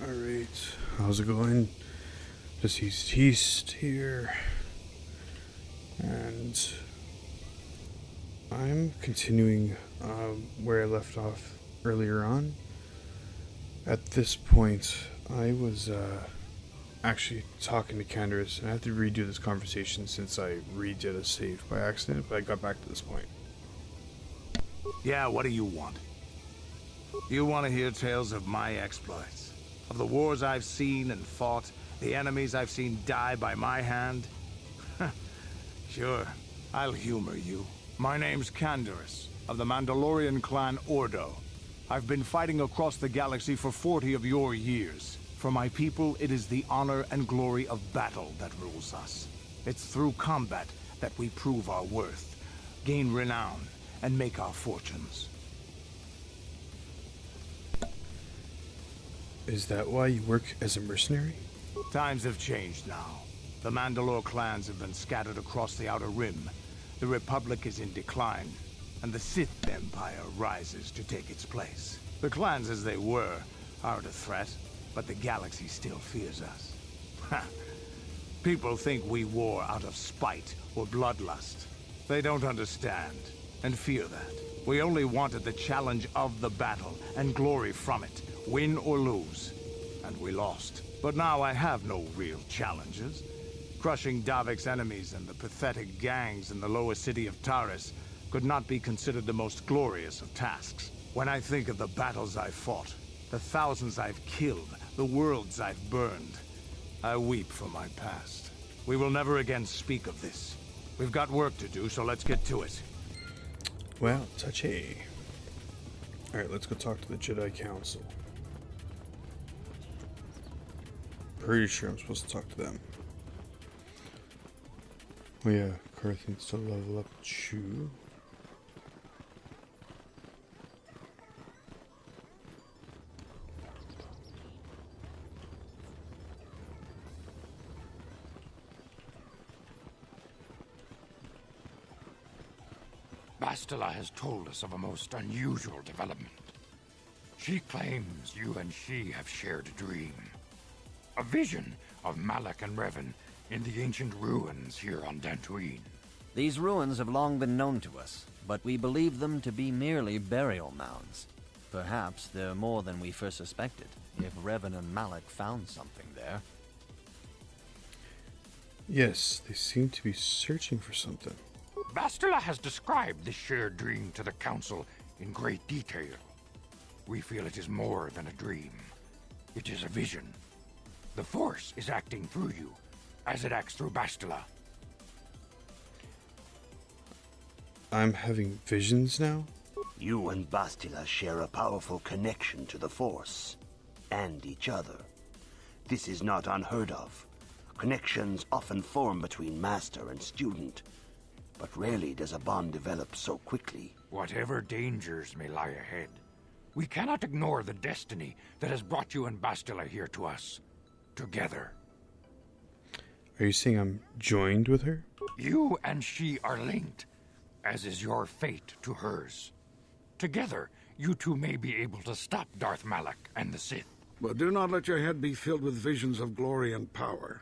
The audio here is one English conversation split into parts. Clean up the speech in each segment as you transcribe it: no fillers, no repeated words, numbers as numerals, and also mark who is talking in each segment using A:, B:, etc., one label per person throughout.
A: Alright, how's it going? Deceased here. And I'm continuing where I left off earlier on. At this point, I was actually talking to Candace, and I have to redo this conversation since I redid a save by accident, but I got back to this point.
B: Yeah, what do you want? You want to hear tales of my exploits? Of the wars I've seen and fought, the enemies I've seen die by my hand? Sure, I'll humor you. My name's Candace, of the Mandalorian clan Ordo. I've been fighting across the galaxy for 40 of your years. For my people, it is the honor and glory of battle that rules us. It's through combat that we prove our worth, gain renown, and make our fortunes.
A: Is that why you work as a mercenary?
B: Times have changed now. The Mandalore clans have been scattered across the Outer Rim. The Republic is in decline, and the Sith Empire rises to take its place. The clans as they were aren't a threat, but the galaxy still fears us. People think we war out of spite or bloodlust. They don't understand, and fear that. We only wanted the challenge of the battle, and glory from it, win or lose. And we lost. But now I have no real challenges. Crushing Davik's enemies and the pathetic gangs in the lower city of Taris could not be considered the most glorious of tasks. When I think of the battles I've fought, the thousands I've killed, the worlds I've burned, I weep for my past. We will never again speak of this. We've got work to do, so let's get to it.
A: Well, touchy. Alright, let's go talk to the Jedi Counsel. Pretty sure I'm supposed to talk to them. Oh yeah, Karth needs to level up Chew.
C: Bastila has told us of a most unusual development. She claims you and she have shared a dream. A vision of Malak and Revan in the ancient ruins here on Dantooine.
D: These ruins have long been known to us, but we believe them to be merely burial mounds. Perhaps they're more than we first suspected, if Revan and Malak found something there.
A: Yes, they seem to be searching for something.
C: Bastila has described this shared dream to the Council in great detail. We feel it is more than a dream. It is a vision. The Force is acting through you, as it acts through Bastila.
A: I'm having visions now?
E: You and Bastila share a powerful connection to the Force, and each other. This is not unheard of. Connections often form between master and student, but rarely does a bond develop so quickly.
C: Whatever dangers may lie ahead, we cannot ignore the destiny that has brought you and Bastila here to us. Together.
A: Are you saying I'm joined with her?
C: You and she are linked, as is your fate to hers. Together, you two may be able to stop Darth Malak and the Sith.
F: But do not let your head be filled with visions of glory and power.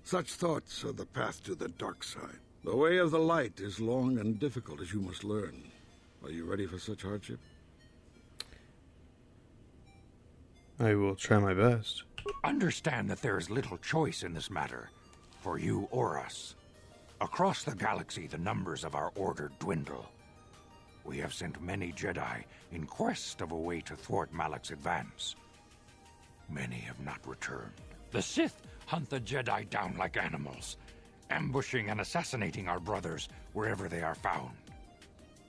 F: Such thoughts are the path to the dark side. The way of the light is long and difficult, as you must learn. Are you ready for such hardship?
A: I will try my best.
C: Understand that there is little choice in this matter, for you or us. Across the galaxy, the numbers of our order dwindle. We have sent many Jedi in quest of a way to thwart Malak's advance. Many have not returned. The Sith hunt the Jedi down like animals, ambushing and assassinating our brothers wherever they are found.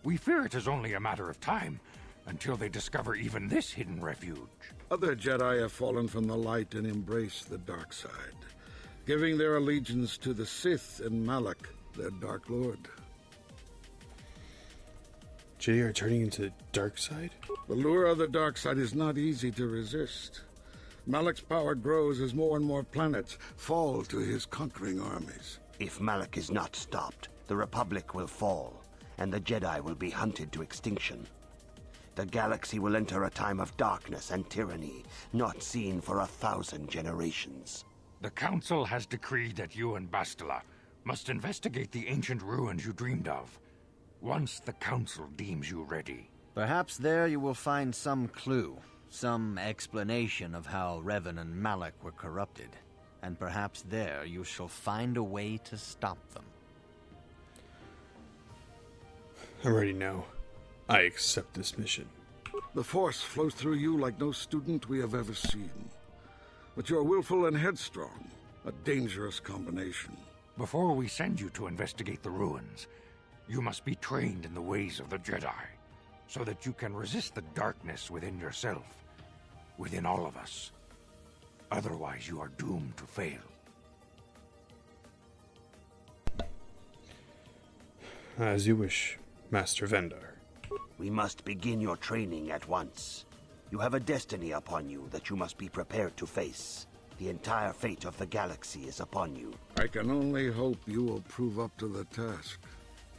C: We fear it is only a matter of time until they discover even this hidden refuge.
F: Other Jedi have fallen from the light and embraced the dark side, giving their allegiance to the Sith and Malak, their Dark Lord.
A: Jedi are turning into the dark side?
F: The lure of the dark side is not easy to resist. Malak's power grows as more and more planets fall to his conquering armies.
E: If Malak is not stopped, the Republic will fall, and the Jedi will be hunted to extinction. The The galaxy will enter a time of darkness and tyranny, not seen for 1,000 generations.
C: The Council has decreed that you and Bastila must investigate the ancient ruins you dreamed of, once the Council deems you ready.
D: Perhaps there you will find some clue, some explanation of how Revan and Malak were corrupted. And perhaps there you shall find a way to stop them.
A: I'm ready now. I accept this mission.
F: The Force flows through you like no student we have ever seen. But you're willful and headstrong, a dangerous combination.
C: Before we send you to investigate the ruins, you must be trained in the ways of the Jedi, so that you can resist the darkness within yourself, within all of us. Otherwise, you are doomed to fail.
A: As you wish, Master Vendar.
E: We must begin your training at once. You have a destiny upon you that you must be prepared to face. The entire fate of the galaxy is upon you.
F: I can only hope you will prove up to the task.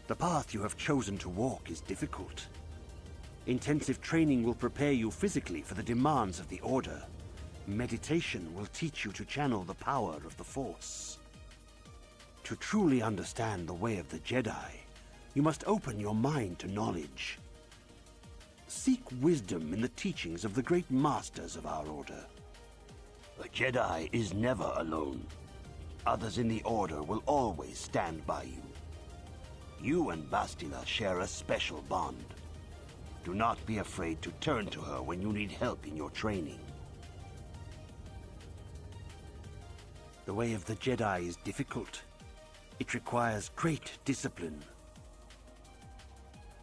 E: The path you have chosen to walk is difficult. Intensive training will prepare you physically for the demands of the Order. Meditation will teach you to channel the power of the Force. To truly understand the way of the Jedi, you must open your mind to knowledge. Seek wisdom in the teachings of the great masters of our Order. The Jedi is never alone. Others in the Order will always stand by you. You and Bastila share a special bond. Do not be afraid to turn to her when you need help in your training. The way of the Jedi is difficult. It requires great discipline.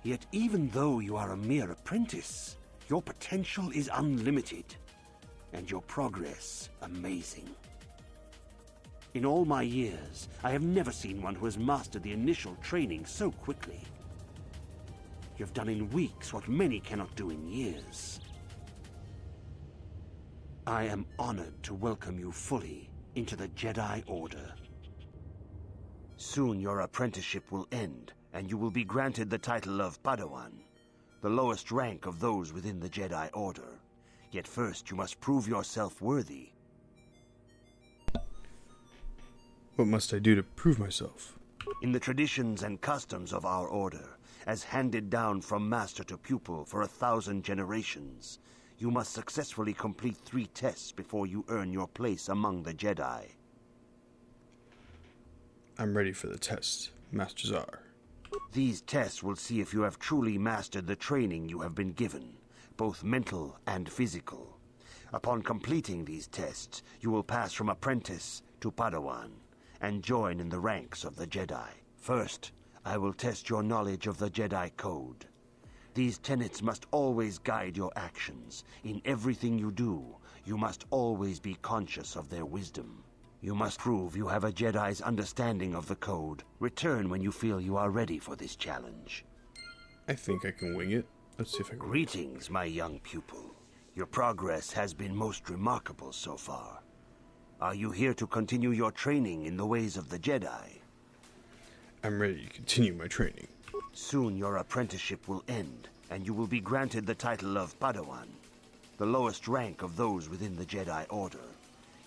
E: Yet even though you are a mere apprentice, your potential is unlimited, and your progress amazing. In all my years, I have never seen one who has mastered the initial training so quickly. You've done in weeks what many cannot do in years. I am honored to welcome you fully into the Jedi Order. Soon your apprenticeship will end, and you will be granted the title of Padawan, the lowest rank of those within the Jedi Order. Yet first you must prove yourself worthy.
A: What must I do to prove myself?
E: In the traditions and customs of our Order, as handed down from master to pupil for 1,000 generations, you must successfully complete 3 tests before you earn your place among the Jedi.
A: I'm ready for the test, Master Zar.
E: These tests will see if you have truly mastered the training you have been given, both mental and physical. Upon completing these tests, you will pass from apprentice to Padawan, and join in the ranks of the Jedi. First, I will test your knowledge of the Jedi Code. These tenets must always guide your actions. In everything you do, you must always be conscious of their wisdom. You must prove you have a Jedi's understanding of the Code. Return when you feel you are ready for this challenge.
A: I think I can wing it. Let's see if I can.
E: Greetings, my young pupil. Your progress has been most remarkable so far. Are you here to continue your training in the ways of the Jedi?
A: I'm ready to continue my training.
E: Soon your apprenticeship will end, and you will be granted the title of Padawan, the lowest rank of those within the Jedi Order.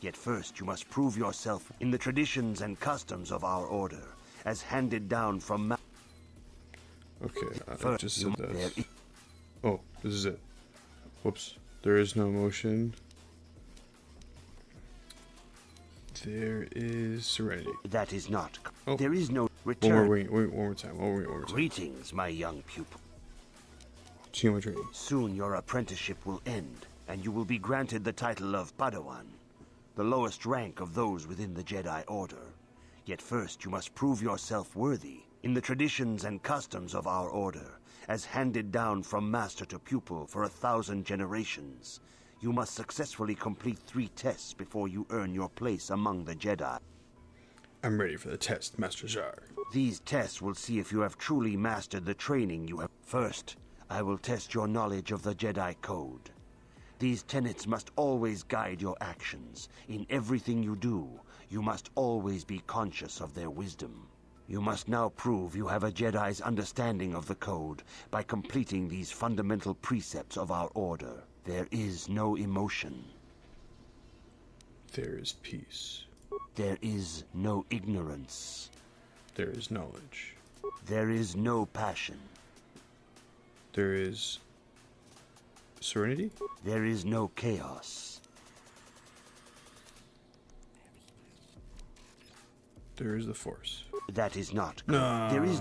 E: Yet first you must prove yourself in the traditions and customs of our Order, as handed down from
A: Okay, I just said that. Oh, this is it. Whoops. There is no motion. There is serenity.
E: That is not.
A: Oh.
E: There is no
A: One
E: return.
A: more time. One more time.
E: Greetings, my young pupil.
A: See my training.
E: Soon your apprenticeship will end, and you will be granted the title of Padawan, the lowest rank of those within the Jedi Order. Yet first you must prove yourself worthy in the traditions and customs of our Order, as handed down from master to pupil for 1,000 generations. You must successfully complete 3 tests before you earn your place among the Jedi.
A: I'm ready for the test, Master Zar.
E: These tests will see if you have truly mastered the training you have. First, I will test your knowledge of the Jedi Code. These tenets must always guide your actions. In everything you do, you must always be conscious of their wisdom. You must now prove you have a Jedi's understanding of the code by completing these fundamental precepts of our order. There is no emotion.
A: There is peace.
E: There is no ignorance.
A: There is knowledge.
E: There is no passion.
A: There is serenity.
E: There is no chaos.
A: There is the Force.
E: That is not.
A: No.
E: There is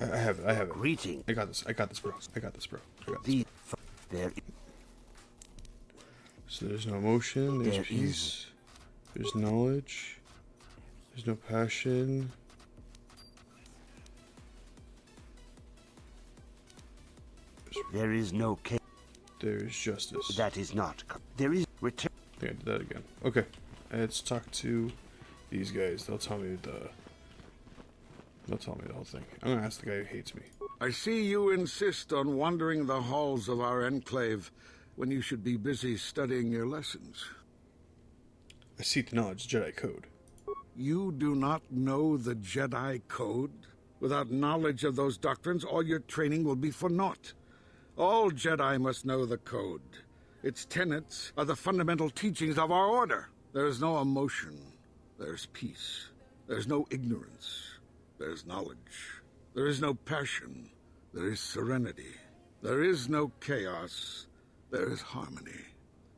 A: I have it. I have it.
E: greeting.
A: I got this. I got this, bro. I got this, bro. I got this.
E: The there
A: So there's no emotion. There's
E: There
A: peace. There's knowledge. There's no passion.
E: there is no chaos.
A: There's justice.
E: That is not. There is return.
A: I think I did that again. Okay. Let's talk to these guys. They'll tell me the whole thing. I'm gonna ask the guy who hates me.
F: I see you insist on wandering the halls of our enclave when you should be busy studying your lessons.
A: I seek the knowledge Jedi code.
F: You do not know the Jedi Code? Without knowledge of those doctrines, all your training will be for naught. All Jedi must know the Code. Its tenets are the fundamental teachings of our order. There is no emotion. There's peace. There's no ignorance. There's knowledge. There is no passion. There is serenity. There is no chaos. There is harmony.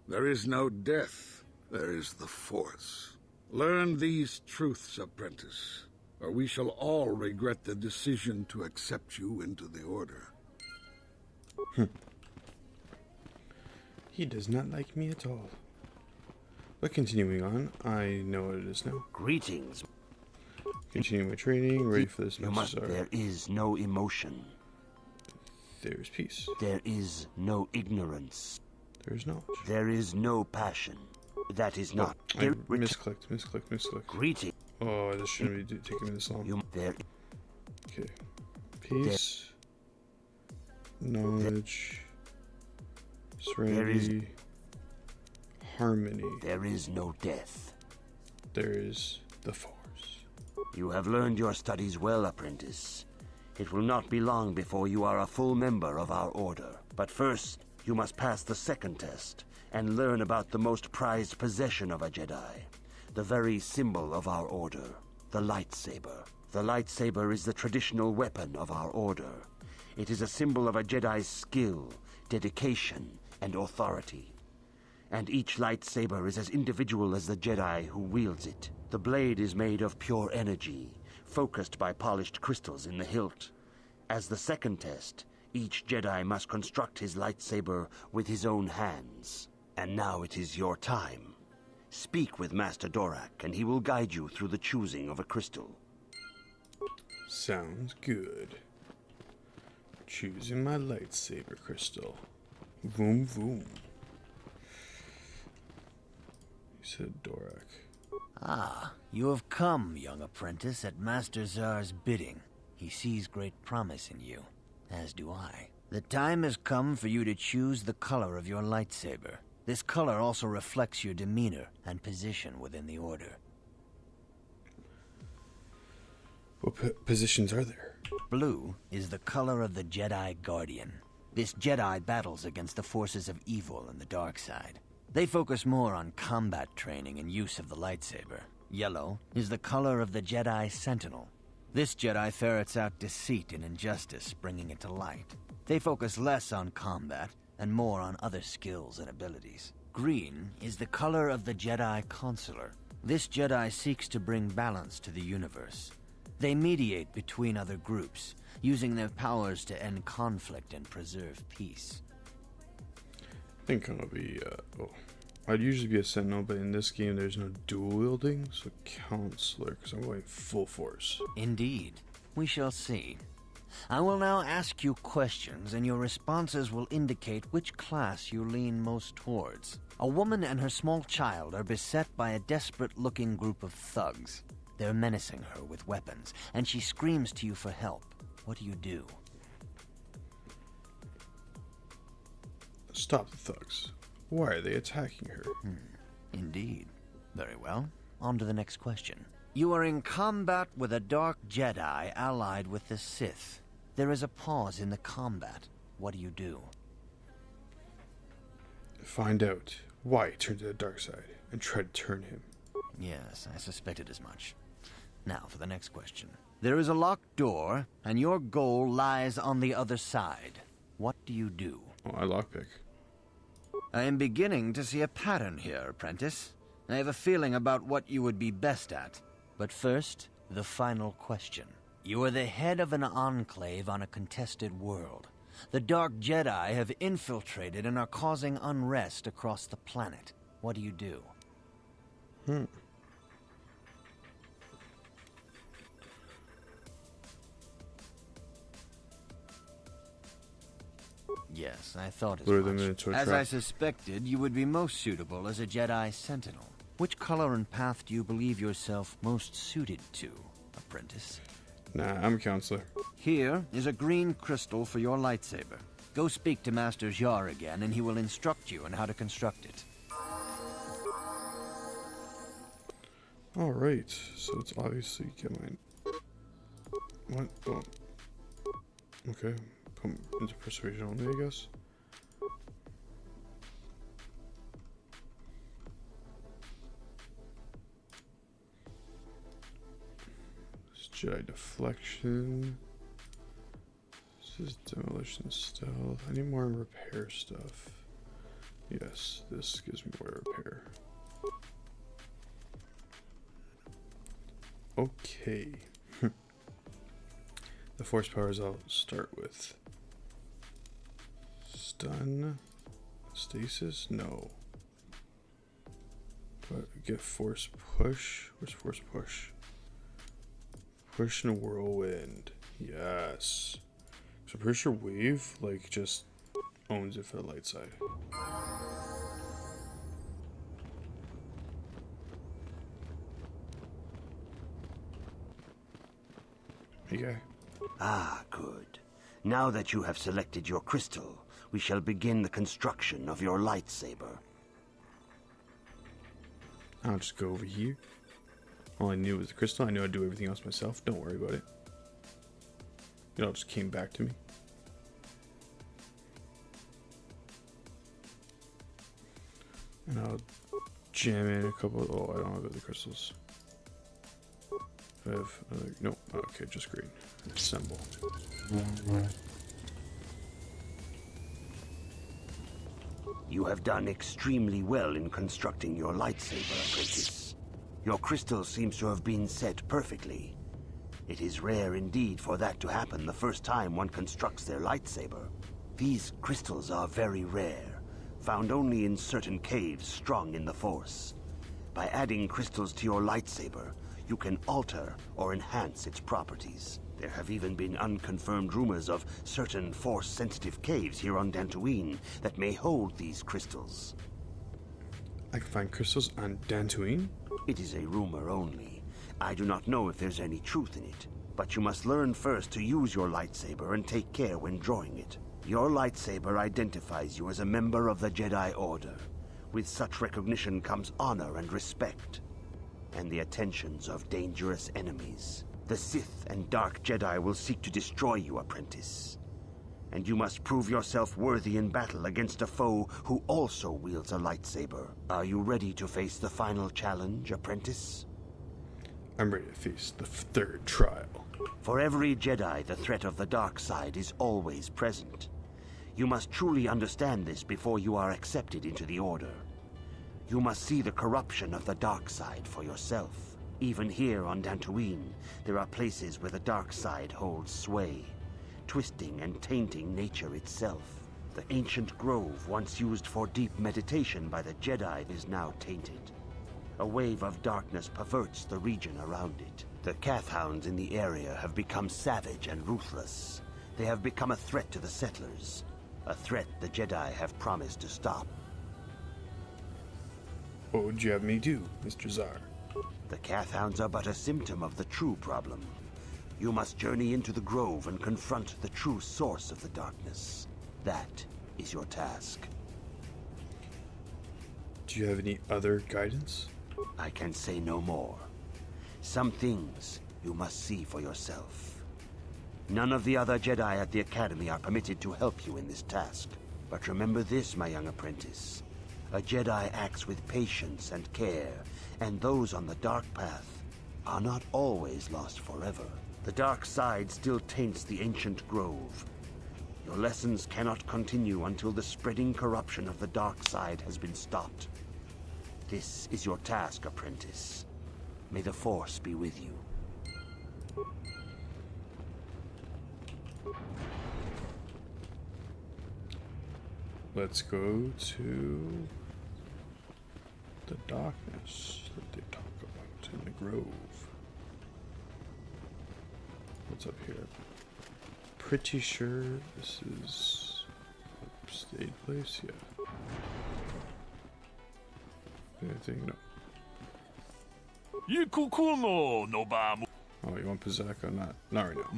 F: There is no death. There is the Force. Learn these truths, apprentice, or we shall all regret the decision to accept you into the Order.
A: He does not like me at all. But continuing on, I know what it is now.
E: Greetings.
A: Continuing my training, ready for this
E: You must.
A: message.
E: There is no emotion.
A: There's peace.
E: There is no ignorance.
A: There's knowledge.
E: There is no passion. That is not.
A: I
E: There
A: misclicked.
E: Greeting.
A: Oh, this shouldn't be taking me this long.
E: You there.
A: Okay. Peace. Knowledge. Serenity. Harmony.
E: There is no death.
A: There is the Force.
E: You have learned your studies well, apprentice. It will not be long before you are a full member of our order. But first, you must pass the second test and learn about the most prized possession of a Jedi, the very symbol of our order, the lightsaber. The lightsaber is the traditional weapon of our order. It is a symbol of a Jedi's skill, dedication, and authority. And each lightsaber is as individual as the Jedi who wields it. The blade is made of pure energy, focused by polished crystals in the hilt. As the second test, each Jedi must construct his lightsaber with his own hands. And now it is your time. Speak with Master Dorak, and he will guide you through the choosing of a crystal.
A: Sounds good. Choosing my lightsaber crystal. Vroom vroom. He said Dorak.
D: Ah, you have come, young apprentice, at Master Zar's bidding. He sees great promise in you, as do I. The time has come for you to choose the color of your lightsaber. This color also reflects your demeanor and position within the Order.
A: What positions are there?
D: Blue is the color of the Jedi Guardian. This Jedi battles against the forces of evil and the dark side. They focus more on combat training and use of the lightsaber. Yellow is the color of the Jedi Sentinel. This Jedi ferrets out deceit and injustice, bringing it to light. They focus less on combat and more on other skills and abilities. Green is the color of the Jedi Counselor. This Jedi seeks to bring balance to the universe. They mediate between other groups, using their powers to end conflict and preserve peace.
A: I think I'm gonna be, I'd usually be a Sentinel, but in this game there's no dual wielding, so Counselor, because I'm going full force.
D: Indeed. We shall see. I will now ask you questions, and your responses will indicate which class you lean most towards. A woman and her small child are beset by a desperate-looking group of thugs. They're menacing her with weapons, and she screams to you for help. What do?
A: Stop the thugs. Why are they attacking her?
D: Indeed. Very well. On to the next question. You are in combat with a dark Jedi allied with the Sith. There is a pause in the combat. What do you do?
A: Find out why he turned to the dark side and try to turn him.
D: Yes, I suspected as much. Now for the next question. There is a locked door, and your goal lies on the other side. What do you do?
A: Oh, I lockpick.
D: I am beginning to see a pattern here, apprentice. I have a feeling about what you would be best at. But first, the final question. You are the head of an enclave on a contested world. The Dark Jedi have infiltrated and are causing unrest across the planet. What do you do? Yes, I thought as
A: Lure them
D: much.
A: into a
D: As
A: trap.
D: I suspected, you would be most suitable as a Jedi Sentinel. Which color and path do you believe yourself most suited to, apprentice?
A: Nah, I'm a counselor.
D: Here is a green crystal for your lightsaber. Go speak to Master Jar again, and he will instruct you on how to construct it.
A: Alright, so it's obviously get mine. What? Oh. Okay, put into persuasion only, I guess. This is Jedi deflection. This is demolition stealth. I need more repair stuff. Yes, this gives me more repair. Okay. The force powers I'll start with. Stun. Stasis? No. But get force push. Where's force push? Push and whirlwind. Yes. So I'm pretty sure wave, like, just owns it for the light side. Hey guy.
E: Ah, good. Now that you have selected your crystal, we shall begin the construction of your lightsaber.
A: I'll just go over here. All I knew was the crystal. I knew I'd do everything else myself. Don't worry about it. It all just came back to me. And I'll jam in a couple. Oh, I don't have other crystals. I have another. Nope. Okay, just green. Assemble.
E: You have done extremely well in constructing your lightsaber, apprentice. Your crystal seems to have been set perfectly. It is rare indeed for that to happen the first time one constructs their lightsaber. These crystals are very rare, found only in certain caves strong in the Force. By adding crystals to your lightsaber, you can alter or enhance its properties. There have even been unconfirmed rumors of certain Force-sensitive caves here on Dantooine that may hold these crystals.
A: I can find crystals on Dantooine?
E: It is a rumor only. I do not know if there's any truth in it, but you must learn first to use your lightsaber and take care when drawing it. Your lightsaber identifies you as a member of the Jedi Order. With such recognition comes honor and respect, and the attentions of dangerous enemies. The Sith and Dark Jedi will seek to destroy you, apprentice. And you must prove yourself worthy in battle against a foe who also wields a lightsaber. Are you ready to face the final challenge, apprentice?
A: I'm ready to face the third trial.
E: For every Jedi, the threat of the dark side is always present. You must truly understand this before you are accepted into the Order. You must see the corruption of the dark side for yourself. Even here on Dantooine, there are places where the dark side holds sway, twisting and tainting nature itself. The ancient grove, once used for deep meditation by the Jedi, is now tainted. A wave of darkness perverts the region around it. The Kathhounds in the area have become savage and ruthless. They have become a threat to the settlers, a threat the Jedi have promised to stop.
A: What would you have me do, Mr. Zar?
E: The Kathhounds are but a symptom of the true problem. You must journey into the grove and confront the true source of the darkness. That is your task.
A: Do you have any other guidance?
E: I can say no more. Some things you must see for yourself. None of the other Jedi at the Academy are permitted to help you in this task. But remember this, my young apprentice. A Jedi acts with patience and care, and those on the dark path are not always lost forever. The dark side still taints the ancient grove. Your lessons cannot continue until the spreading corruption of the dark side has been stopped. This is your task, apprentice. May the Force be with you.
A: Let's go to the darkness that they talk about in the grove. What's up here? Pretty sure this is a stayed place, yeah. Anything? No. Oh, you want Pizzacco? Not right now.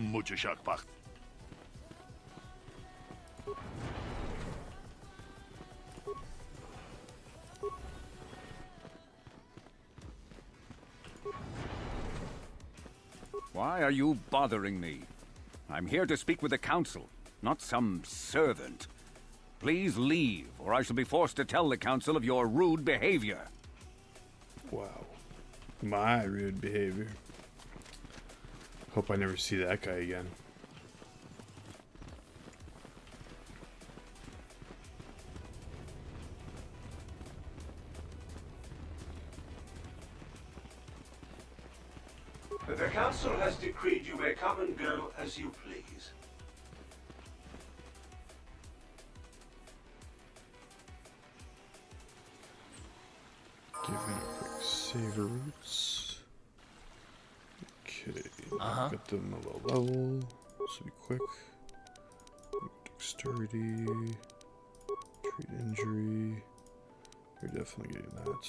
G: Why are you bothering me? I'm here to speak with the Council, not some servant. Please leave, or I shall be forced to tell the Council of your rude behavior.
A: Wow. My rude behavior. Hope I never see that guy again.
H: The Council has decreed you may come and go as you please.
A: Give it a quick save of roots. Okay, got them a low level. This will be quick. Dexterity. Treat injury. You're definitely getting that.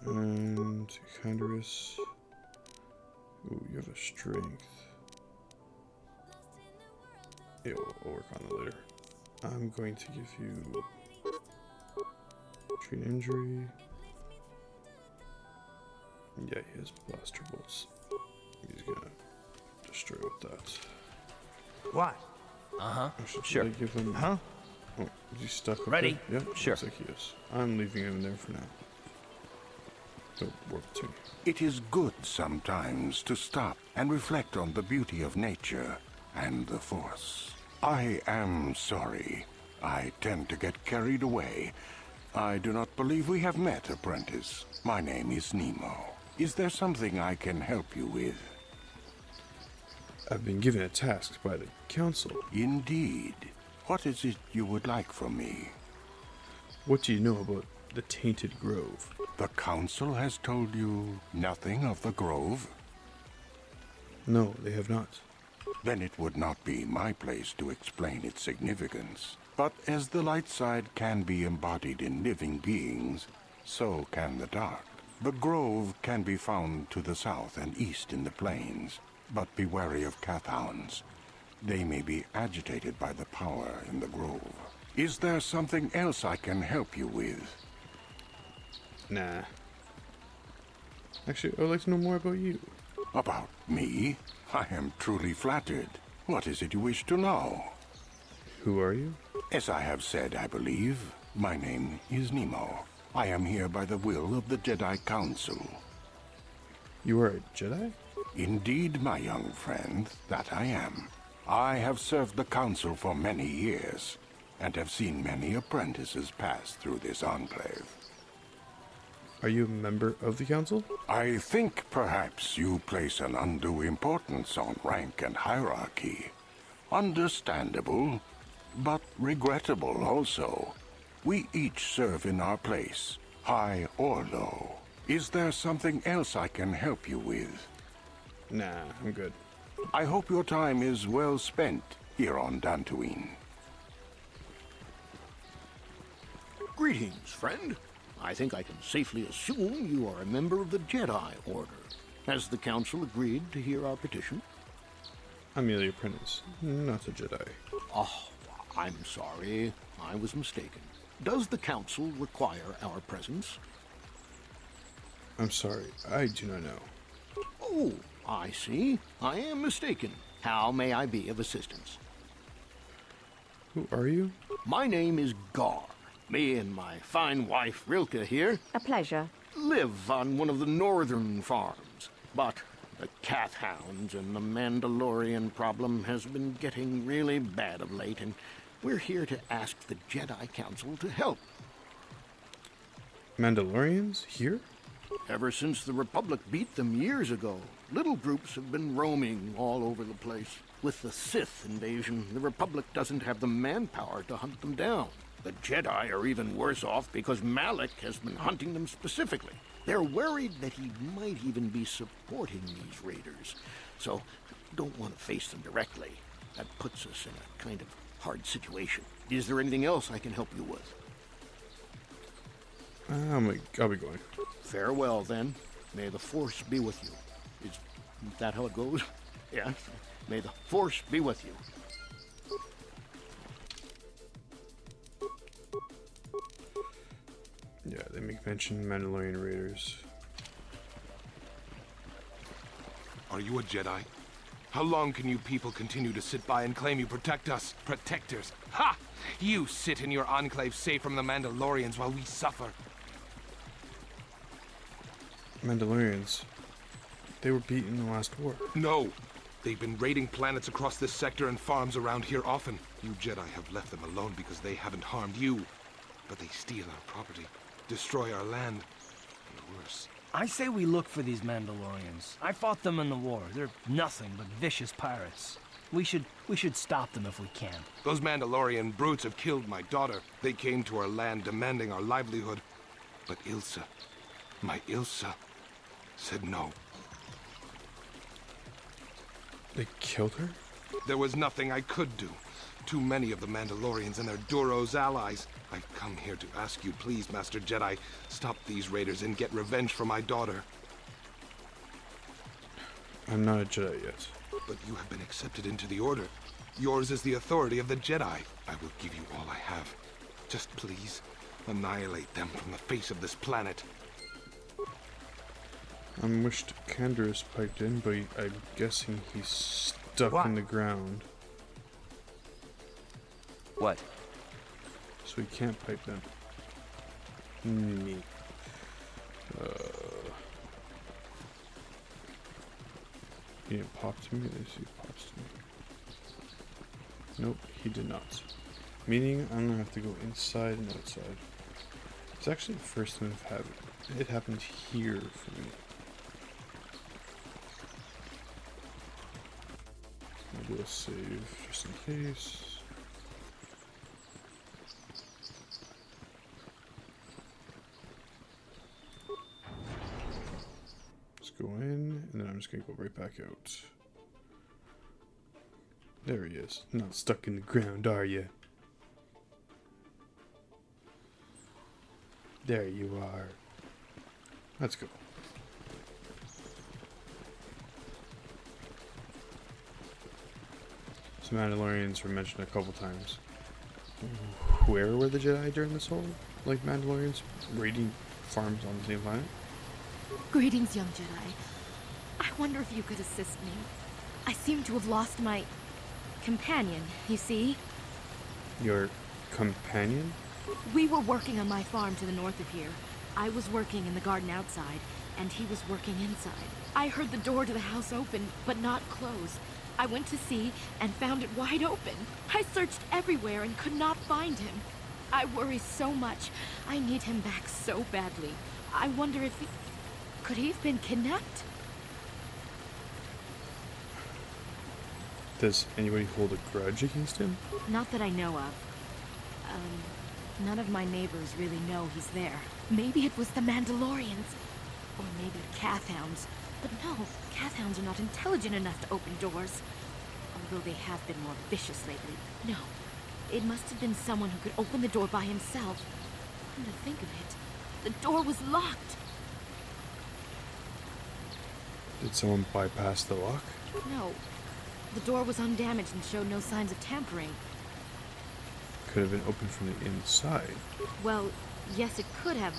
A: And Canderous. Ooh, you have a strength. Yeah, we'll work on it later. I'm going to give you treat injury. Yeah, he has blaster bolts. He's gonna destroy with that.
B: What?
A: Sure. Give him.
B: Huh?
A: Oh, is he stuck up
B: Ready?
A: there? Yep.
B: Sure.
A: Looks like he is. I'm leaving him there for now. He'll work to me.
C: It is good sometimes to stop and reflect on the beauty of nature and the Force. I am sorry. I tend to get carried away. I do not believe we have met, apprentice. My name is Nemo. Is there something I can help you with?
A: I've been given a task by the Council.
C: Indeed. What is it you would like from me?
A: What do you know about the Tainted Grove?
C: The Council has told you nothing of the Grove?
A: No, they have not.
C: Then it would not be my place to explain its significance. But as the light side can be embodied in living beings, so can the dark. The Grove can be found to the south and east in the plains, but be wary of Cathounds. They may be agitated by the power in the Grove. Is there something else I can help you with?
A: Nah. Actually, I would like to know more about you.
C: About me? I am truly flattered. What is it you wish to know?
A: Who are you?
C: As I have said, I believe, my name is Nemo. I am here by the will of the Jedi Council.
A: You are a Jedi?
C: Indeed, my young friend, that I am. I have served the Council for many years, and have seen many apprentices pass through this enclave.
A: Are you a member of the Council?
C: I think perhaps you place an undue importance on rank and hierarchy. Understandable, but regrettable also. We each serve in our place, high or low. Is there something else I can help you with?
A: Nah, I'm good.
C: I hope your time is well spent here on Dantooine.
I: Greetings, friend. I think I can safely assume you are a member of the Jedi Order. Has the Council agreed to hear our petition?
A: I'm merely a apprentice, not a Jedi.
I: Oh, I'm sorry. I was mistaken. Does the Council require our presence?
A: I'm sorry, I do not know.
I: Oh, I see. I am mistaken. How may I be of assistance?
A: Who are you?
I: My name is Gar. Me and my fine wife, Rilke, here,
J: A pleasure.
I: live on one of the northern farms. But the Cath Hounds and the Mandalorian problem has been getting really bad of late, and we're here to ask the Jedi Council to help.
A: Mandalorians? Here?
I: Ever since the Republic beat them years ago, little groups have been roaming all over the place. With the Sith invasion, the Republic doesn't have the manpower to hunt them down. The Jedi are even worse off because Malik has been hunting them specifically. They're worried that he might even be supporting these raiders, so don't want to face them directly. That puts us in a kind of hard situation. Is there anything else I can help you with?
A: I'll be going.
I: Farewell, then. May the Force be with you. Is that how it goes? Yes. May the Force be with you.
A: Yeah, they make mention Mandalorian raiders.
H: Are you a Jedi? How long can you people continue to sit by and claim you protect us, protectors? Ha! You sit in your enclave safe from the Mandalorians while we suffer.
A: Mandalorians. They were beaten in the last war.
H: No! They've been raiding planets across this sector and farms around here often. You Jedi have left them alone because they haven't harmed you. But they steal our property, destroy our land, and worse.
K: I say we look for these Mandalorians. I fought them in the war. They're nothing but vicious pirates. We should stop them if we can.
H: Those Mandalorian brutes have killed my daughter. They came to our land demanding our livelihood. But Ilsa, my Ilsa, said no.
A: They killed her?
H: There was nothing I could do. Too many of the Mandalorians and their Duros allies. I've come here to ask you, please, Master Jedi, stop these raiders and get revenge for my daughter.
A: I'm not a Jedi yet.
H: But you have been accepted into the Order. Yours is the authority of the Jedi. I will give you all I have. Just please, annihilate them from the face of this planet.
A: I wished Canderous piped in, but I'm guessing he's stuck in the ground.
K: What?
A: So he can't pipe in. Neat. He didn't pop to me. Let's see if he pops to me. Nope, he did not. Meaning I'm gonna have to go inside and outside. It's actually the first time I've had it. It happened here for me. I'll do a save just in case. Let's go in, and then I'm just gonna go right back out. There he is. Not stuck in the ground, are you? There you are. Let's go. Some Mandalorians were mentioned a couple times. Where were the Jedi during this whole, like, Mandalorians raiding farms on the same planet?
L: Greetings, young Jedi. I wonder if you could assist me. I seem to have lost my companion, you see?
A: Your companion?
L: We were working on my farm to the north of here. I was working in the garden outside, and he was working inside. I heard the door to the house open, but not close. I went to see and found it wide open. I searched everywhere and could not find him. I worry so much. I need him back so badly. I wonder if he... Could he have been kidnapped?
A: Does anybody hold a grudge against him?
L: Not that I know of. None of my neighbors really know he's there. Maybe it was the Mandalorians. Or maybe Cath Hounds. But no, Cath Hounds are not intelligent enough to open doors. Although they have been more vicious lately. No, it must have been someone who could open the door by himself. Come to think of it, the door was locked.
A: Did someone bypass the lock?
L: No, the door was undamaged and showed no signs of tampering.
A: Could have been opened from the inside.
L: Well, yes, it could have.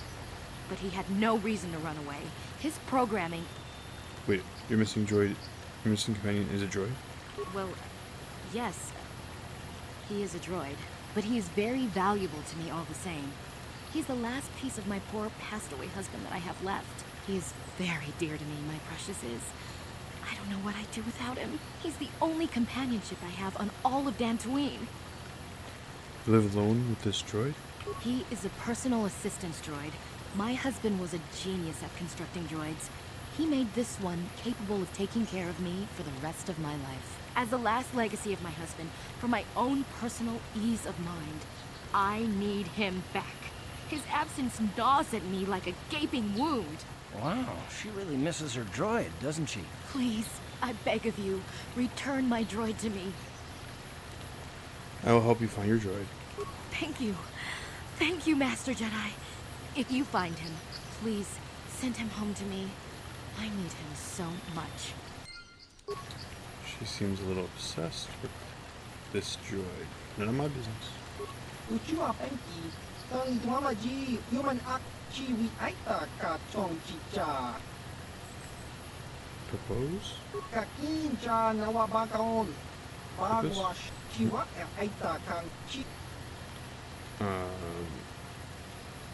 L: but he had no reason to run away. His programming...
A: Wait, your missing droid, your missing companion is a droid?
L: Well, yes. He is a droid, but he is very valuable to me all the same. He's the last piece of my poor passed-away husband that I have left. He is very dear to me, my precious is. I don't know what I'd do without him. He's the only companionship I have on all of Dantooine.
A: You live alone with this droid?
L: He is a personal assistance droid. My husband was a genius at constructing droids. He made this one capable of taking care of me for the rest of my life. As the last legacy of my husband, for my own personal ease of mind, I need him back. His absence gnaws at me like a gaping wound.
K: Wow, she really misses her droid, doesn't she?
L: Please, I beg of you, return my droid to me.
A: I will help you find your droid.
L: Thank you. Thank you, Master Jedi. If you find him, please send him home to me. I need him so much.
A: She seems a little obsessed with this droid. None of my business.
J: Ucua penki, tang duamaji, human ak chiwi aita ka chong chicha.
A: Propose?
J: Kakin cha nawabakaon. Bagwash chiwa aita kang chi.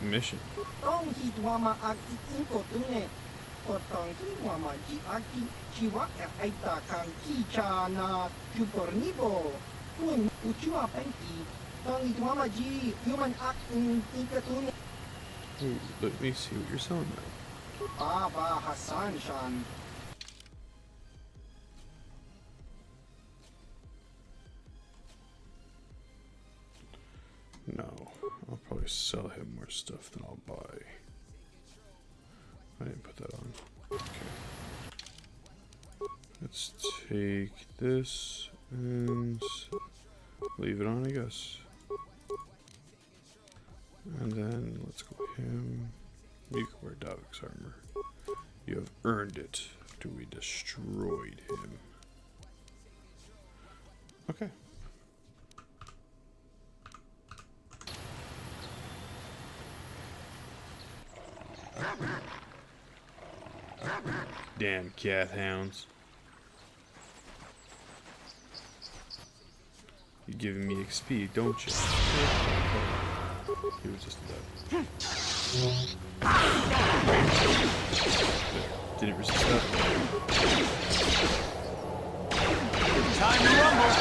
A: Mission.
J: Tong hi duama ak inko tune. Otang hi duama ji aki chiwa aita kang chicha na chupornibo. Kun ucua penki. Tang duamaji, human ak ikatune.
A: Ooh, let me see what you're selling now.
J: Baba Hassan Shan.
A: No, I'll probably sell him more stuff than I'll buy. I didn't put that on. Okay. Let's take this and leave it on, I guess. And then let's go him. You can wear Davik's armor. You have earned it after we destroyed him. Okay. Damn cat hounds. You're giving me XP, don't you? He was just dead. Didn't resist that.
K: Time to rumble!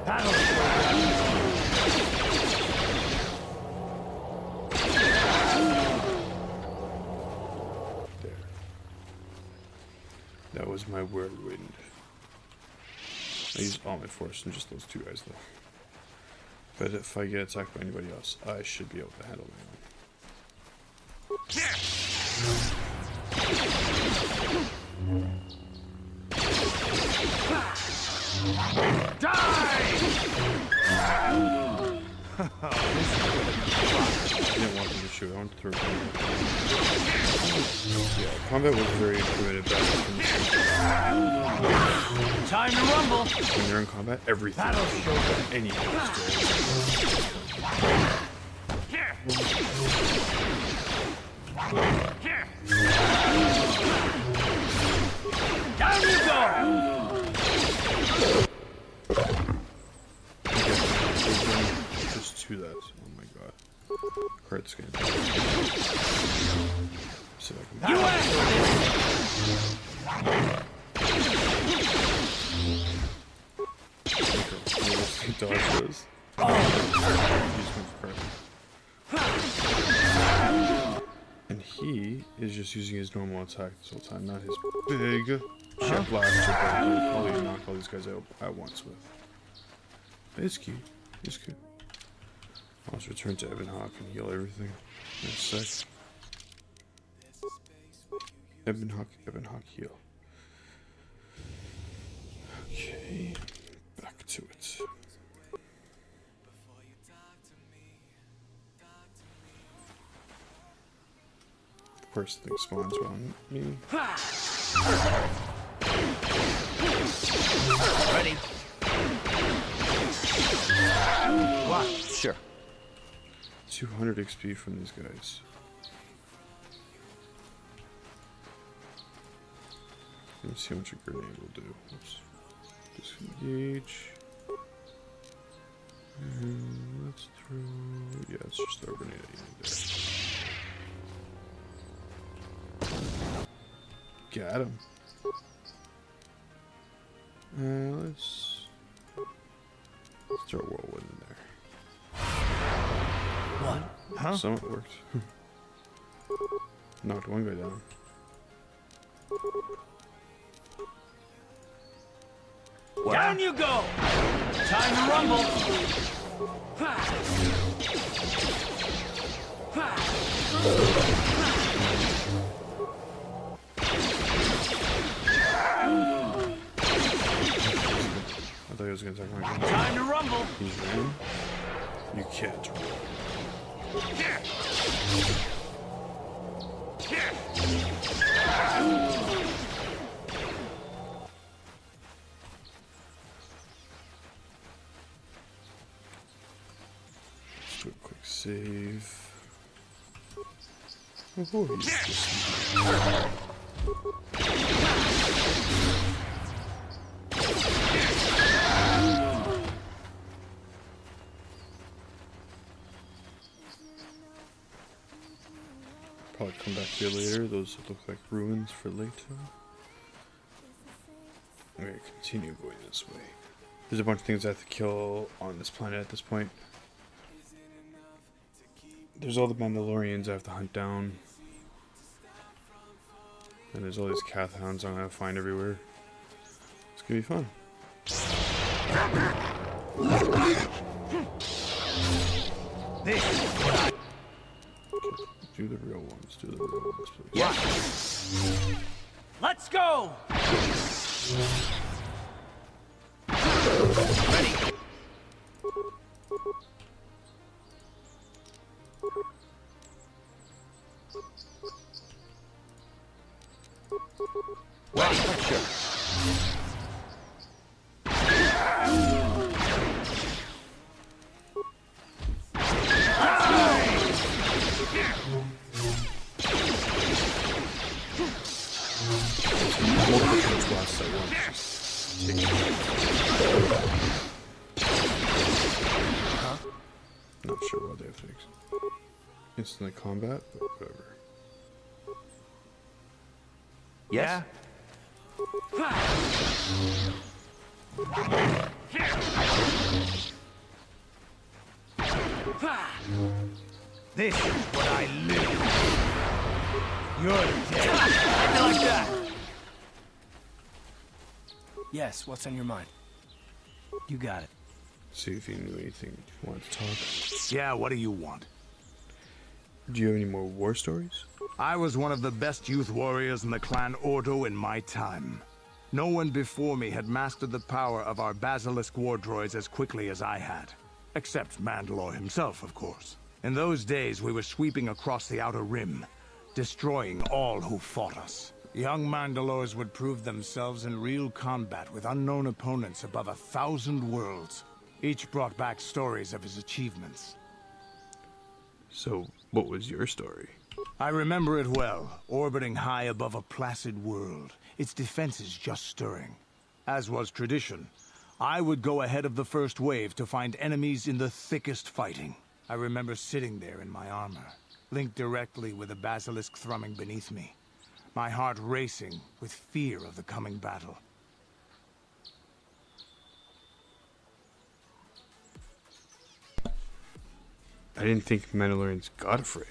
K: Battle!
A: There. That was my whirlwind. I used all my force in just those two guys, though. But if I get attacked by anybody else, I should be able to handle I didn't want them to shoot. I wanted to throw them. Yeah, combat was very good at that.
K: Time to rumble!
A: When they're in combat, everything is any
K: Down you go!
A: Just to that. Oh my god. Crit scan. See if I can. Dodge this. And he is just using his normal attack this whole time, not his big shot blaster that he'll probably knock all these guys out at once with. It's cute. It's cute. I'll just return to Ebon Hawk and heal everything in a sec. Ebon Hawk heal. Okay, back to it. Of course, the thing spawns on me.
K: Ready? What? Sure.
A: 200 XP from these guys. Let's see how much a grenade will do. Let's disengage. And let's throw. Yeah, let's just throw a grenade at you there. Got him. Let's throw a whirlwind in there.
K: What? Huh?
A: Some it worked. Knocked one guy down.
K: Down you go! Time to rumble!
A: I thought he was gonna attack my gun.
K: Time to rumble!
A: He's ran. You can't roll. Let's do a quick save. Oh, he's probably come back here later. Those look like ruins for later. I'm gonna continue going this way. There's a bunch of things I have to kill on this planet at this point. There's all the Mandalorians I have to hunt down. And there's all these Cath hounds I'm gonna find everywhere. It's gonna be fun. Do the real ones. Do the real ones, please.
K: Yeah. Let's go! Ready.
C: Well, sure.
A: Not sure what they have fixed. Instantly combat, but whatever.
B: Yeah? This is what I live. You're dead. Like that.
K: Yes, what's on your mind? You got it.
A: See if you knew anything you wanted to talk.
B: Yeah, what do you want?
A: Do you have any more war stories?
B: I was one of the best youth warriors in the clan Ordo in my time. No one before me had mastered the power of our basilisk war droids as quickly as I had. Except Mandalore himself, of course. In those days, we were sweeping across the Outer Rim, destroying all who fought us. Young Mandalores would prove themselves in real combat with unknown opponents above 1,000 worlds. Each brought back stories of his achievements.
A: So, what was your story?
B: I remember it well, orbiting high above a placid world, its defenses just stirring. As was tradition, I would go ahead of the first wave to find enemies in the thickest fighting. I remember sitting there in my armor, linked directly with the basilisk thrumming beneath me, my heart racing with fear of the coming battle.
A: I didn't think Mandalorians got afraid.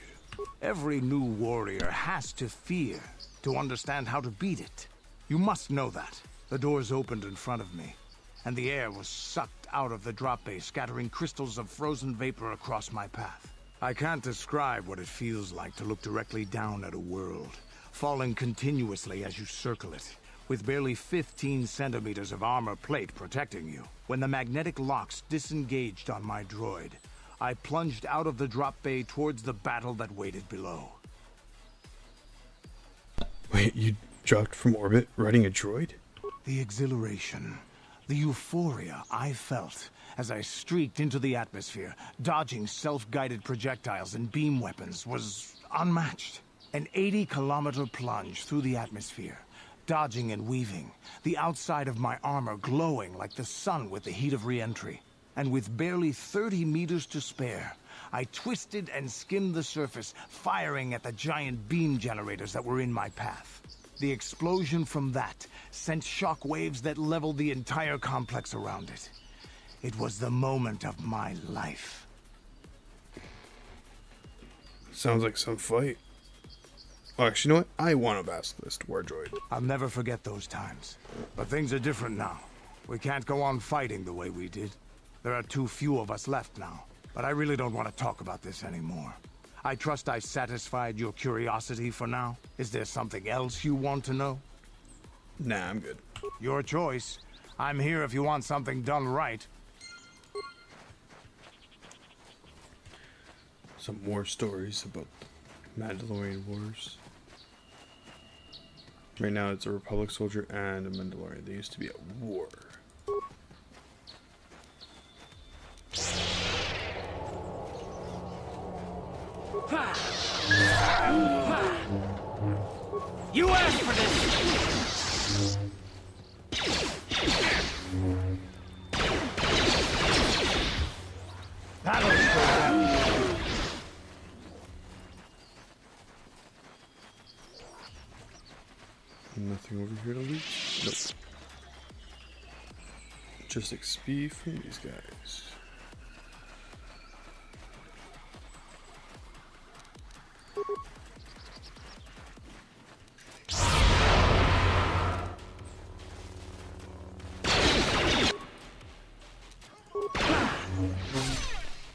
B: Every new warrior has to fear to understand how to beat it. You must know that. The doors opened in front of me, and the air was sucked out of the drop bay, scattering crystals of frozen vapor across my path. I can't describe what it feels like to look directly down at a world, falling continuously as you circle it, with barely 15 centimeters of armor plate protecting you. When the magnetic locks disengaged on my droid, I plunged out of the drop bay towards the battle that waited below.
A: Wait, you dropped from orbit riding a droid?
B: The exhilaration, the euphoria I felt as I streaked into the atmosphere, dodging self-guided projectiles and beam weapons, was unmatched. An 80-kilometer plunge through the atmosphere, dodging and weaving, the outside of my armor glowing like the sun with the heat of re-entry. And with barely 30 meters to spare, I twisted and skimmed the surface, firing at the giant beam generators that were in my path. The explosion from that sent shock waves that leveled the entire complex around it. It was the moment of my life.
A: Sounds like some fight. Oh, actually, you know what? I want a Basilisk War Droid.
B: I'll never forget those times. But things are different now. We can't go on fighting the way we did. There are too few of us left now. But I really don't want to talk about this anymore. I trust I satisfied your curiosity for now. Is there something else you want to know?
A: Nah, I'm good.
B: Your choice. I'm here if you want something done right.
A: Some more stories about the Mandalorian Wars. Right now it's a Republic soldier and a Mandalorian. They used to be at war.
K: You asked for this!
B: That'll show them.
A: Nothing over here to loot? Nope. Just XP from these guys.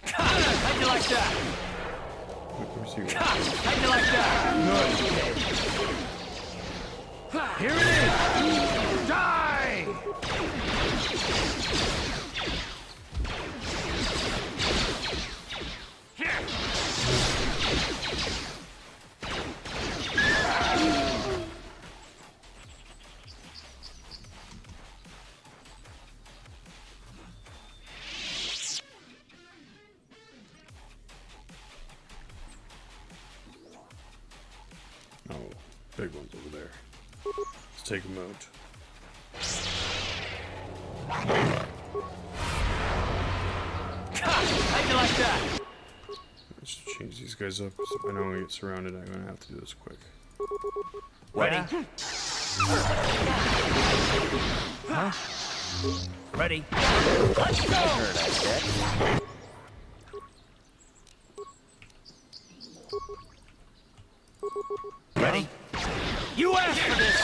K: How'd you like that?
A: Where's he?
K: How'd you like that? Good. Here it is! Die!
A: Oh, big one's over there. Let's take him out.
K: How'd you like that?
A: Let's change these guys up. So I know when we get surrounded, I'm gonna have to do this quick.
K: Ready? Huh? Ready? Let's go! Ready? You asked for this!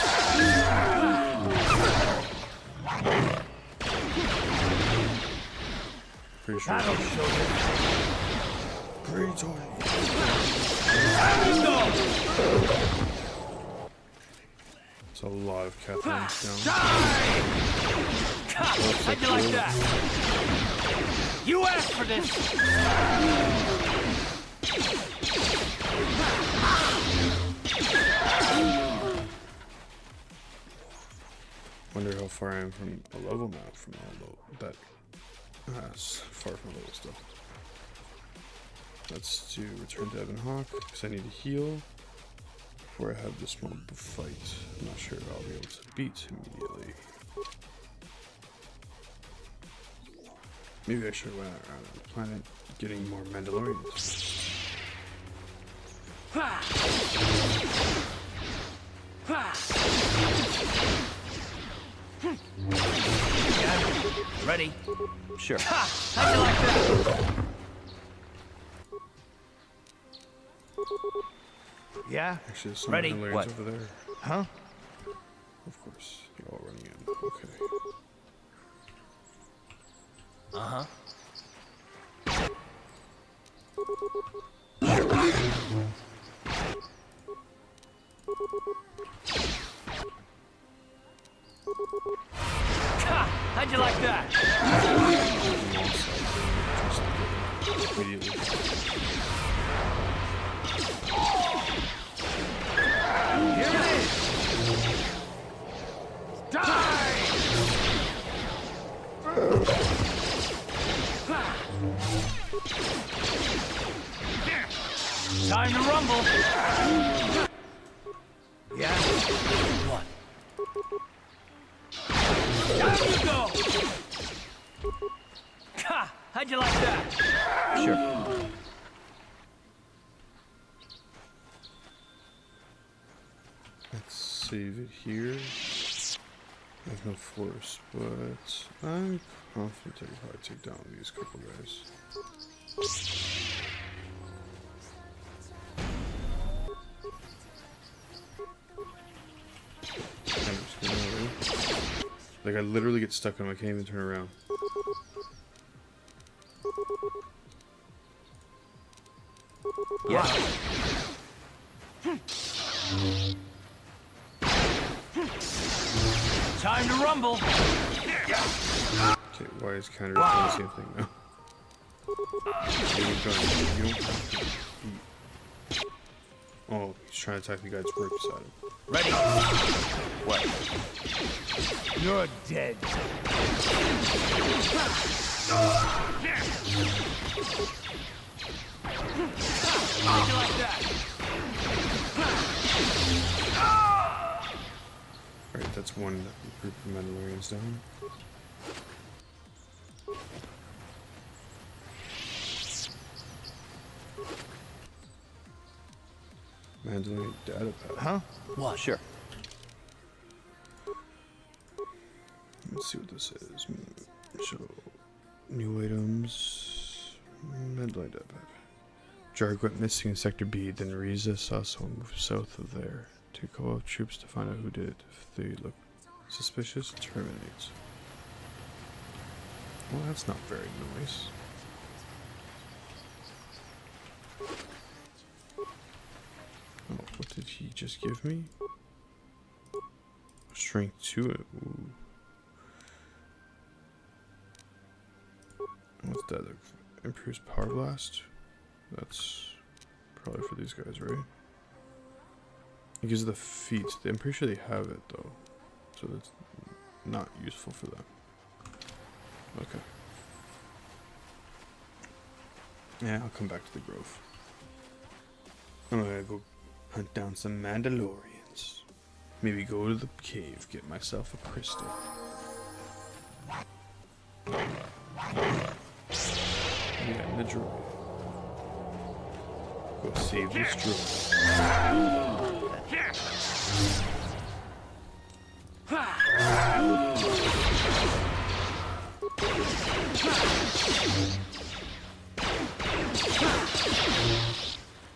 A: Pretty sure.
K: That'll show them.
A: Great toy.
K: Let's go!
A: It's a lot of Catherine's down.
K: How'd you like that? You asked for this!
A: Wonder how far I am from a level now from all that far from level stuff. Let's do return to Evan Hawk because I need to heal before I have this moment of fight. I'm not sure if I'll be able to beat immediately. Maybe I should have went around the planet getting more Mandalorians.
K: Ready?
D: Sure.
K: How'd you like that?
B: Yeah?
A: Actually, there's some
K: Ready?
A: Mandalorians
D: What?
A: over there.
B: Huh?
A: Of course, you're all running in. Okay.
K: Uh-huh. How'd you like that?
A: Immediately.
B: Here it is! Die!
K: Time to rumble. Yeah. What? Down you go. Ha! How'd you like that?
A: Sure. Let's save it here. I have no force, but I'm confident I can probably take down these couple guys. Like, I literally get stuck on him. I can't even turn around.
K: Yeah. Time to rumble.
A: Okay, why is counter doing the same thing now? Okay, you don't have to eat. Oh, he's trying to attack the guy that's right beside him.
K: Ready.
C: What?
K: You're dead. How'd you like that?
A: Alright, that's one group of Mandalorians down. Mandalorian data pad.
K: Huh? What?
C: Sure.
A: Let's see what this is. So, new items. Mandalorian data pad. Jarg went missing in Sector B, then Riza saw someone move south of there. To call out troops to find out who did it. If they look suspicious, terminate. Well, that's not very nice. Oh, what did he just give me? Strength 2. Ooh. What's that? Improves power blast? That's probably for these guys, right? It gives the feet. I'm pretty sure they have it though, so that's not useful for them. Okay. Yeah, I'll come back to the grove. I'm gonna go hunt down some Mandalorians. Maybe go to the cave, get myself a crystal. Yeah, and the droid. Go save this droid.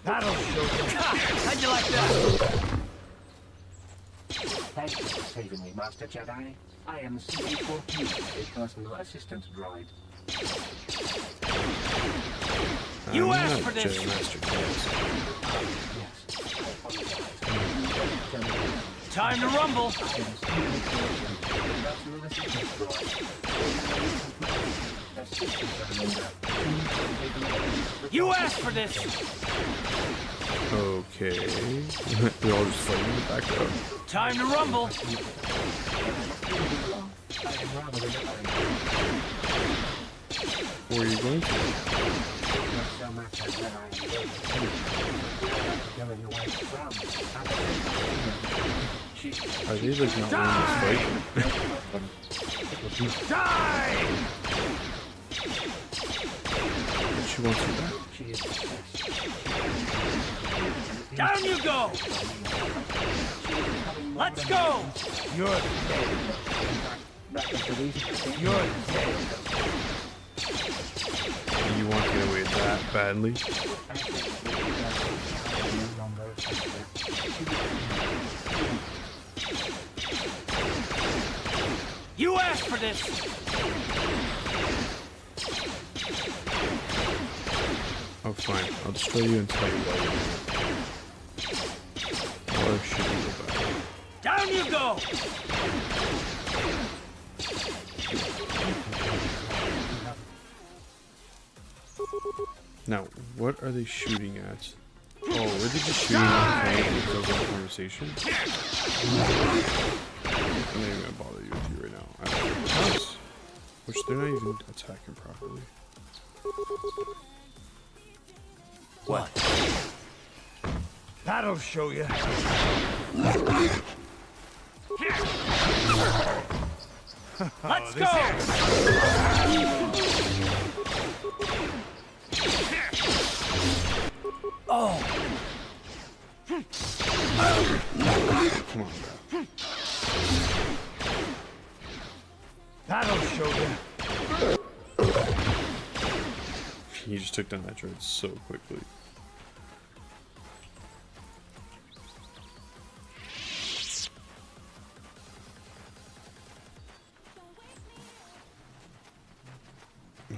K: That'll show you. How'd you like that?
M: Thank you for saving me, Master Jedi. I am C-14, a personal assistant droid.
K: You
A: I'm
K: asked
A: not
K: for this.
A: Jedi Master Class.
M: Yes, I apologize.
K: Time to rumble.
M: I am C-14, a personal assistant droid.
K: You asked for this.
A: Okay. They're all just fighting in the background.
K: Time to rumble.
A: Where are you going to?
M: Not so much as where I am going away from.
A: Are they like not winning this fight?
K: Die!
A: She wants you back.
K: Down you go! Let's go! You're dead. You're dead.
A: You want to get away that badly?
K: You asked for this!
A: Oh, fine. I'll destroy you and tell you why you or should you go back?
K: Down you go!
A: Now, what are they shooting at? Oh, were they just shooting at the conversation? I'm not even gonna bother you with you right now. I have house, which they're not even attacking properly.
K: What? That'll show you. Let's go! Oh!
A: Come on, bro.
K: That'll show you.
A: He just took down that droid so quickly.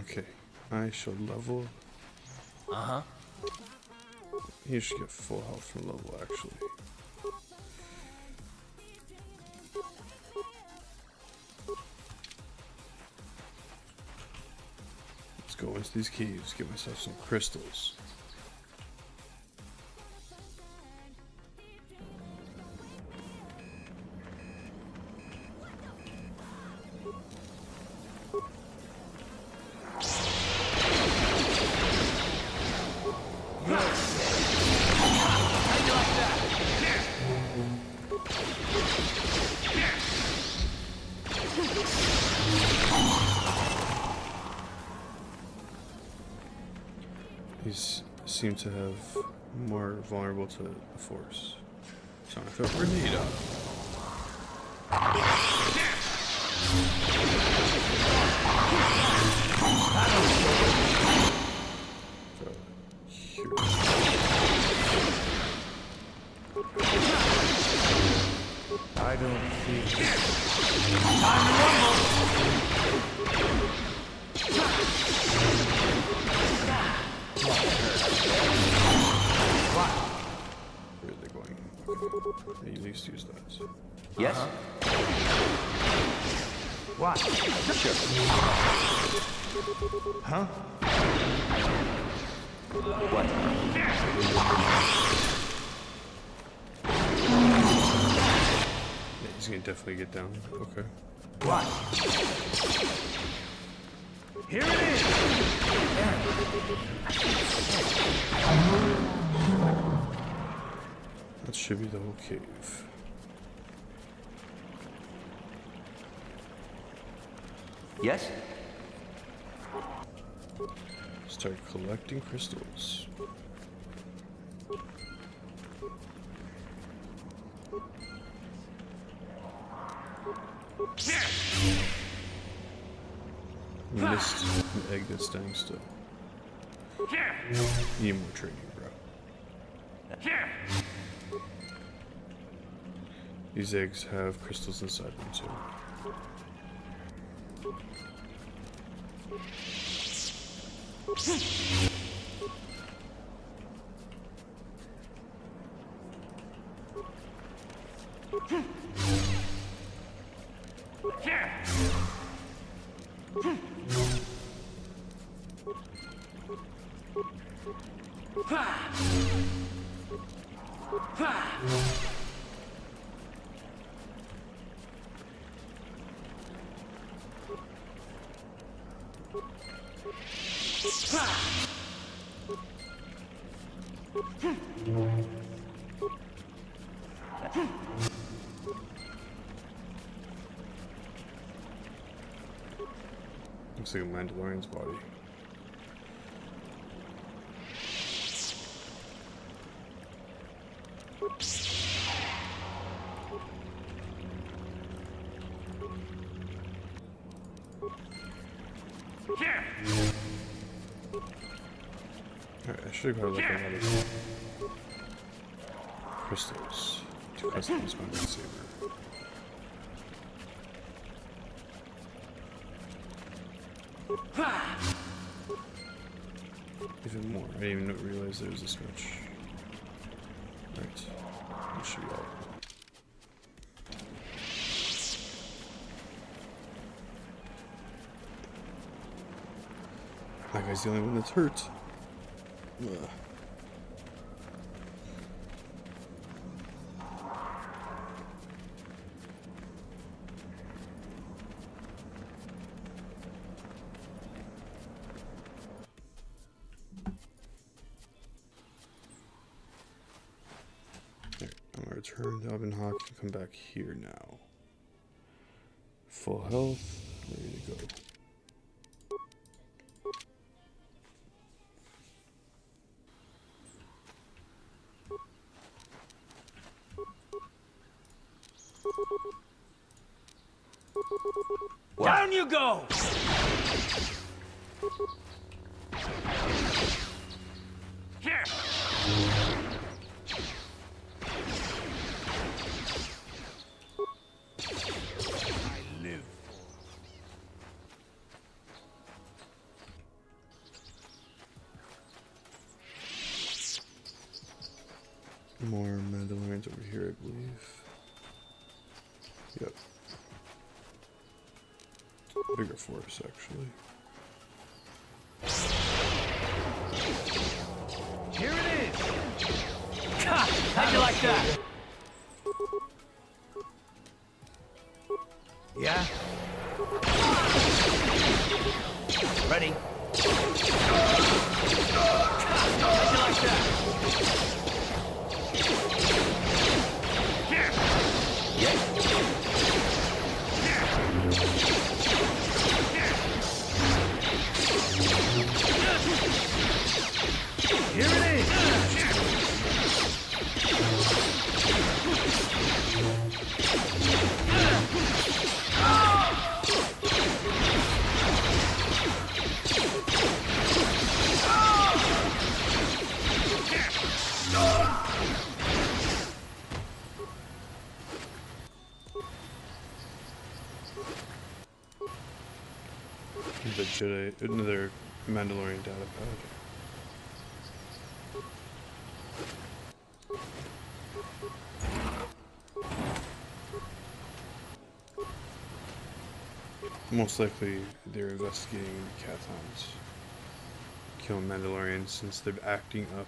A: Okay, I shall level.
K: Uh-huh.
A: You should get full health from level, actually. Let's go into these caves, get myself some crystals. These seem to have more vulnerable to the Force. So I'm gonna throw a grenade out. Throw it here.
K: I don't feel time to rumble!
A: Where are they going? Okay. They at least use that.
D: Yes?
K: What? Sure. Huh?
D: What?
A: Yeah, he's gonna definitely get down. Okay.
K: What? Here it is!
A: That should be the whole cave.
D: Yes?
A: Start collecting crystals. Missed an egg that's dying still. Need more training, bro. These eggs have crystals inside them too. Looks like a Mandalorian's body. Alright, I should probably look at a lot of crystals to customize my lightsaber. Even more. I didn't even realize there was this much. Right. That should be all. That guy's the only one that's hurt. Ugh. return. The Oven Hawk can come back here now. Full health, ready to go.
K: Down you go!
C: Here! I live.
A: More Mandalorians over here, I believe. Yep. Bigger force, actually.
K: Here it is! Ha! How'd you like that? Yeah? Ready? How'd you like that?
C: Here!
K: Here it is!
A: The Jedi, another Mandalorian data pad. Most likely they're investigating the Cathons, killing Mandalorians since they're acting up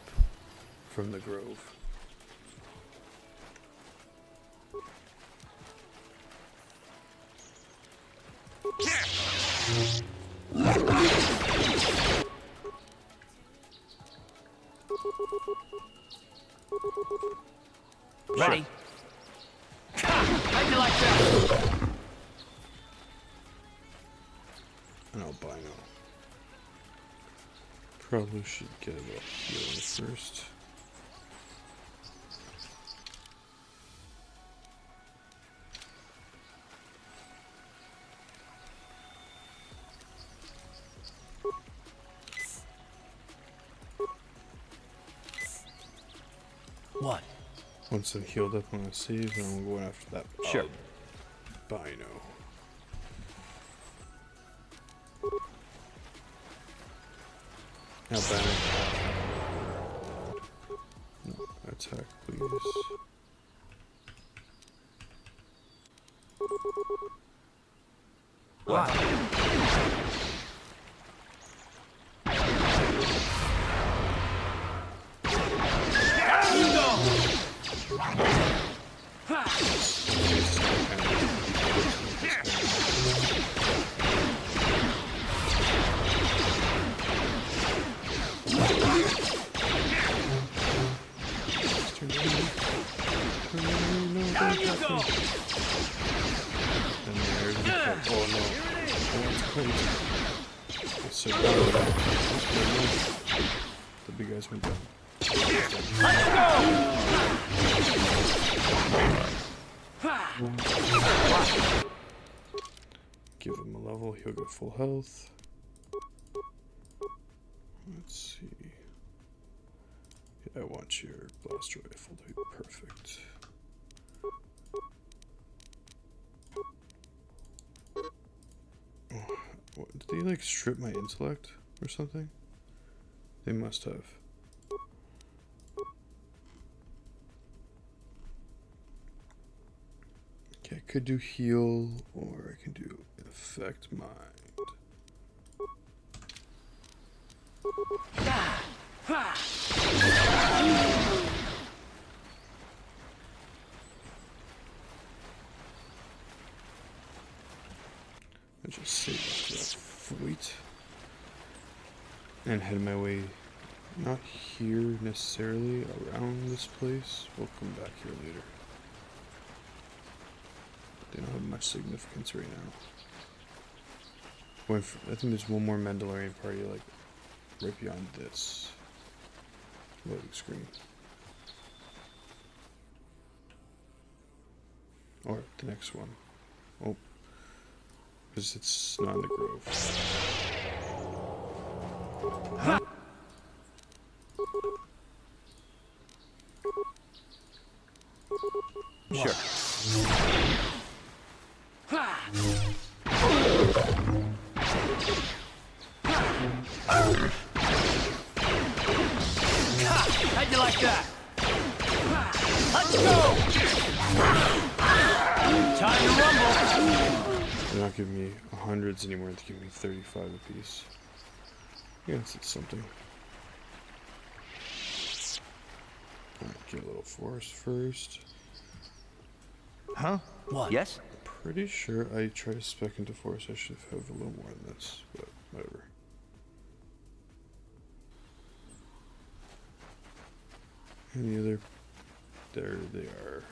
A: from the Grove.
K: Ready? How'd you like that?
A: An albino. Probably should get it up healing first.
K: What?
A: Once I'm healed up, I'm gonna save, and I'm going after that.
K: Sure.
A: Albino. Albino. No, attack, please.
K: What? Down you go!
A: And there's the cut. Oh no. Oh, it's crazy. It's so bad. The big guys went down.
K: Let's go!
A: Give him a level, he'll get full health. Let's see. Yeah, I want your blaster rifle to be perfect. Oh, what, did they like strip my intellect or something? They must have. Okay, I could do heal, or I can do affect mind. I just save after that fight and head my way, not here necessarily, around this place. We'll come back here later. they don't have much significance right now. I think there's one more Mandalorian party, like, right beyond this loading screen. Or the next one. Oh. Because it's not in the grove. Huh? Sure.
K: How'd you like that? Let's go! Time to rumble!
A: They're not giving me hundreds anymore, they're giving me 35 apiece. Yeah, it's something. Alright, get a little force first.
K: Huh? What?
D: Yes?
A: Pretty sure I tried to spec into force. I should have a little more than this, but whatever. Any other? There they are.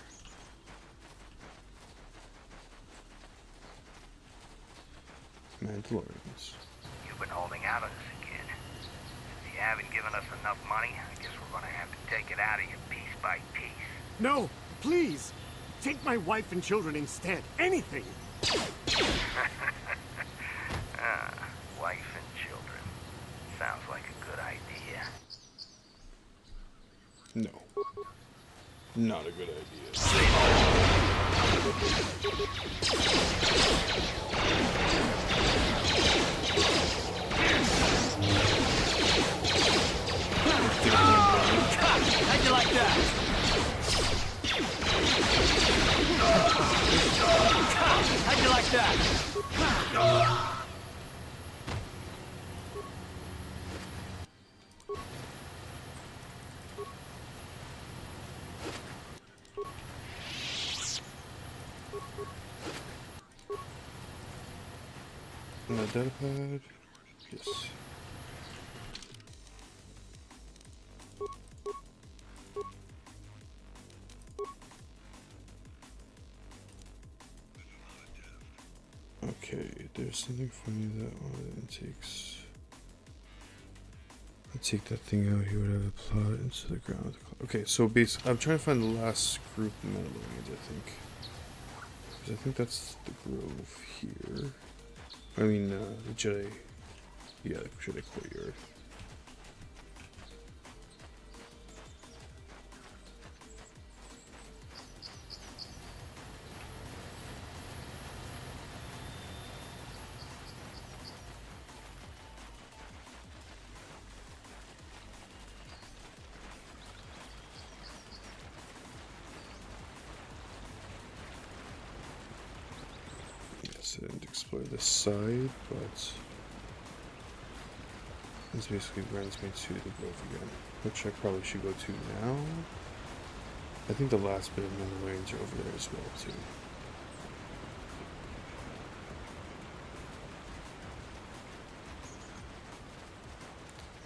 A: Mandalorians.
N: You've been holding out on us again. If you haven't given us enough money, I guess we're gonna have to take it out of you piece by piece.
O: No, please! Take my wife and children instead. Anything!
N: Wife and children. Sounds like a good idea.
A: No. Not a good idea.
K: How'd you like that? How'd you like that?
A: Data pad. Yes. Okay, there's something funny that one takes. I take that thing out, he would have it plot into the ground. Okay, so basically, I'm trying to find the last group of Mandalorians, I think. Because I think that's the grove here. I mean, the Jedi. Yeah, the Jedi courtyard. Yes, I didn't explore this side, but this basically brings me to the grove again, which I probably should go to now. I think the last bit of Mandalorians are over there as well, too.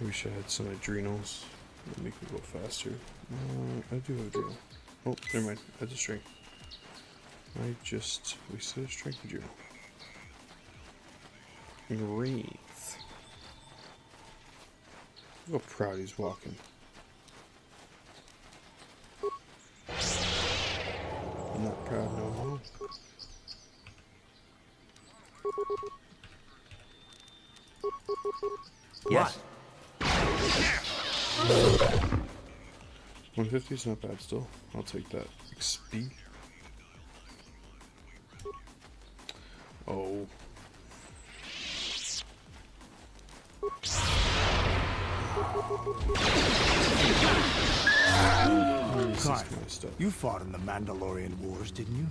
A: I wish I had some adrenals that make me go faster. I do have adrenal. Oh, never mind. That's a strength. I just wasted a strength adrenal. Great. Look how proud he's walking. I'm not proud no more.
D: Yes.
A: 150 is not bad still. I'll take that. XP. Oh.
B: Carth, you fought in the Mandalorian Wars, didn't you?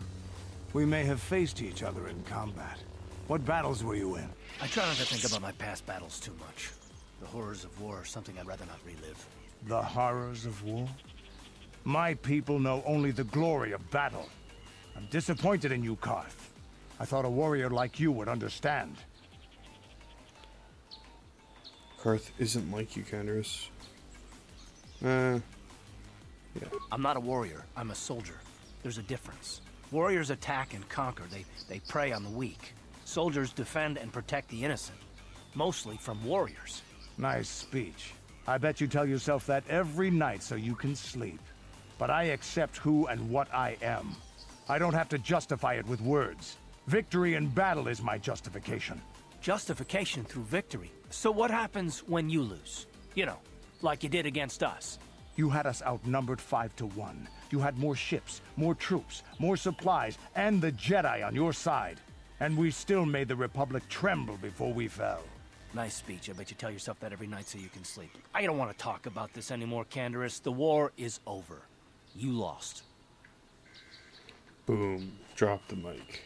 B: We may have faced each other in combat. What battles were you in?
K: I try not to think about my past battles too much. The horrors of war are something I'd rather not relive.
B: The horrors of war? My people know only the glory of battle. I'm disappointed in you, Carth. I thought a warrior like you would understand.
A: Carth isn't like you, Canderous. Yeah.
K: I'm not a warrior. I'm a soldier. There's a difference. Warriors attack and conquer. They prey on the weak. Soldiers defend and protect the innocent. Mostly from warriors.
B: Nice speech. I bet you tell yourself that every night so you can sleep. But I accept who and what I am. I don't have to justify it with words. Victory in battle is my justification.
K: Justification through victory. So what happens when you lose? You know, like you did against us.
B: You had us outnumbered 5-1. You had more ships, more troops, more supplies, and the Jedi on your side. And we still made the Republic tremble before we fell.
K: Nice speech. I bet you tell yourself that every night so you can sleep. I don't want to talk about this anymore, Canderous. The war is over. You lost.
A: Boom. Drop the mic.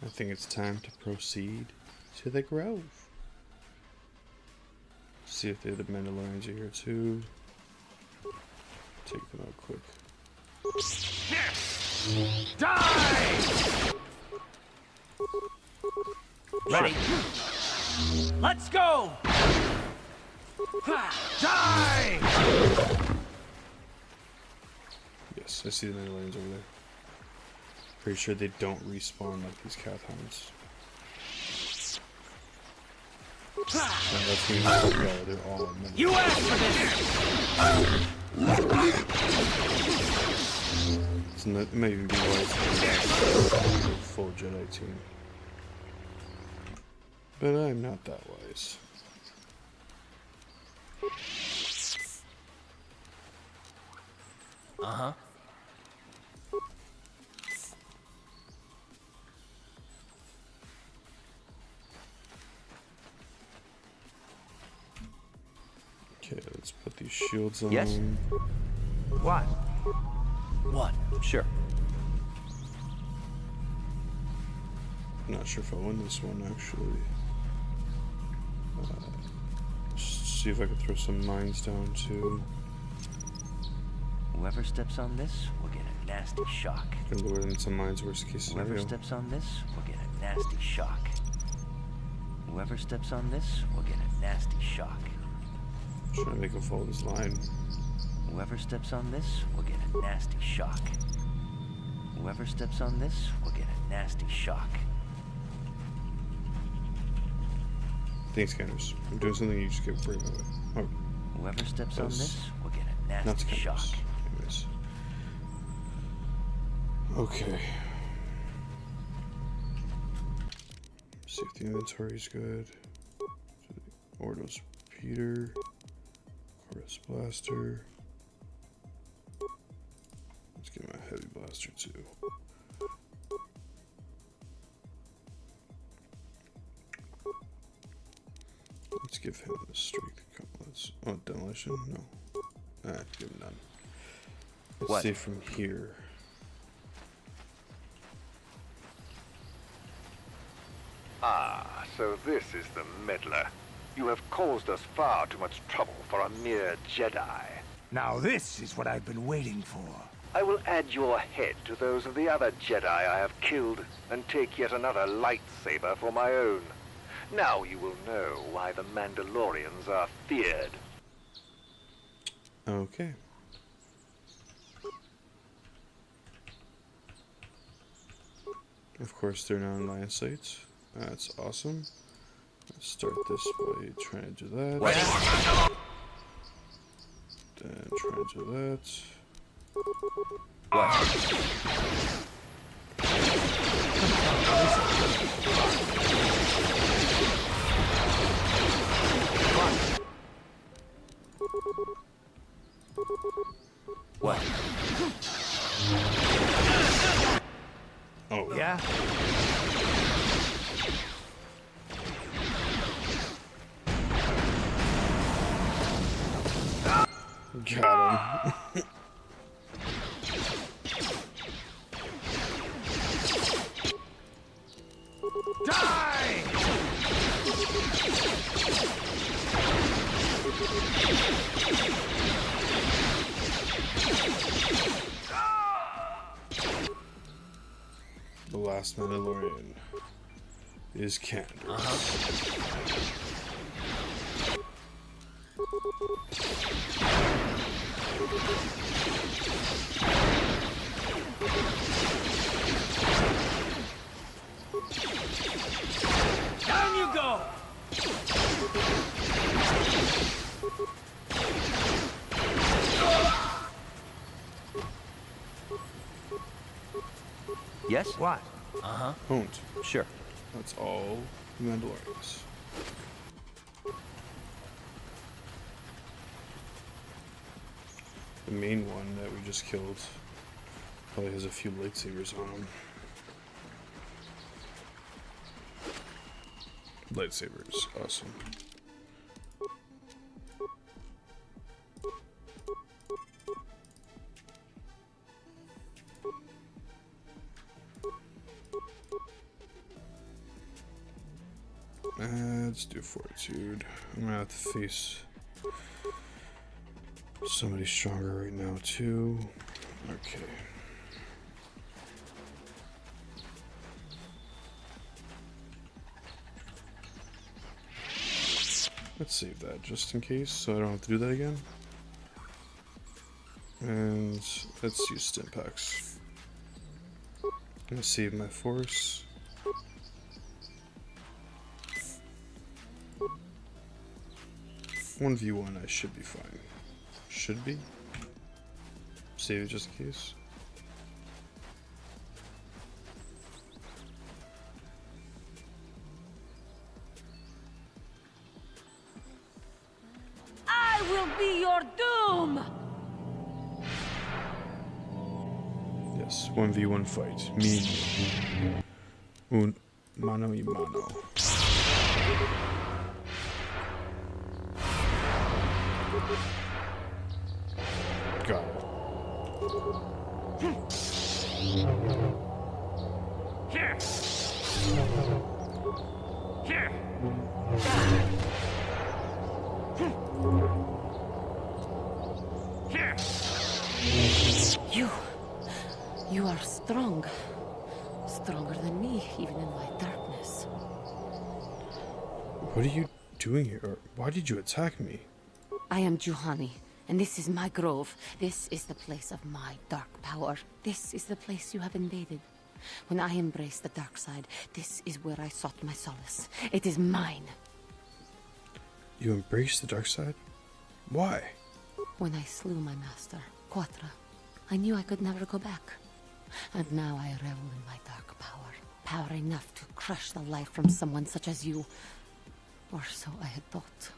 A: I think it's time to proceed to the Grove. See if the other Mandalorians are here too. Take them out quick.
K: Die! Ready? Let's go! Die!
A: Yes, I see the Mandalorians over there. Pretty sure they don't respawn like these Cathhounds. And that's when you go, they're all Mandalorians.
K: You asked for
A: It's not, it may even be wise to have a full Jedi team. But I'm not that wise.
K: Uh-huh.
A: Okay, let's put these shields on.
K: Yes? What? What?
P: Sure.
A: Not sure if I'll win this one, actually. Just see if I can throw some mines down, too.
D: Whoever steps on this will get a nasty shock.
A: Gonna lure in some mines, worst case scenario.
D: Whoever steps on this will get a nasty shock. Whoever steps on this will get a nasty shock.
A: Trying to make him follow this line.
D: Whoever steps on this will get a nasty shock. Whoever steps on this will get a nasty shock.
A: Thanks, Scanners. I'm doing something you just get brave of it. Oh,
D: whoever steps on this will get a nasty
A: not
D: shock.
A: Anyways. Okay. See if the inventory's good. Ordos Peter. Chorus Blaster. Let's get my heavy blaster too. Let's give him the strength. Oh, demolition? No. Give him none. Let's
P: What?
A: see from here.
Q: Ah, so this is the meddler. You have caused us far too much trouble for a mere Jedi.
B: Now this is what I've been waiting for.
Q: I will add your head to those of the other Jedi I have killed, and take yet another lightsaber for my own. Now you will know why the Mandalorians are feared.
A: Okay. Of course, they're not in line of sight. That's awesome. Let's start this by trying to do that. Then try to do that.
P: What?
A: Oh.
K: Yeah?
A: Got him.
B: Die!
A: The last Mandalorian is Candor.
K: Down you go!
D: Yes?
B: What?
A: Won't.
D: Sure.
A: That's all the Mandalorians. The main one that we just killed probably has a few lightsabers on him. Lightsabers, awesome. Let's do Fortitude. I'm gonna have to face somebody stronger right now too. Okay. Let's save that just in case so I don't have to do that again. And let's use stim packs. I'm gonna save my force. One v1, I should be fine. Should be. Save it just in case.
L: I will be your doom!
A: Yes, 1v1 fight. Me. Un mano y mano. Got it.
B: Here! Here! Here!
L: You are strong. Stronger than me, even in my darkness.
A: What are you doing here? Or why did you attack me?
L: I am Juhani, and this is my grove. This is the place of my dark power. This is the place you have invaded. When I embraced the dark side, this is where I sought my solace. It is mine.
A: You embraced the dark side? Why?
L: When I slew my master, Quatra, I knew I could never go back. And now I revel in my dark power. Power enough to crush the life from someone such as you. Or so I had thought.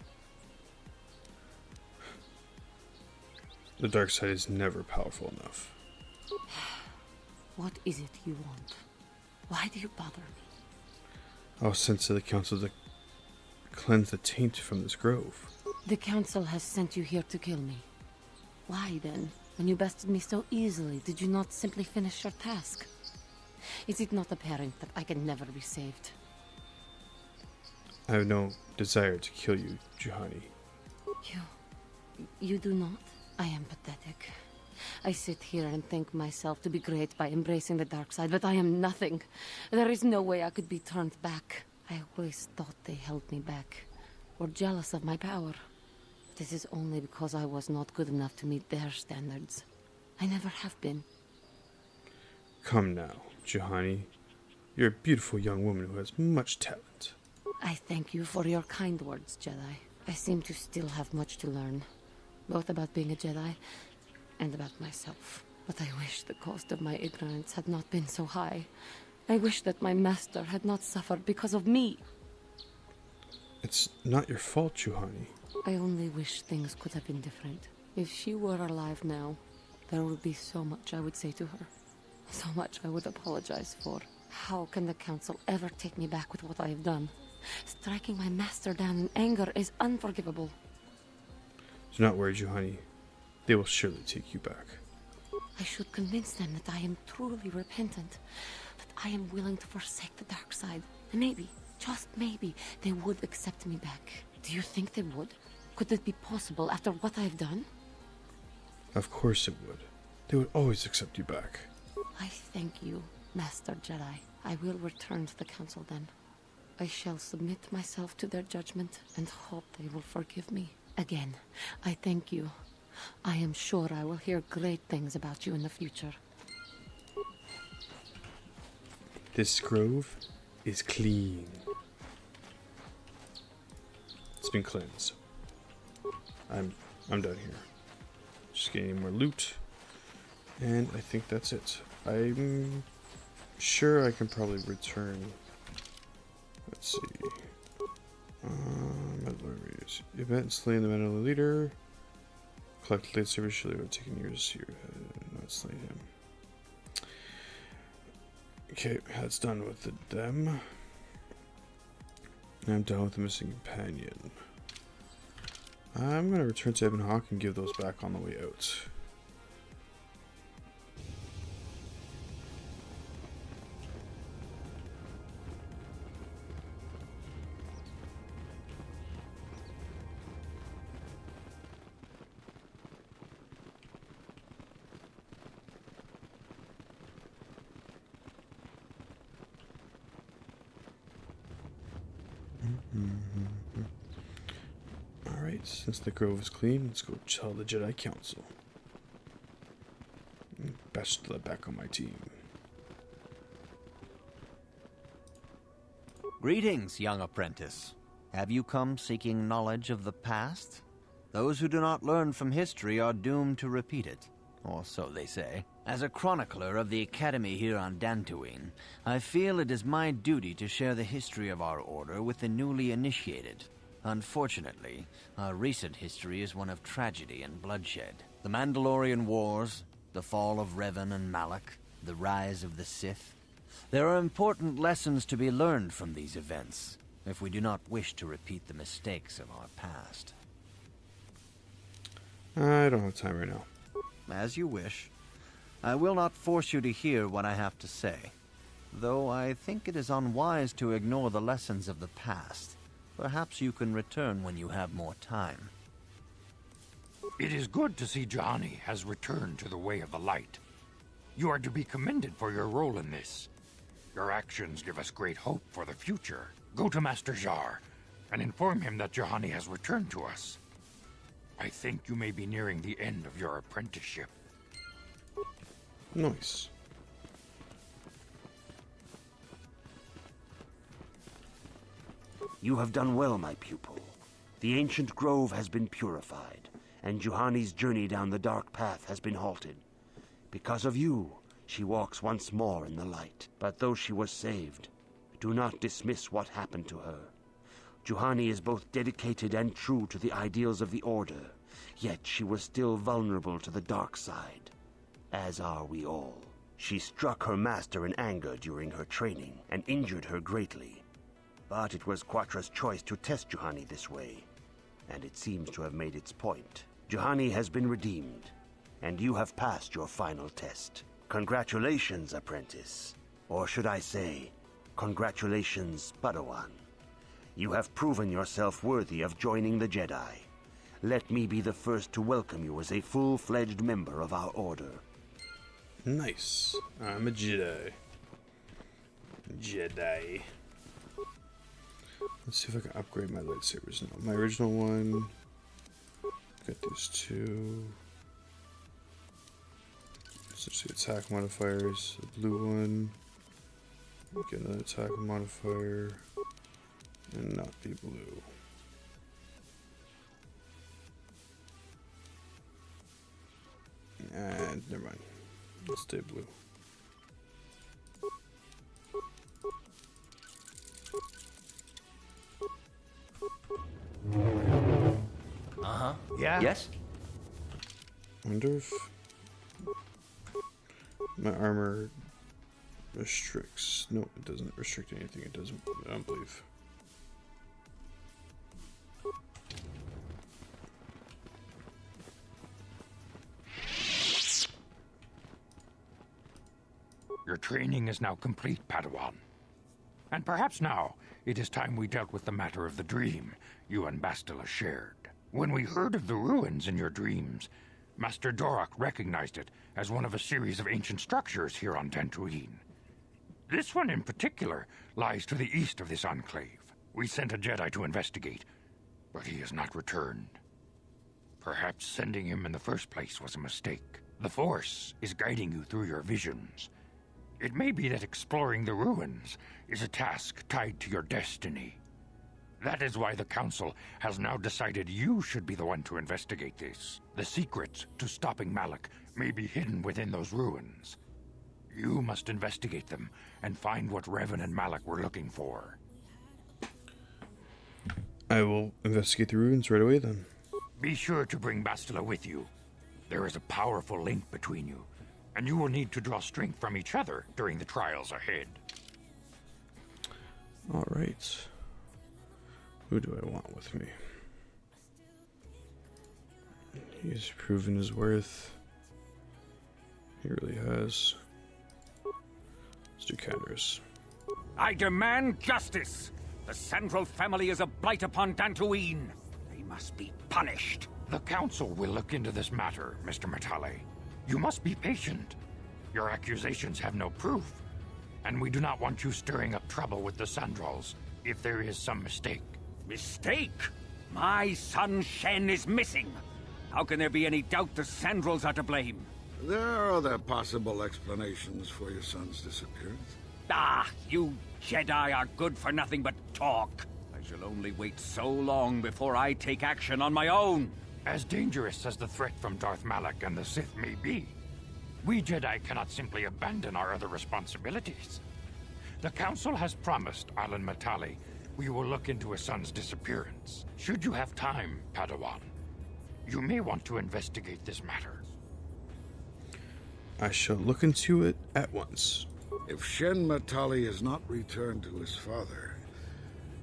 A: The dark side is never powerful enough.
L: What is it you want? Why do you bother me?
A: I was sent to the council to cleanse the taint from this grove.
L: The council has sent you here to kill me. Why then? When you bested me so easily, did you not simply finish your task? Is it not apparent that I can never be saved?
A: I have no desire to kill you, Juhani.
L: You do not? I am pathetic. I sit here and think myself to be great by embracing the dark side, but I am nothing. There is no way I could be turned back. I always thought they held me back, or jealous of my power. This is only because I was not good enough to meet their standards. I never have been.
A: Come now, Juhani. You're a beautiful young woman who has much talent.
L: I thank you for your kind words, Jedi. I seem to still have much to learn, both about being a Jedi and about myself. But I wish the cost of my ignorance had not been so high. I wish that my master had not suffered because of me.
A: It's not your fault, Juhani.
L: I only wish things could have been different. If she were alive now, there would be so much I would say to her. So much I would apologize for. How can the council ever take me back with what I have done? Striking my master down in anger is unforgivable.
A: Do not worry, Juhani. They will surely take you back.
L: I should convince them that I am truly repentant, that I am willing to forsake the dark side,
P: Maybe, just maybe, they would accept me back. Do you think they would? Could it be possible after what I've done?
A: Of course it would. They would always accept you back.
P: I thank you, Master Jedi. I will return to the Council then. I shall submit myself to their judgment and hope they will forgive me. Again, I thank you. I am sure I will hear great things about you in the future.
A: This grove is clean. It's been cleansed. I'm done here. Just getting more loot. And I think that's it. I'm sure I can probably return. Let's see. Mandalorians. Event slaying the Mandalorian leader. Collect lightsaber shield. It would take years here. Not slaying him. Okay, that's done with them. And I'm done with the missing companion. I'm going to return to Ebon Hawk and give those back on the way out. Alright, since the grove is clean, let's go tell the Jedi Council. Best let back on my team.
D: Greetings, young apprentice. Have you come seeking knowledge of the past? Those who do not learn from history are doomed to repeat it, or so they say. As a chronicler of the Academy here on Dantooine, I feel it is my duty to share the history of our order with the newly initiated. Unfortunately, our recent history is one of tragedy and bloodshed. The Mandalorian Wars, the fall of Revan and Malak, the rise of the Sith. There are important lessons to be learned from these events, if we do not wish to repeat the mistakes of our past.
A: I don't have time right now.
D: As you wish. I will not force you to hear what I have to say, though I think it is unwise to ignore the lessons of the past. Perhaps you can return when you have more time.
C: It is good to see Juhani has returned to the way of the light. You are to be commended for your role in this. Your actions give us great hope for the future. Go to Master Jar and inform him that Juhani has returned to us. I think you may be nearing the end of your apprenticeship.
A: Nice.
E: You have done well, my pupil. The ancient grove has been purified, and Juhani's journey down the dark path has been halted. Because of you, she walks once more in the light. But though she was saved, do not dismiss what happened to her. Juhani is both dedicated and true to the ideals of the Order, yet she was still vulnerable to the dark side, as are we all. She struck her master in anger during her training and injured her greatly. But it was Quatra's choice to test Juhani this way, and it seems to have made its point. Juhani has been redeemed, and you have passed your final test. Congratulations, apprentice. Or should I say, congratulations, Padawan. You have proven yourself worthy of joining the Jedi. Let me be the first to welcome you as a full-fledged member of our order.
A: Nice. I'm a Jedi. Jedi. Let's see if I can upgrade my lightsabers now. My original one. Got these two. Essentially attack modifiers. The blue one. Get another attack modifier. And not be blue. And never mind. Let's stay blue.
K: Uh-huh.
D: Yeah? Yes?
A: Wonder if my armor restricts. No, it doesn't restrict anything. It doesn't. I don't believe.
C: Your training is now complete, Padawan. And perhaps now, it is time we dealt with the matter of the dream you and Bastila shared. When we heard of the ruins in your dreams, Master Dorak recognized it as one of a series of ancient structures here on Dantooine. This one in particular lies to the east of this enclave. We sent a Jedi to investigate, but he has not returned. Perhaps sending him in the first place was a mistake. The Force is guiding you through your visions. It may be that exploring the ruins is a task tied to your destiny. That is why the Council has now decided you should be the one to investigate this. The secrets to stopping Malak may be hidden within those ruins. You must investigate them and find what Revan and Malak were looking for.
A: I will investigate the ruins right away then.
C: Be sure to bring Bastila with you. There is a powerful link between you, and you will need to draw strength from each other during the trials ahead.
A: Alright. Who do I want with me? He's proven his worth. He really has. Let's do Candace.
G: I demand justice! The Sandral family is a blight upon Dantooine. They must be punished.
C: The Council will look into this matter, Mr. Matale. You must be patient. Your accusations have no proof, and we do not want you stirring up trouble with the Sandrals if there is some mistake.
G: Mistake? My son Shen is missing. How can there be any doubt the Sandrals are to blame?
F: There are other possible explanations for your son's disappearance.
G: Ah, you Jedi are good for nothing but talk. I shall only wait so long before I take action on my own.
C: As dangerous as the threat from Darth Malak and the Sith may be, we Jedi cannot simply abandon our other responsibilities. The Council has promised Alan Matale we will look into his son's disappearance. Should you have time, Padawan, you may want to investigate this matter.
A: I shall look into it at once.
F: If Shen Matali is not returned to his father,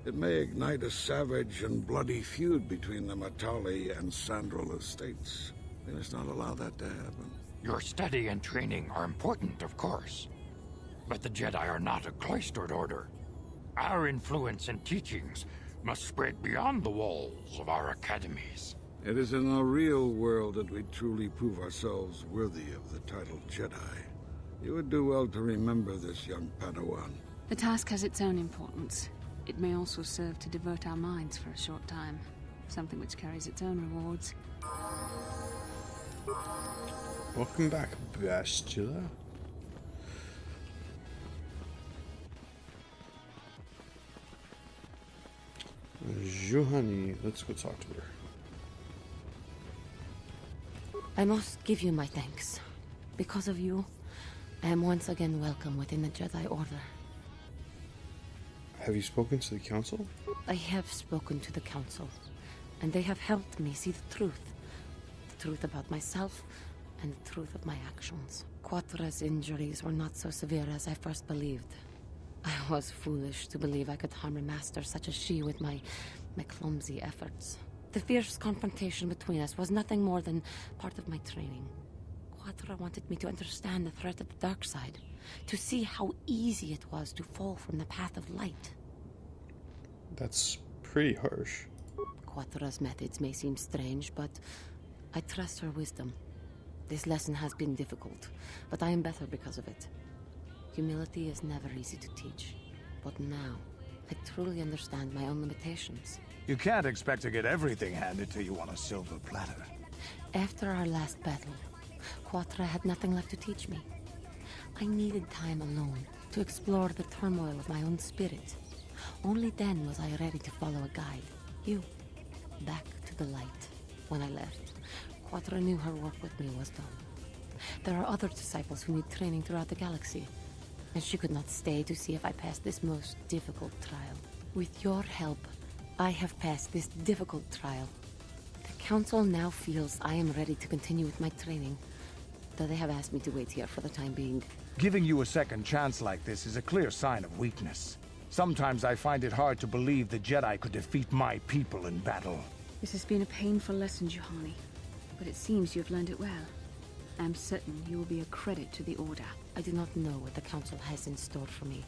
F: it may ignite a savage and bloody feud between the Matali and Sandral estates. We must not allow that to happen.
C: Your study and training are important, of course, but the Jedi are not a cloistered order. Our influence and teachings must spread beyond the walls of our academies.
F: It is in the real world that we truly prove ourselves worthy of the title Jedi. You would do well to remember this, young Padawan.
R: The task has its own importance. It may also serve to divert our minds for a short time. Something which carries its own rewards.
A: Welcome back, Bastila. Juhani, let's go talk to her.
P: I must give you my thanks. Because of you, I am once again welcome within the Jedi Order.
A: Have you spoken to the Council?
P: I have spoken to the Council, and they have helped me see the truth. The truth about myself, and the truth of my actions. Quatra's injuries were not so severe as I first believed. I was foolish to believe I could harm a master such as she with my clumsy efforts. The fierce confrontation between us was nothing more than part of my training. Quatra wanted me to understand the threat of the dark side, to see how easy it was to fall from the path of light.
A: That's pretty harsh.
P: Quatra's methods may seem strange, but I trust her wisdom. This lesson has been difficult, but I am better because of it. Humility is never easy to teach, but now I truly understand my own limitations.
B: You can't expect to get everything handed to you on a silver platter.
P: After our last battle, Quatra had nothing left to teach me. I needed time alone to explore the turmoil of my own spirit. Only then was I ready to follow a guide. You. Back to the light. When I left, Quatra knew her work with me was done. There are other disciples who need training throughout the galaxy, and she could not stay to see if I passed this most difficult trial. With your help, I have passed this difficult trial. The Council now feels I am ready to continue with my training, though they have asked me to wait here for the time being.
B: Giving you a second chance like this is a clear sign of weakness. Sometimes I find it hard to believe the Jedi could defeat my people in battle.
R: This has been a painful lesson, Juhani, but it seems you have learned it well. I am certain you will be a credit to the Order.
P: I do not know what the Council has in store for me,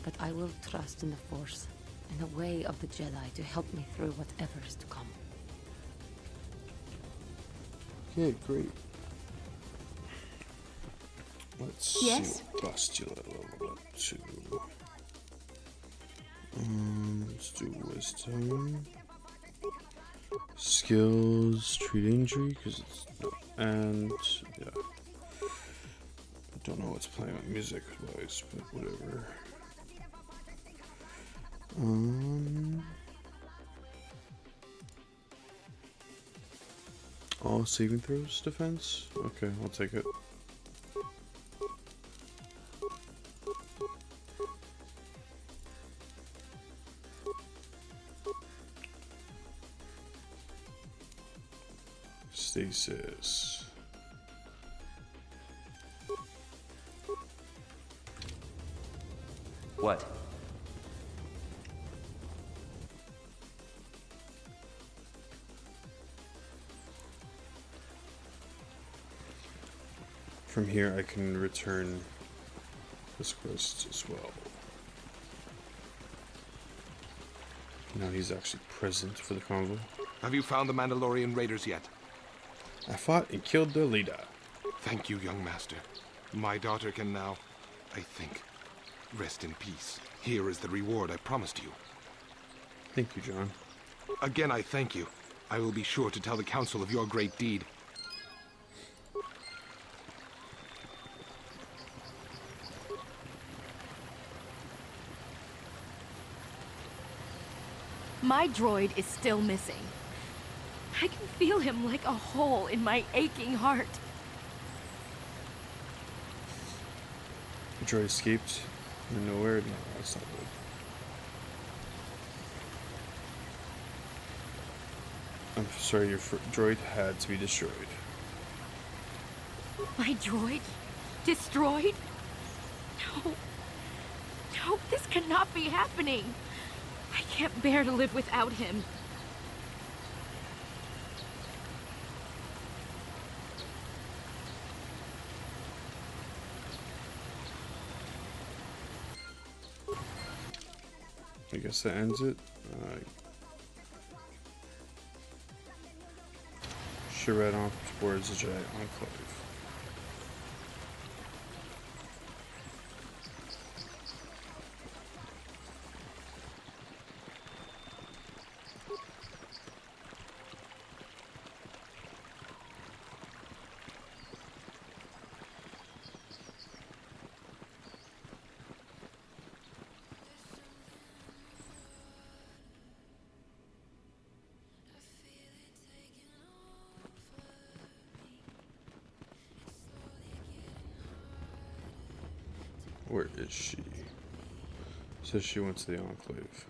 P: but I will trust in the Force and the way of the Jedi to help me through whatever is to come.
A: Okay, great. Let's
L: Yes?
A: see what Bastila leveled up to. Let's do wisdom. Skills, treat injury, because it's and yeah. I don't know what's playing on music wise, but whatever. All saving throws defense? Okay, I'll take it. Stasis.
S: What?
A: From here I can return this quest as well. Now he's actually present for the convo.
H: Have you found the Mandalorian raiders yet?
A: I fought and killed their leader.
H: Thank you, young master. My daughter can now, I think, rest in peace. Here is the reward I promised you.
A: Thank you, John.
H: Again, I thank you. I will be sure to tell the Council of your great deed.
L: My droid is still missing. I can feel him like a hole in my aching heart.
A: The droid escaped from nowhere. No, that's not good. I'm sorry, your droid had to be destroyed.
L: My droid? Destroyed? No. No, this cannot be happening. I can't bear to live without him.
A: I guess that ends it. Should head off towards the Jedi Enclave. Where is she? Says she went to the Enclave.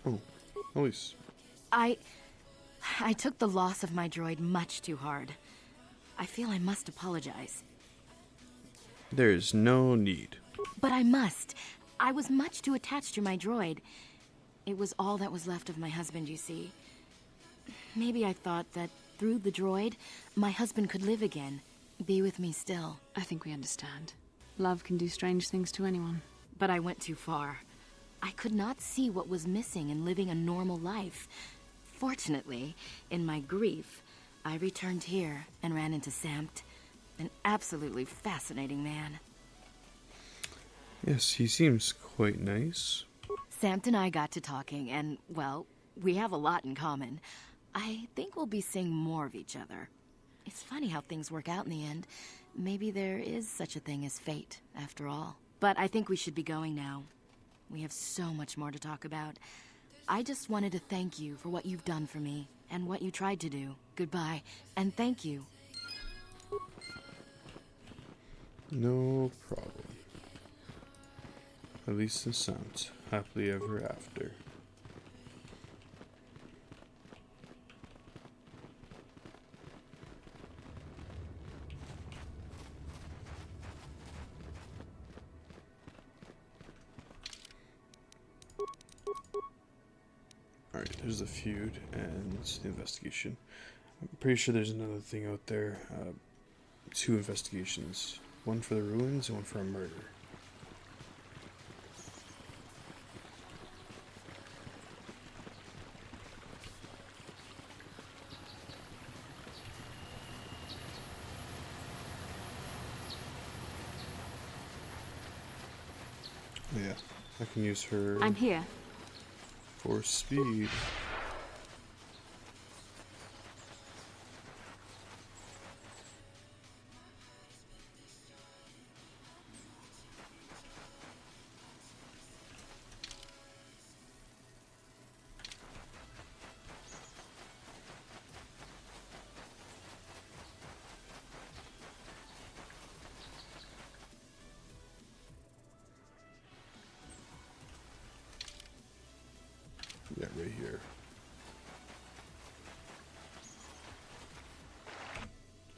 A: Oh, Elise.
L: I took the loss of my droid much too hard. I feel I must apologize.
A: There's no need.
L: But I must. I was much too attached to my droid. It was all that was left of my husband, you see. Maybe I thought that through the droid, my husband could live again, be with me still.
R: I think we understand. Love can do strange things to anyone.
L: But I went too far. I could not see what was missing in living a normal life. Fortunately, in my grief, I returned here and ran into Samt, an absolutely fascinating man.
A: Yes, he seems quite nice.
L: Samt and I got to talking, and, well, we have a lot in common. I think we'll be seeing more of each other. It's funny how things work out in the end. Maybe there is such a thing as fate, after all. But I think we should be going now. We have so much more to talk about. I just wanted to thank you for what you've done for me, and what you tried to do. Goodbye, and thank you.
A: No problem. At least in Samt, happily ever after. Alright, there's the feud and the investigation. I'm pretty sure there's another thing out there. 2 investigations. One for the ruins and one for a murder. Oh yeah, I can use her.
R: I'm here.
A: For speed. Yeah, right here.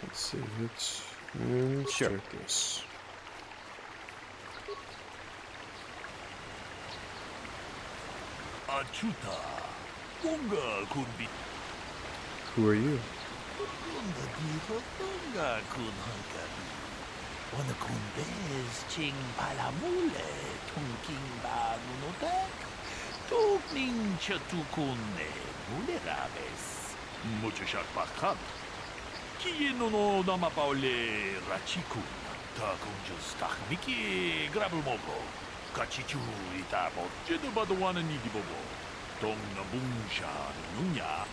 A: Let's save it and start this.
S: Achuta, Unga could be.
A: Who are you?
S: Unga dijo Unga kun hankabi. Wana kun bez ching palamule tunking ba nunotak. Tukning chatukune mulerabes. Muchashak bakat. Kiyeno no namapaule rachikun. Takunjus takmiki grabulmobo. Kachichu itabo jedubadawana nidibobo. Tong nabungsha nunya.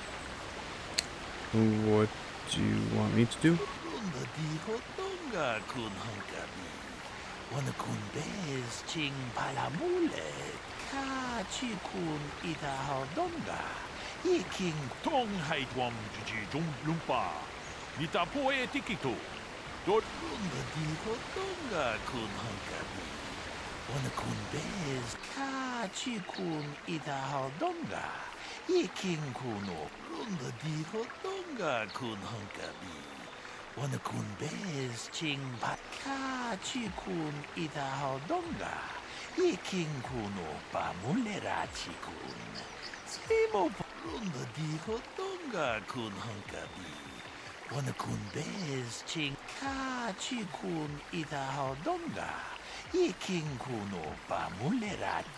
A: What do you want me to do?
S: Runda dijo Tonga kun hankabi. Wana kun bez ching palamule. Kachi kun ita donga. Iking tong haitwam jiji jum lumpa. Nita poe tikito. Dot runda dijo Tonga kun hankabi. Wana kun bez kachi kun ita donga. Iking kuno runda dijo Tonga kun hankabi. Wana kun bez ching pa kachi kun ita donga. Iking kuno pa mulerachi kun. Simo runda dijo Tonga kun hankabi. Wana kun bez ching kachi kun ita donga. Iking kuno pa mulerachi.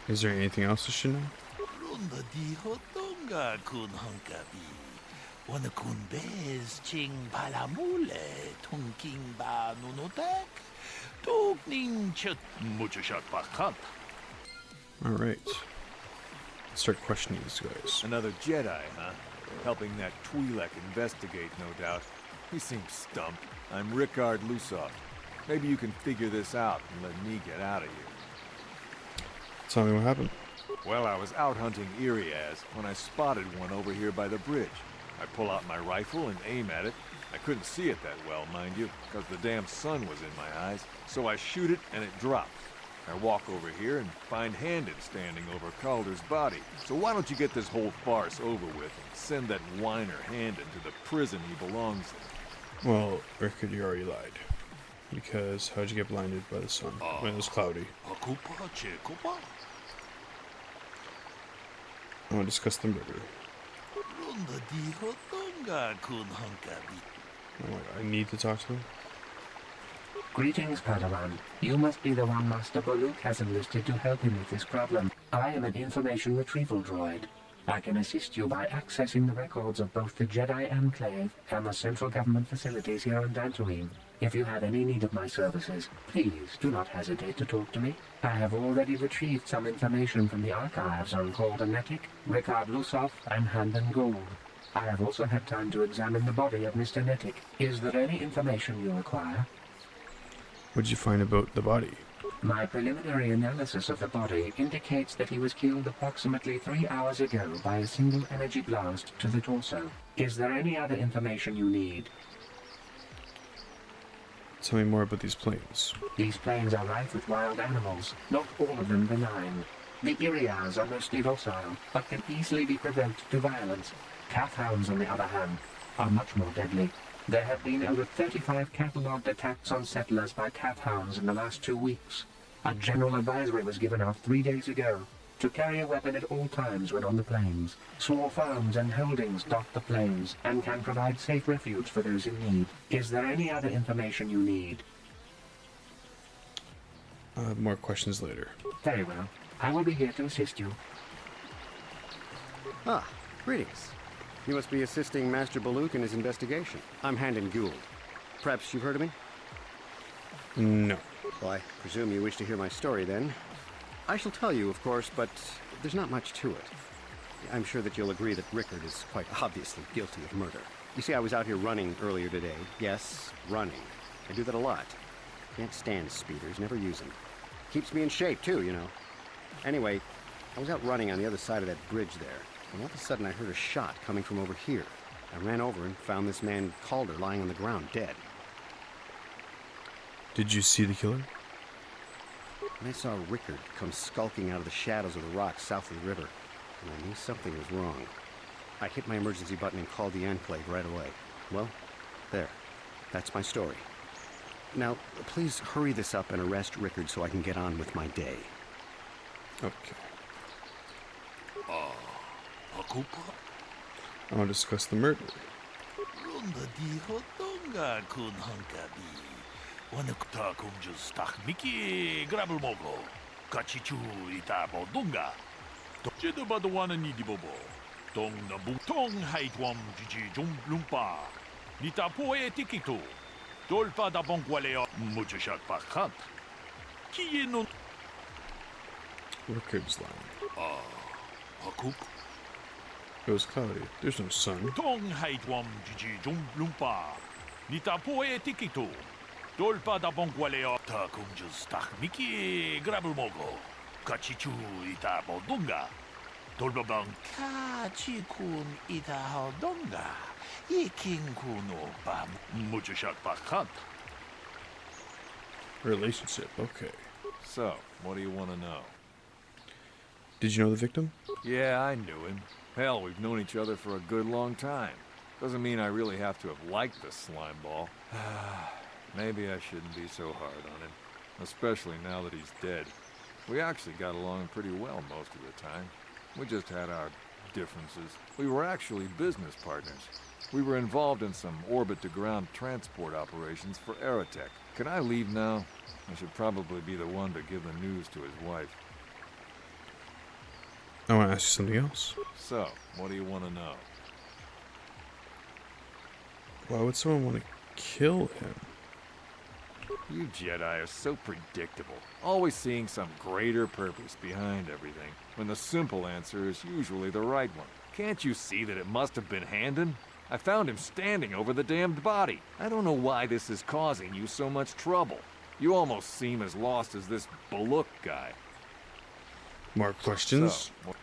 A: Is there anything else I should know?
S: Runda dijo Tonga kun hankabi. Wana kun bez ching palamule tunking ba nunotak. Tukning chat muchashat bakat.
A: Alright. Let's start questioning these guys.
T: Another Jedi, huh? Helping that Twi'lek investigate, no doubt. He seems stumped. I'm Rickard Lusoff. Maybe you can figure this out and let me get out of here.
A: Tell me what happened.
T: Well, I was out hunting Iriaz when I spotted one over here by the bridge. I pull out my rifle and aim at it. I couldn't see it that well, mind you, because the damn sun was in my eyes. So I shoot it and it drops. I walk over here and find Handed standing over Calder's body. So why don't you get this whole farce over with and send that whiner Handed to the prison he belongs in?
A: Well, Rickard, you already lied. Because how'd you get blinded by the sun when it was cloudy? I want to discuss the murder. Oh, I need to talk to him?
M: Greetings, Padawan. You must be the one Master Baluk has enlisted to help him with this problem. I am an information retrieval droid. I can assist you by accessing the records of both the Jedi Enclave and the central government facilities here on Dantooine. If you have any need of my services, please do not hesitate to talk to me. I have already retrieved some information from the archives on Calder Netic, Rickard Lusoff, and Handon Gould. I have also had time to examine the body of Mr. Netic. Is there any information you require?
A: What did you find about the body?
M: My preliminary analysis of the body indicates that he was killed approximately 3 hours ago by a single energy blast to the torso. Is there any other information you need?
A: Tell me more about these planes.
M: These plains are rife with wild animals, not all of them benign. The Irias are mostly docile, but can easily be provoked to violence. Cathounds, on the other hand, are much more deadly. There have been over 35 catalogued attacks on settlers by cathounds in the last 2 weeks. A general advisory was given out 3 days ago to carry a weapon at all times when on the plains. Small farms and holdings dot the plains and can provide safe refuge for those in need. Is there any other information you need?
A: More questions later.
M: Very well. I will be here to assist you.
U: Ah, greetings. You must be assisting Master Baluk in his investigation. I'm Handon Gould. Perhaps you've heard of me?
A: No.
U: Well, I presume you wish to hear my story, then. I shall tell you, of course, but there's not much to it. I'm sure that you'll agree that Rickard is quite obviously guilty of murder. You see, I was out here running earlier today. Yes, running. I do that a lot. Can't stand speeders, never use them. Keeps me in shape, too, you know. Anyway, I was out running on the other side of that bridge there, and all of a sudden I heard a shot coming from over here. I ran over and found this man Calder lying on the ground, dead.
A: Did you see the killer?
U: And I saw Rickard come skulking out of the shadows of the rocks south of the river, and I knew something was wrong. I hit my emergency button and called the Enclave right away. Well, there. That's my story. Now, please hurry this up and arrest Rickard so I can get on with my day.
A: Okay.
S: Akupa?
A: I want to discuss the murder.
S: Runda di hotonga kun hankabi. Wanakta kunjus takmiki grabelmogo. Kachichu itabo dunga. Jeda badawana ni dibobo. Tong na butong haitwam jiji jumplumpa. Nitapo etikito. Dolpa da bongwaleo mujashak pakat. Kiye non.
A: Rickard's lying.
S: Akup?
A: It was cloudy. There's no sun.
S: Tong haitwam jiji jumplumpa. Nitapo etikito. Dolpa da bongwaleo ta kunjus takmiki grabelmogo. Kachichu itabo dunga. Dolpa bang kachikun itaho dunga. Iking kuno bam mujashak pakat.
A: Relationship, okay.
T: So, what do you want to know?
A: Did you know the victim?
T: Yeah, I knew him. Hell, we've known each other for a good long time. Doesn't mean I really have to have liked the slime ball. Maybe I shouldn't be so hard on him. Especially now that he's dead. We actually got along pretty well most of the time. We just had our differences. We were actually business partners. We were involved in some orbit-to-ground transport operations for Aerotech. Can I leave now? I should probably be the one to give the news to his wife.
A: I want to ask you something else.
T: So, what do you want to know?
A: Why would someone want to kill him?
T: You Jedi are so predictable, always seeing some greater purpose behind everything, when the simple answer is usually the right one. Can't you see that it must have been Handon? I found him standing over the damned body. I don't know why this is causing you so much trouble. You almost seem as lost as this Baluk guy.
A: More questions?
T: So,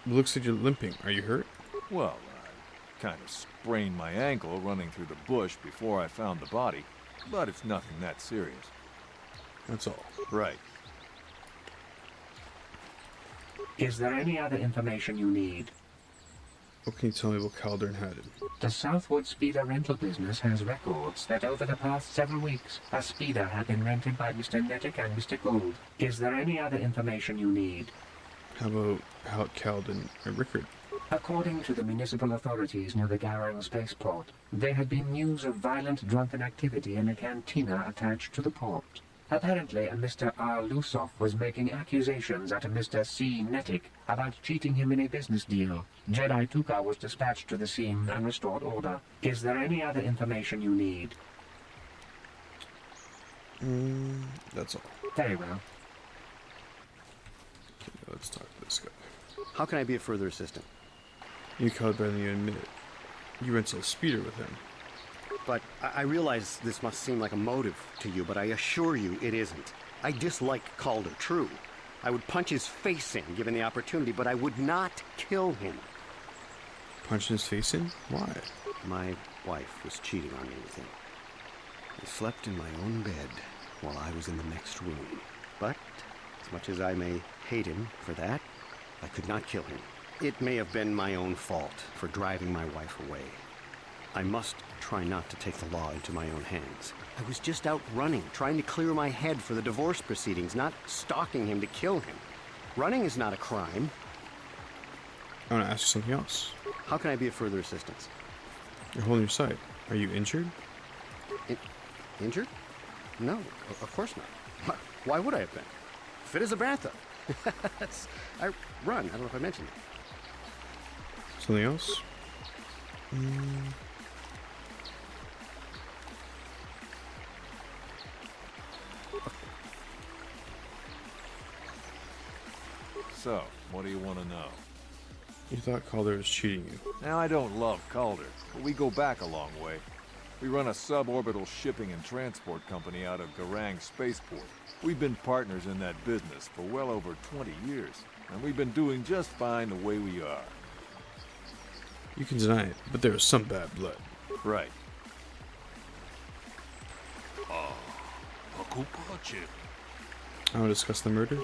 A: Looks like you're limping. Are you hurt?
T: well, I kind of sprained my ankle running through the bush before I found the body, but it's nothing that serious.
A: That's all.
T: Right.
M: Is there any other information you need?
A: What can you tell me about Calder and Haddon?
M: The Southwood Speeder rental business has records that over the past several weeks, a speeder had been rented by Mr. Nettic and Mr. Gould. Is there any other information you need?
A: How about Calden and Rickard?
M: According to the municipal authorities near the Garang spaceport, there had been news of violent drunken activity in a cantina attached to the port. Apparently, a Mr. R. Lusoff was making accusations at a Mr. C. Nettic about cheating him in a business deal. Jedi Tuka was dispatched to the scene and restored order. Is there any other information you need?
A: That's all.
M: Very well.
A: Okay, let's talk to this guy.
U: How can I be of further assistance?
A: You called better than you admit it. You rented a speeder with him.
U: But I realize this must seem like a motive to you, but I assure you it isn't. I dislike Calder, true. I would punch his face in, given the opportunity, but I would not kill him.
A: Punch his face in? Why?
U: My wife was cheating on me with him. I slept in my own bed while I was in the next room. But, as much as I may hate him for that, I could not kill him. It may have been my own fault for driving my wife away. I must try not to take the law into my own hands. I was just out running, trying to clear my head for the divorce proceedings, not stalking him to kill him. Running is not a crime.
A: I want to ask you something else.
U: How can I be of further assistance?
A: You're holding your side. Are you injured?
U: Injured? No, of course not. Why would I have been? Fit as a bathtub. I run. I don't know if I mentioned that.
A: Something else?
T: So, what do you want to know?
A: You thought Calder was cheating you.
T: Now, I don't love Calder, but we go back a long way. We run a suborbital shipping and transport company out of Garang Spaceport. We've been partners in that business for well over 20 years, and we've been doing just fine the way we are.
A: You can deny it, but there was some bad blood.
T: Right.
A: I will discuss the murder.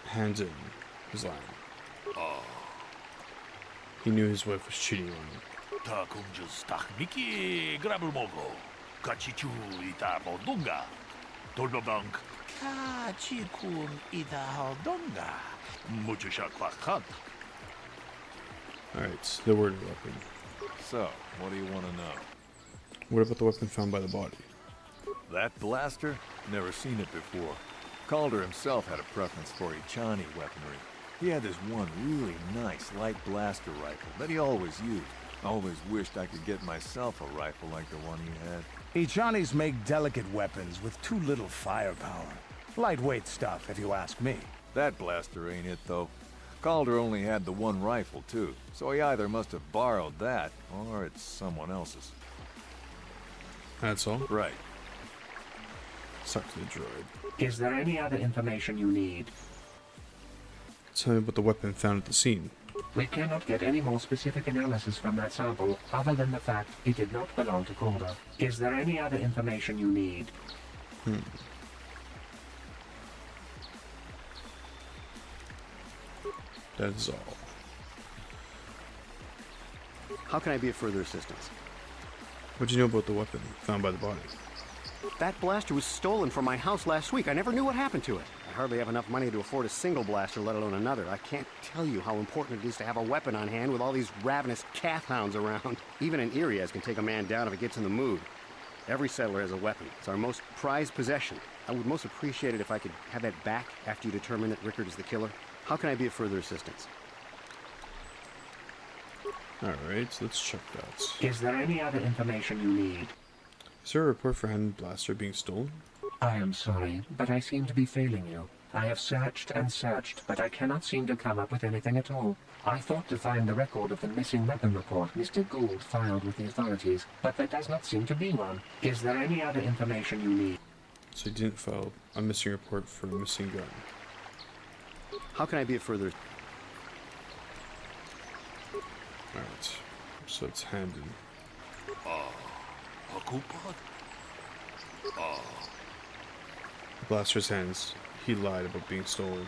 A: Hands in. He's lying. He knew his wife was cheating on him. Alright, the word weapon.
T: So, what do you want to know?
A: What about the weapon found by the body?
T: That blaster? Never seen it before. Calder himself had a preference for Ichani weaponry. He had this one really nice light blaster rifle that he always used. Always wished I could get myself a rifle like the one he had.
B: Ichanis make delicate weapons with too little firepower. Lightweight stuff, if you ask me.
T: That blaster ain't it, though. Calder only had the one rifle, too, so he either must have borrowed that, or it's someone else's.
A: That's all?
T: Right.
A: Suck to the droid.
M: Is there any other information you need?
A: Tell me about the weapon found at the scene.
M: We cannot get any more specific analysis from that sample, other than the fact it did not belong to Calder. Is there any other information you need?
A: That is all.
U: How can I be of further assistance?
A: What do you know about the weapon found by the body?
U: That blaster was stolen from my house last week. I never knew what happened to it. I hardly have enough money to afford a single blaster, let alone another. I can't tell you how important it is to have a weapon on hand with all these ravenous cath hounds around. Even an Iriaz can take a man down if it gets in the mood. Every settler has a weapon. It's our most prized possession. I would most appreciate it if I could have that back after you determine that Rickard is the killer. How can I be of further assistance?
A: Alright, let's check that.
M: Is there any other information you need?
A: Is there a report for Hand Blaster being stolen?
M: I am sorry, but I seem to be failing you. I have searched and searched, but I cannot seem to come up with anything at all. I thought to find the record of the missing weapon report Mr. Gould filed with the authorities, but there does not seem to be one. Is there any other information you need?
A: So he didn't file a missing report for a missing gun.
U: How can I be of further...
A: Alright, so it's Handed. Blaster's hands. He lied about being stolen.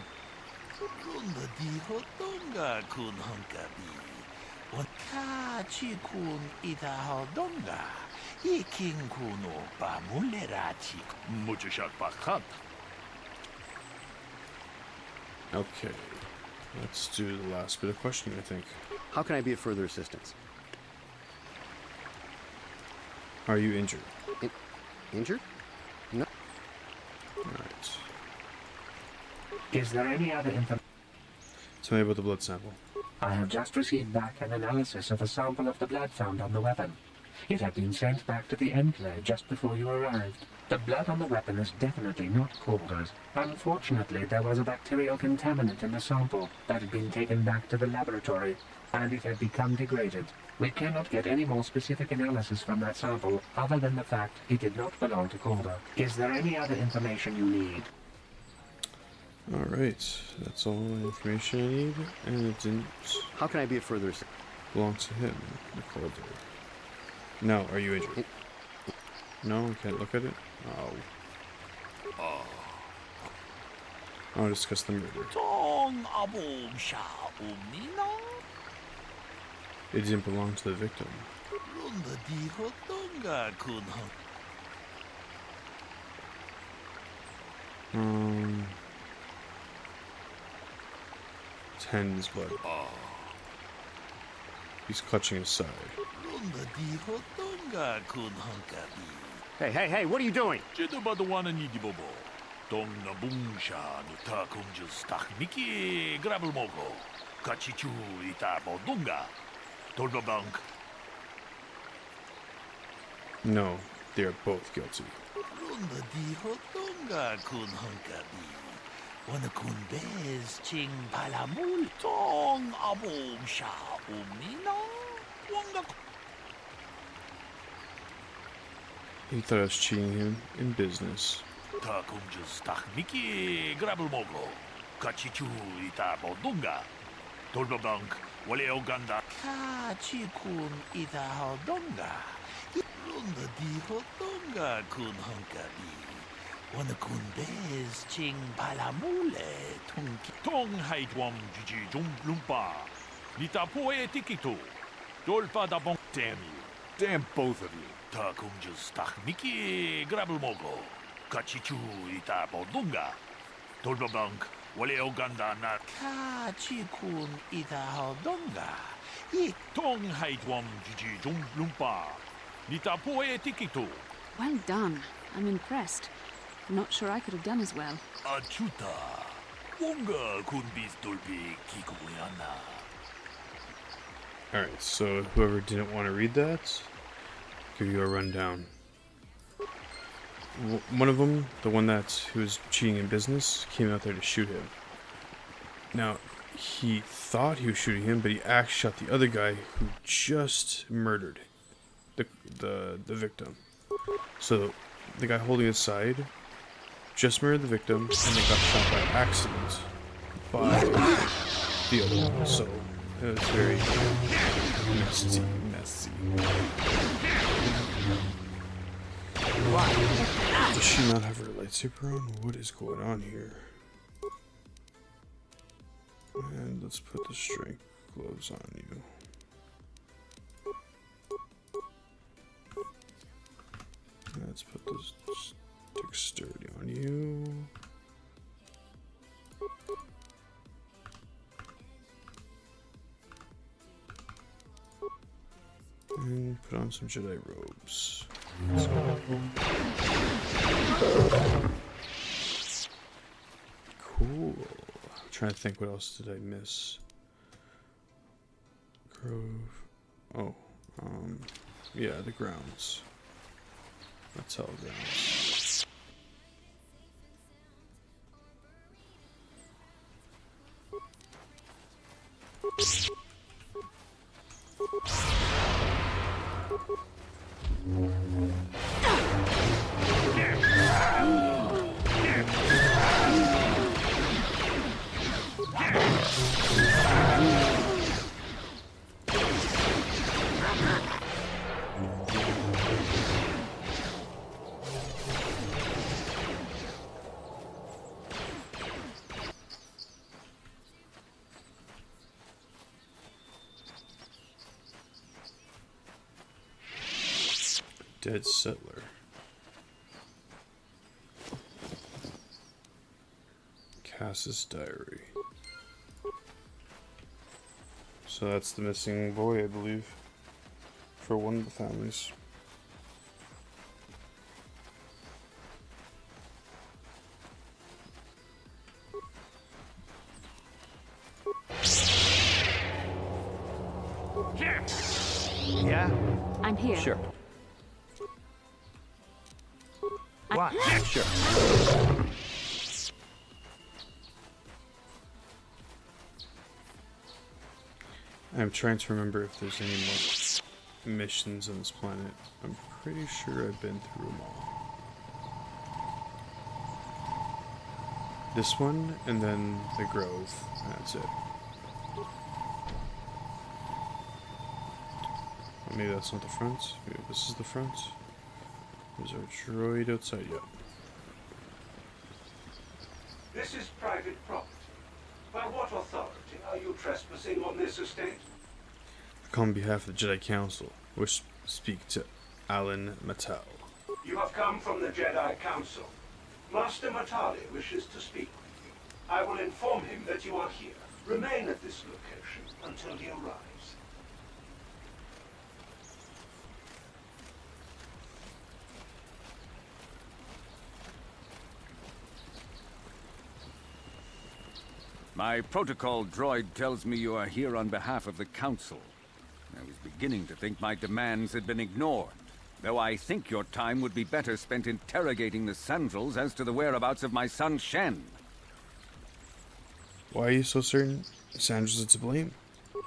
A: Okay, let's do the last bit of questioning, I think.
U: How can I be of further assistance?
A: Are you injured?
U: Injured? No.
A: Alright.
M: Is there any other information?
A: Tell me about the blood sample.
M: I have just received back an analysis of a sample of the blood found on the weapon. It had been sent back to the Enclave just before you arrived. The blood on the weapon is definitely not Calder's. Unfortunately, there was a bacterial contaminant in the sample that had been taken back to the laboratory, and it had become degraded. We cannot get any more specific analysis from that sample, other than the fact it did not belong to Calder. Is there any other information you need?
A: Alright, that's all the information I need, and it didn't...
U: How can I be of further assistance?
A: Belongs to him, the Calder. Now, are you injured? No, I can't look at it. Oh. I'll discuss the murder. It didn't belong to the victim. 10 is what? He's clutching his side.
U: Hey, what are you doing?
A: No, they are both guilty. He thought I was cheating him in business.
S: Damn you.
T: Damn both of you.
S: Kachichu ita bodunga. Tolbabank, wale oganda na kachikun ita hodonga. Tong haitwam jiji lumpa. Nita poe tikitu.
R: Well done. I'm impressed. I'm not sure I could have done as well.
S: Achuta. Wonga kun bis dolbi kikuyana.
A: Alright, so whoever didn't want to read that, give you a rundown. One of them, the one who was cheating in business, came out there to shoot him. Now, he thought he was shooting him, but he actually shot the other guy who just murdered the victim. So, the guy holding his side just murdered the victim, and they got shot by accident by the other one. So, it was very messy. Does she not have her lightsaber on? What is going on here? And let's put the strength gloves on you. Let's put this dexterity on you. And put on some Jedi robes. Cool. I'm trying to think, what else did I miss? Grove. Oh, yeah, the grounds. That's all grounds. Dead settler. Cass's diary. So that's the missing boy, I believe, for one of the families.
U: Yeah?
R: I'm here.
U: Sure. What? Sure.
A: I'm trying to remember if there's any more missions on this planet. I'm pretty sure I've been through them all. This one, and then the Grove. That's it. Maybe that's not the front. Maybe this is the front. There's our droid outside, yep.
I: This is private property. By what authority are you trespassing on this estate?
A: I come on behalf of the Jedi Council. Wish to speak to Alan Mattel.
I: You have come from the Jedi Council. Master Matali wishes to speak with you. I will inform him that you are here. Remain at this location until he arrives.
G: My protocol droid tells me you are here on behalf of the Council. I was beginning to think my demands had been ignored, though I think your time would be better spent interrogating the Sandrels as to the whereabouts of my son Shen.
A: Why are you so certain Sanders is to blame?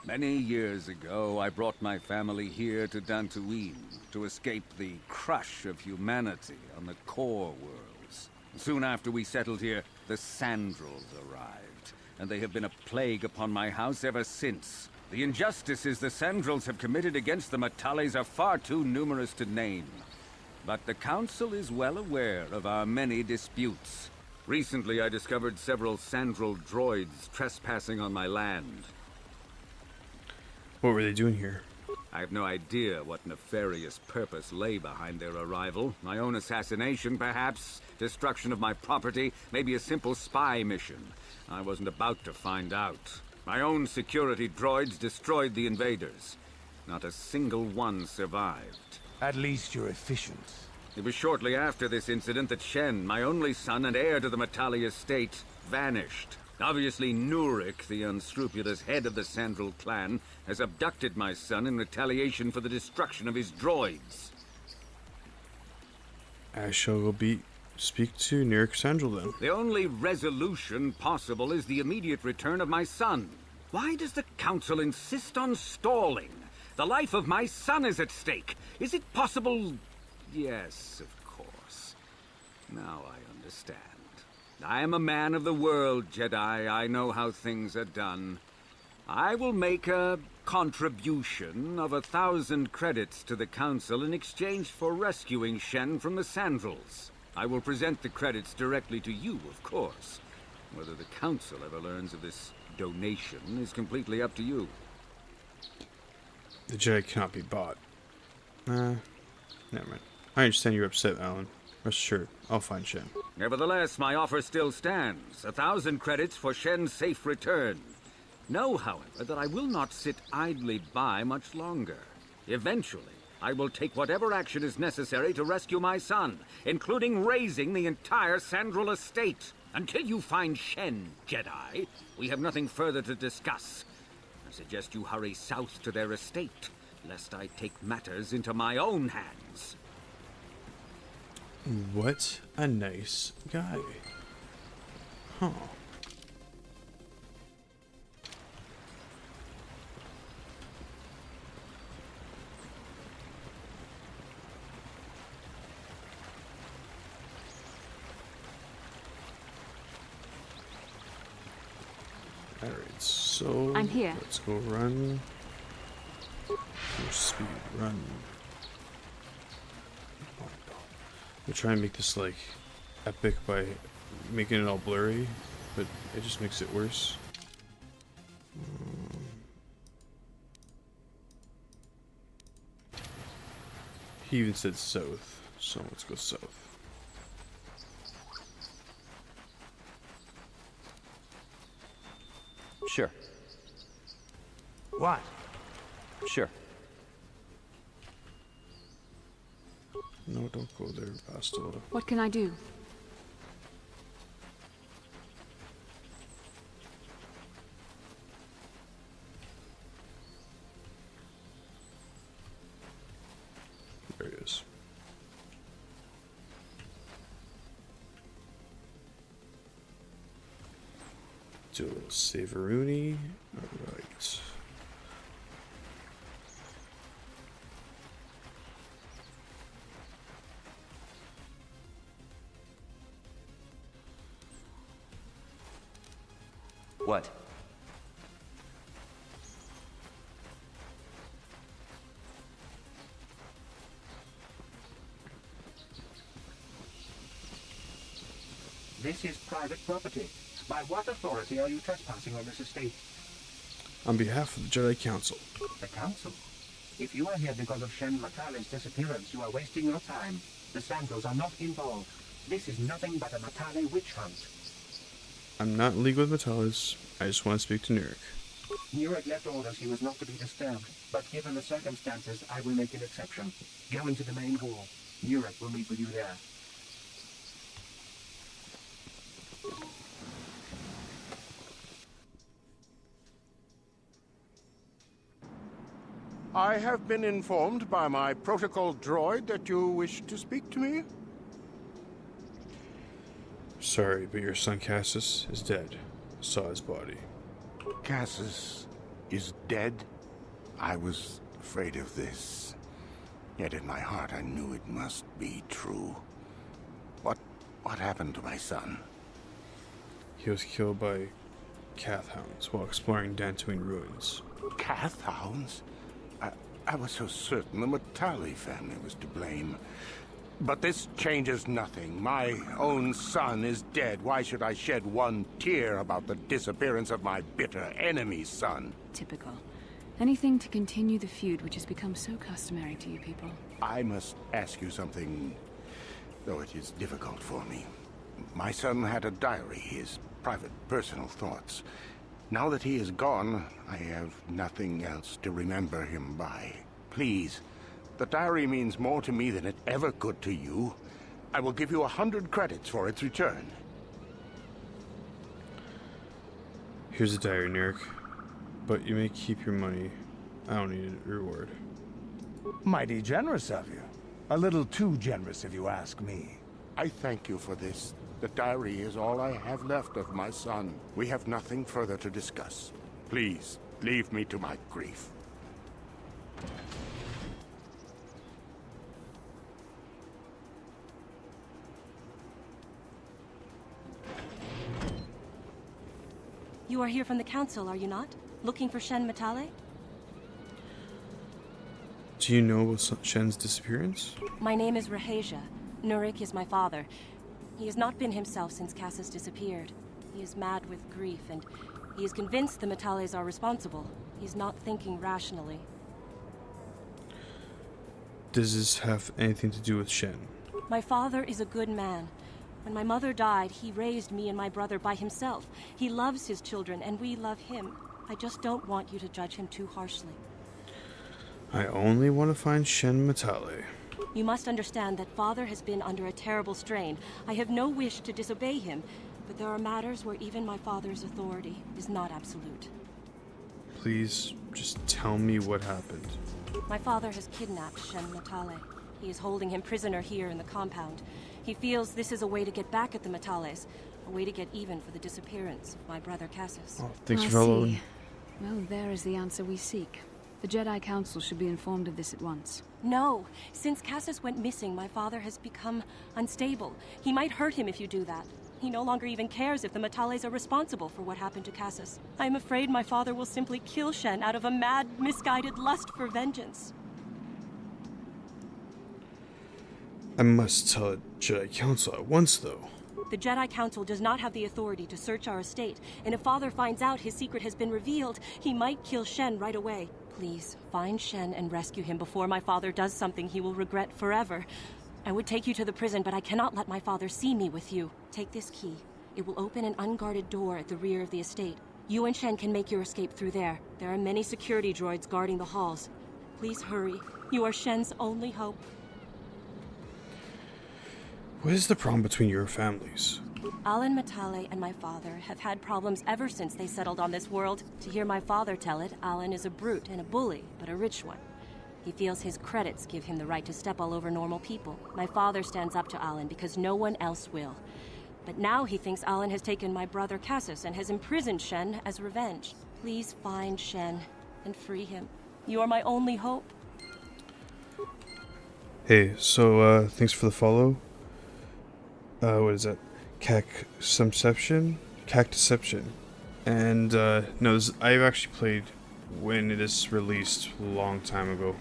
G: Many years ago, I brought my family here to Dantooine to escape the crush of humanity on the core worlds. Soon after we settled here, the Sandrels arrived, and they have been a plague upon my house ever since. The injustices the Sandrels have committed against the Matales are far too numerous to name. But the Council is well aware of our many disputes. Recently, I discovered several Sandrel droids trespassing on my land.
A: What were they doing here?
G: I have no idea what nefarious purpose lay behind their arrival. My own assassination, perhaps? Destruction of my property? Maybe a simple spy mission? I wasn't about to find out. My own security droids destroyed the invaders. Not a single one survived.
B: At least you're efficient.
G: It was shortly after this incident that Shen, my only son and heir to the Matali estate, vanished. Obviously, Nurik, the unscrupulous head of the Sandrel clan, has abducted my son in retaliation for the destruction of his droids.
A: I shall go speak to Nurik Sandrel then.
G: The only resolution possible is the immediate return of my son. Why does the Council insist on stalling? The life of my son is at stake. Is it possible? Yes, of course. Now I understand. I am a man of the world, Jedi. I know how things are done. I will make a contribution of 1,000 credits to the Council in exchange for rescuing Shen from the Sandrels. I will present the credits directly to you, of course. Whether the Council ever learns of this donation is completely up to you.
A: The Jedi cannot be bought. Never mind. I understand you're upset, Alan. Rest assured, I'll find Shen.
G: Nevertheless, my offer still stands. 1,000 credits for Shen's safe return. Know, however, that I will not sit idly by much longer. Eventually, I will take whatever action is necessary to rescue my son, including razing the entire Sandrel estate. Until you find Shen, Jedi, we have nothing further to discuss. I suggest you hurry south to their estate, lest I take matters into my own hands.
A: What a nice guy. Huh. Alright, so
R: I'm here.
A: Let's go run. Your speed, run. We'll try and make this like epic by making it all blurry, but it just makes it worse. He even said south, so let's go south.
V: Sure.
B: What?
V: Sure.
A: No, don't go there, Bastila.
R: What can I do?
A: There he is. Do a little Savaruni. Alright.
V: What?
M: This is private property. By what authority are you trespassing on this estate?
A: On behalf of the Jedi Council.
M: The Council? If you are here because of Shen Matale's disappearance, you are wasting your time. The Sandals are not involved. This is nothing but a Matale witch hunt.
A: I'm not in league with Metalis. I just want to speak to Nurek.
M: Nurek left orders he was not to be disturbed, but given the circumstances, I will make an exception. Go into the main hall. Nurek will meet with you there.
J: I have been informed by my protocol droid that you wish to speak to me.
A: Sorry, but your son Cassius is dead. I saw his body.
J: Cassius is dead? I was afraid of this. Yet in my heart I knew it must be true. What happened to my son?
A: He was killed by Cath hounds while exploring Dantooine ruins.
J: Cath hounds? I was so certain the Matale family was to blame. But this changes nothing. My own son is dead. Why should I shed one tear about the disappearance of my bitter enemy's son?
R: Typical. Anything to continue the feud which has become so customary to you people.
J: I must ask you something, though it is difficult for me. My son had a diary, his private, personal thoughts. Now that he is gone, I have nothing else to remember him by. Please, the diary means more to me than it ever could to you. I will give you 100 credits for its return.
A: Here's the diary, Nurek. But you may keep your money. I don't need a reward.
B: Mighty generous of you. A little too generous, if you ask me.
J: I thank you for this. The diary is all I have left of my son. We have nothing further to discuss. Please, leave me to my grief.
O: You are here from the Council, are you not? Looking for Shen Matale?
A: Do you know about Shen's disappearance?
O: My name is Rahasia. Nurek is my father. He has not been himself since Cassius disappeared. He is mad with grief, and he is convinced the Matales are responsible. He's not thinking rationally.
A: Does this have anything to do with Shen?
O: My father is a good man. When my mother died, he raised me and my brother by himself. He loves his children, and we love him. I just don't want you to judge him too harshly.
A: I only want to find Shen Matale.
O: You must understand that Father has been under a terrible strain. I have no wish to disobey him, but there are matters where even my father's authority is not absolute.
A: Please, just tell me what happened.
O: My father has kidnapped Shen Matale. He is holding him prisoner here in the compound. He feels this is a way to get back at the Matales, a way to get even for the disappearance of my brother Cassius.
A: Oh, thanks
R: I
A: for following.
R: see. Well, there is the answer we seek. The Jedi Council should be informed of this at once.
O: No. Since Cassius went missing, my father has become unstable. He might hurt him if you do that. He no longer even cares if the Matales are responsible for what happened to Cassius. I am afraid my father will simply kill Shen out of a mad, misguided lust for vengeance.
A: I must tell the Jedi Council at once, though.
O: The Jedi Council does not have the authority to search our estate, and if Father finds out his secret has been revealed, he might kill Shen right away. Please, find Shen and rescue him before my father does something he will regret forever. I would take you to the prison, but I cannot let my father see me with you. Take this key. It will open an unguarded door at the rear of the estate. You and Shen can make your escape through there. There are many security droids guarding the halls. Please hurry. You are Shen's only hope.
A: What is the problem between your families?
O: Alan Matale and my father have had problems ever since they settled on this world. To hear my father tell it, Alan is a brute and a bully, but a rich one. He feels his credits give him the right to step all over normal people. My father stands up to Alan because no one else will. But now he thinks Alan has taken my brother Cassius and has imprisoned Shen as revenge. Please find Shen and free him. You are my only hope.
A: Hey, so, thanks for the follow. What is that? Cactuception? And, no, I've actually played when it is released a long time ago.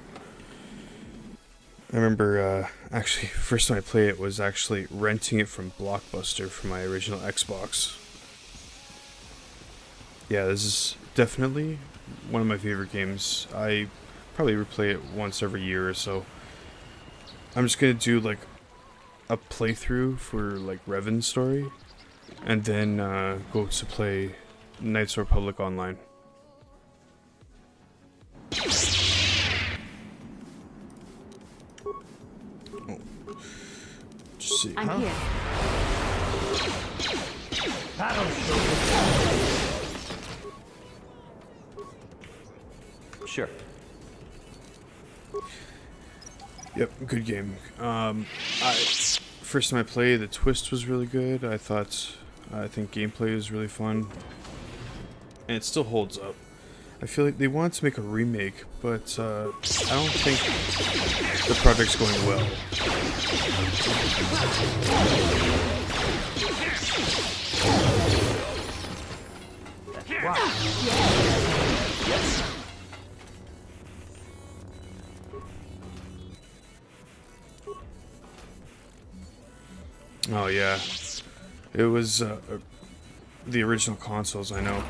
A: I remember, actually, first time I played it was actually renting it from Blockbuster for my original Xbox. Yeah, this is definitely one of my favorite games. I probably replay it once every year or so. I'm just gonna do, like, a playthrough for, like, Revan's story, and then, go to play Knights of the Republic online. See.
L: I'm here.
V: Sure.
A: Yep, good game. First time I played, the twist was really good. I think gameplay was really fun, and it still holds up. I feel like they wanted to make a remake, but I don't think the project's going well. Oh yeah, it was the original consoles, I know.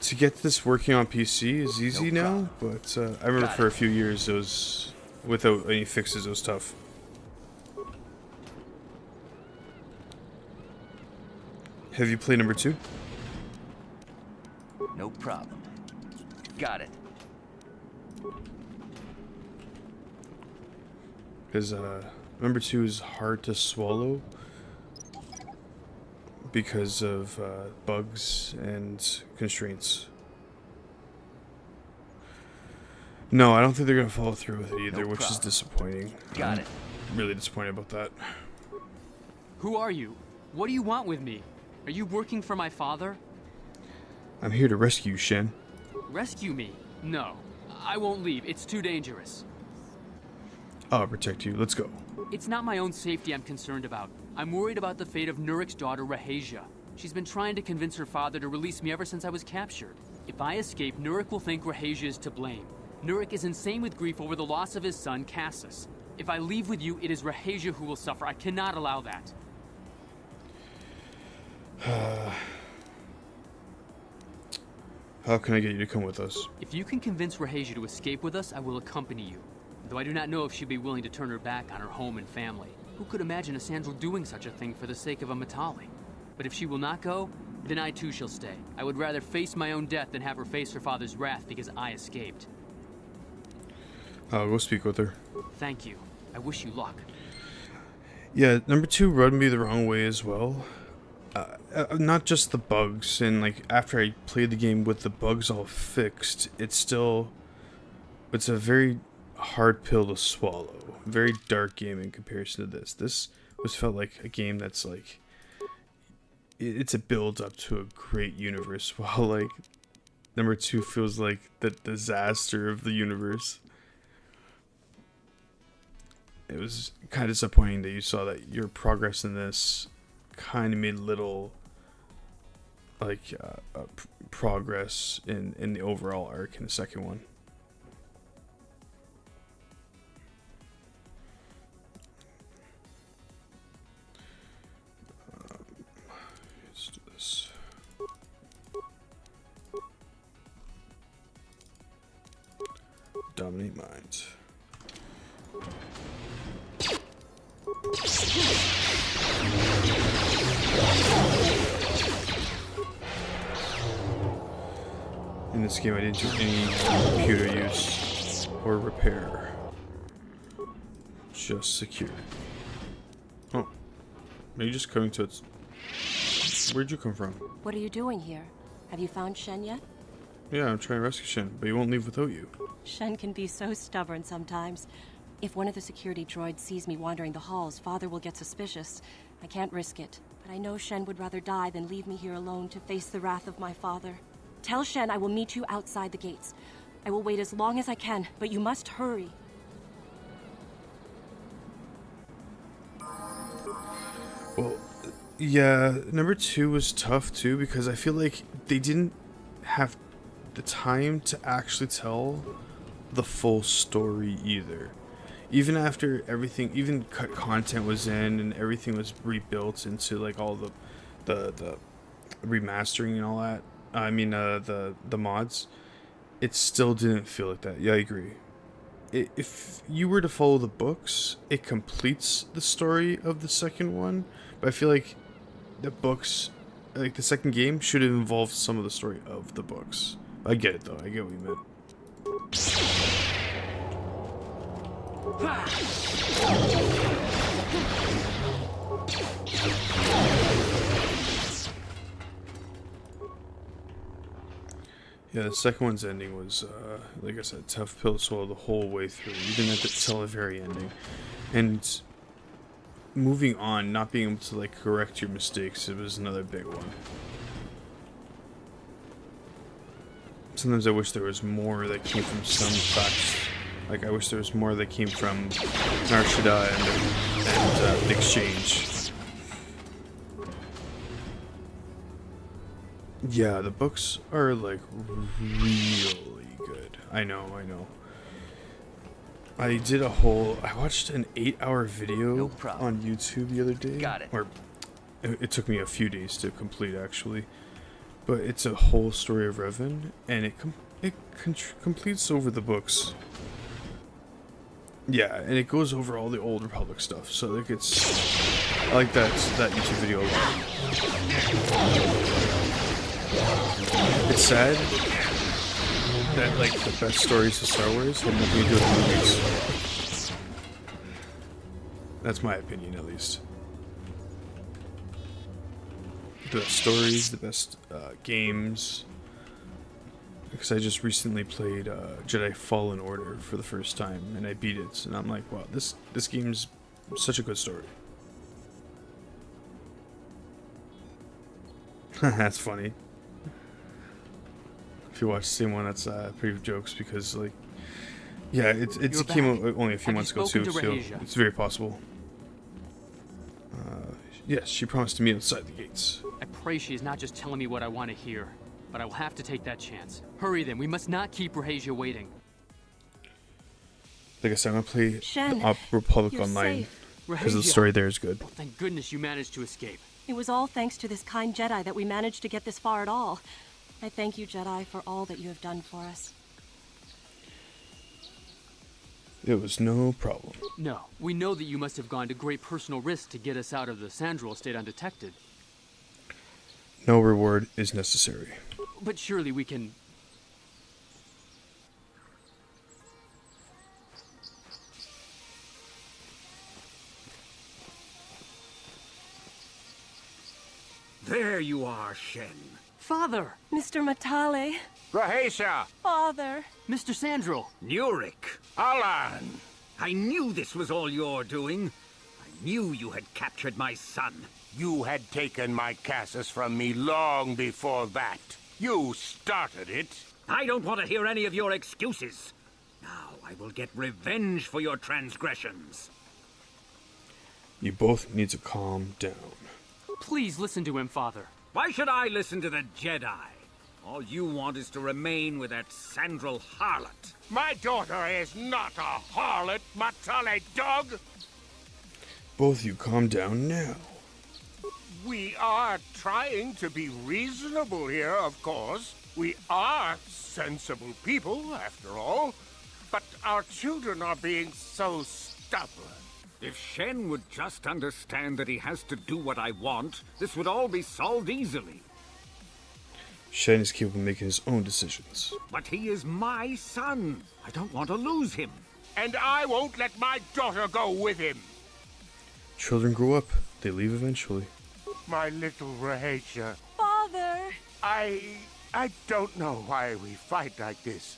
A: To get this working on PC is easy now, but I remember for a few years it was, without any fixes, it was tough. Have you played number 2?
V: No problem. Got it.
A: Because number 2 is hard to swallow because of bugs and constraints. No, I don't think they're going to follow through with it either, which is disappointing.
V: Got it.
A: Really disappointed about that.
N: Who are you? What do you want with me? Are you working for my father?
A: I'm here to rescue you, Shen.
N: Rescue me? No. I won't leave. It's too dangerous.
A: I'll protect you. Let's go.
N: It's not my own safety I'm concerned about. I'm worried about the fate of Nurik's daughter, Rahasia. She's been trying to convince her father to release me ever since I was captured. If I escape, Nurik will think Rahasia is to blame. Nurik is insane with grief over the loss of his son, Cassus. If I leave with you, it is Rahasia who will suffer. I cannot allow that.
A: How can I get you to come with us?
N: If you can convince Rahasia to escape with us, I will accompany you. Though I do not know if she'd be willing to turn her back on her home and family. Who could imagine a Sandral doing such a thing for the sake of a Matali? But if she will not go, then I too shall stay. I would rather face my own death than have her face her father's wrath because I escaped.
A: I'll go speak with her.
N: Thank you. I wish you luck.
A: Yeah, number 2 rubbed me the wrong way as well. Not just the bugs, and like after I played the game with the bugs all fixed, it's a very hard pill to swallow. Very dark game in comparison to this. This felt like a game that's like, it's a build up to a great universe, while like number 2 feels like the disaster of the universe. It was kind of disappointing that you saw that your progress in this kind of made little like progress in the overall arc in the second one. Let's do this. Dominate minds. In this game, I didn't do any computer use or repair. Just secure. Oh. Are you just coming to its... Where'd you come from?
O: What are you doing here? Have you found Shen yet?
A: Yeah, I'm trying to rescue Shen, but he won't leave without you.
O: Shen can be so stubborn sometimes. If one of the security droids sees me wandering the halls, Father will get suspicious. I can't risk it, but I know Shen would rather die than leave me here alone to face the wrath of my father. Tell Shen I will meet you outside the gates. I will wait as long as I can, but you must hurry.
A: Well, yeah, number 2 was tough too, because I feel like they didn't have the time to actually tell the full story either. even after everything, even content was in and everything was rebuilt into like all the remastering and all that. I mean, the mods. It still didn't feel like that. Yeah, I agree. If you were to follow the books, it completes the story of the second one. But I feel like the books, like the second game, should have involved some of the story of the books. I get it though. I get what you meant. Yeah, the second one's ending was, like I said, tough pill to swallow the whole way through. You didn't have to tell the very ending. And moving on, not being able to, like, correct your mistakes, it was another big one. Sometimes I wish there was more that came from some facts. Like, I wish there was more that came from Nar Shaddaa and the exchange. Yeah, the books are, like, really good. I know. I did I watched an 8-hour video on YouTube the other day.
V: Got it.
A: Or, it took me a few days to complete, actually. But it's a whole story of Revan, and it completes over the books. Yeah, and it goes over all the Old Republic stuff, so, like, I like that YouTube video a lot. It's sad that, like, the best stories of Star Wars have nothing to do with movies. That's my opinion, at least. The best stories, the best games. Because I just recently played Jedi Fallen Order for the first time, and I beat it, and I'm like, wow, this game's such a good story. That's funny. If you watch the same one, that's pretty jokes because, like, yeah, it came out only a few months ago too, so it's very possible. Yes, she promised to meet outside the gates.
N: I pray she is not just telling me what I want to hear, but I will have to take that chance. Hurry then, we must not keep Rahasia waiting.
A: Like I said, I'm gonna play
O: Shen,
A: the Republic
O: you're
A: Online
O: safe.
A: because the story there is good.
N: Thank goodness you managed to escape.
O: It was all thanks to this kind Jedi that we managed to get this far at all. I thank you, Jedi, for all that you have done for us.
A: It was no problem.
N: No, we know that you must have gone to great personal risk to get us out of the Sandral state undetected.
A: No reward is necessary.
N: But surely we can...
G: There you are, Shen.
N: Father!
O: Mr. Matale.
J: Rahasia!
O: Father!
N: Mr. Sandral!
G: Nurik!
J: Alan!
G: I knew this was all your doing. I knew you had captured my son.
J: You had taken my Cassus from me long before that. You started it.
G: I don't want to hear any of your excuses. Now I will get revenge for your transgressions.
A: You both need to calm down.
N: Please listen to him, Father.
G: Why should I listen to the Jedi? All you want is to remain with that Sandral harlot.
J: My daughter is not a harlot, Matale dog!
A: Both of you calm down now.
J: We are trying to be reasonable here, of course. We are sensible people, after all. But our children are being so stubborn.
G: If Shen would just understand that he has to do what I want, this would all be solved easily.
A: Shen is capable of making his own decisions.
G: But he is my son. I don't want to lose him.
J: And I won't let my daughter go with him.
A: Children grow up. They leave eventually.
J: My little Rahasia.
O: Father!
J: I don't know why we fight like this.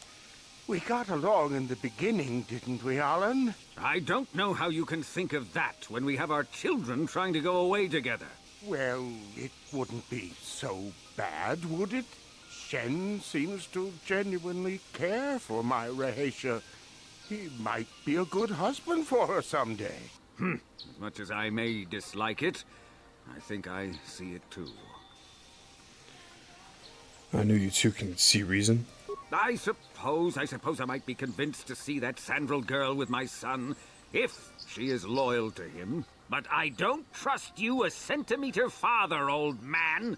J: We got along in the beginning, didn't we, Alan?
G: I don't know how you can think of that when we have our children trying to go away together.
J: Well, it wouldn't be so bad, would it? Shen seems to genuinely care for my Rahasia. He might be a good husband for her someday.
G: As much as I may dislike it, I think I see it too.
A: I knew you two can see reason.
G: I suppose I might be convinced to see that Sandral girl with my son. if she is loyal to him. But I don't trust you a centimeter farther, old man.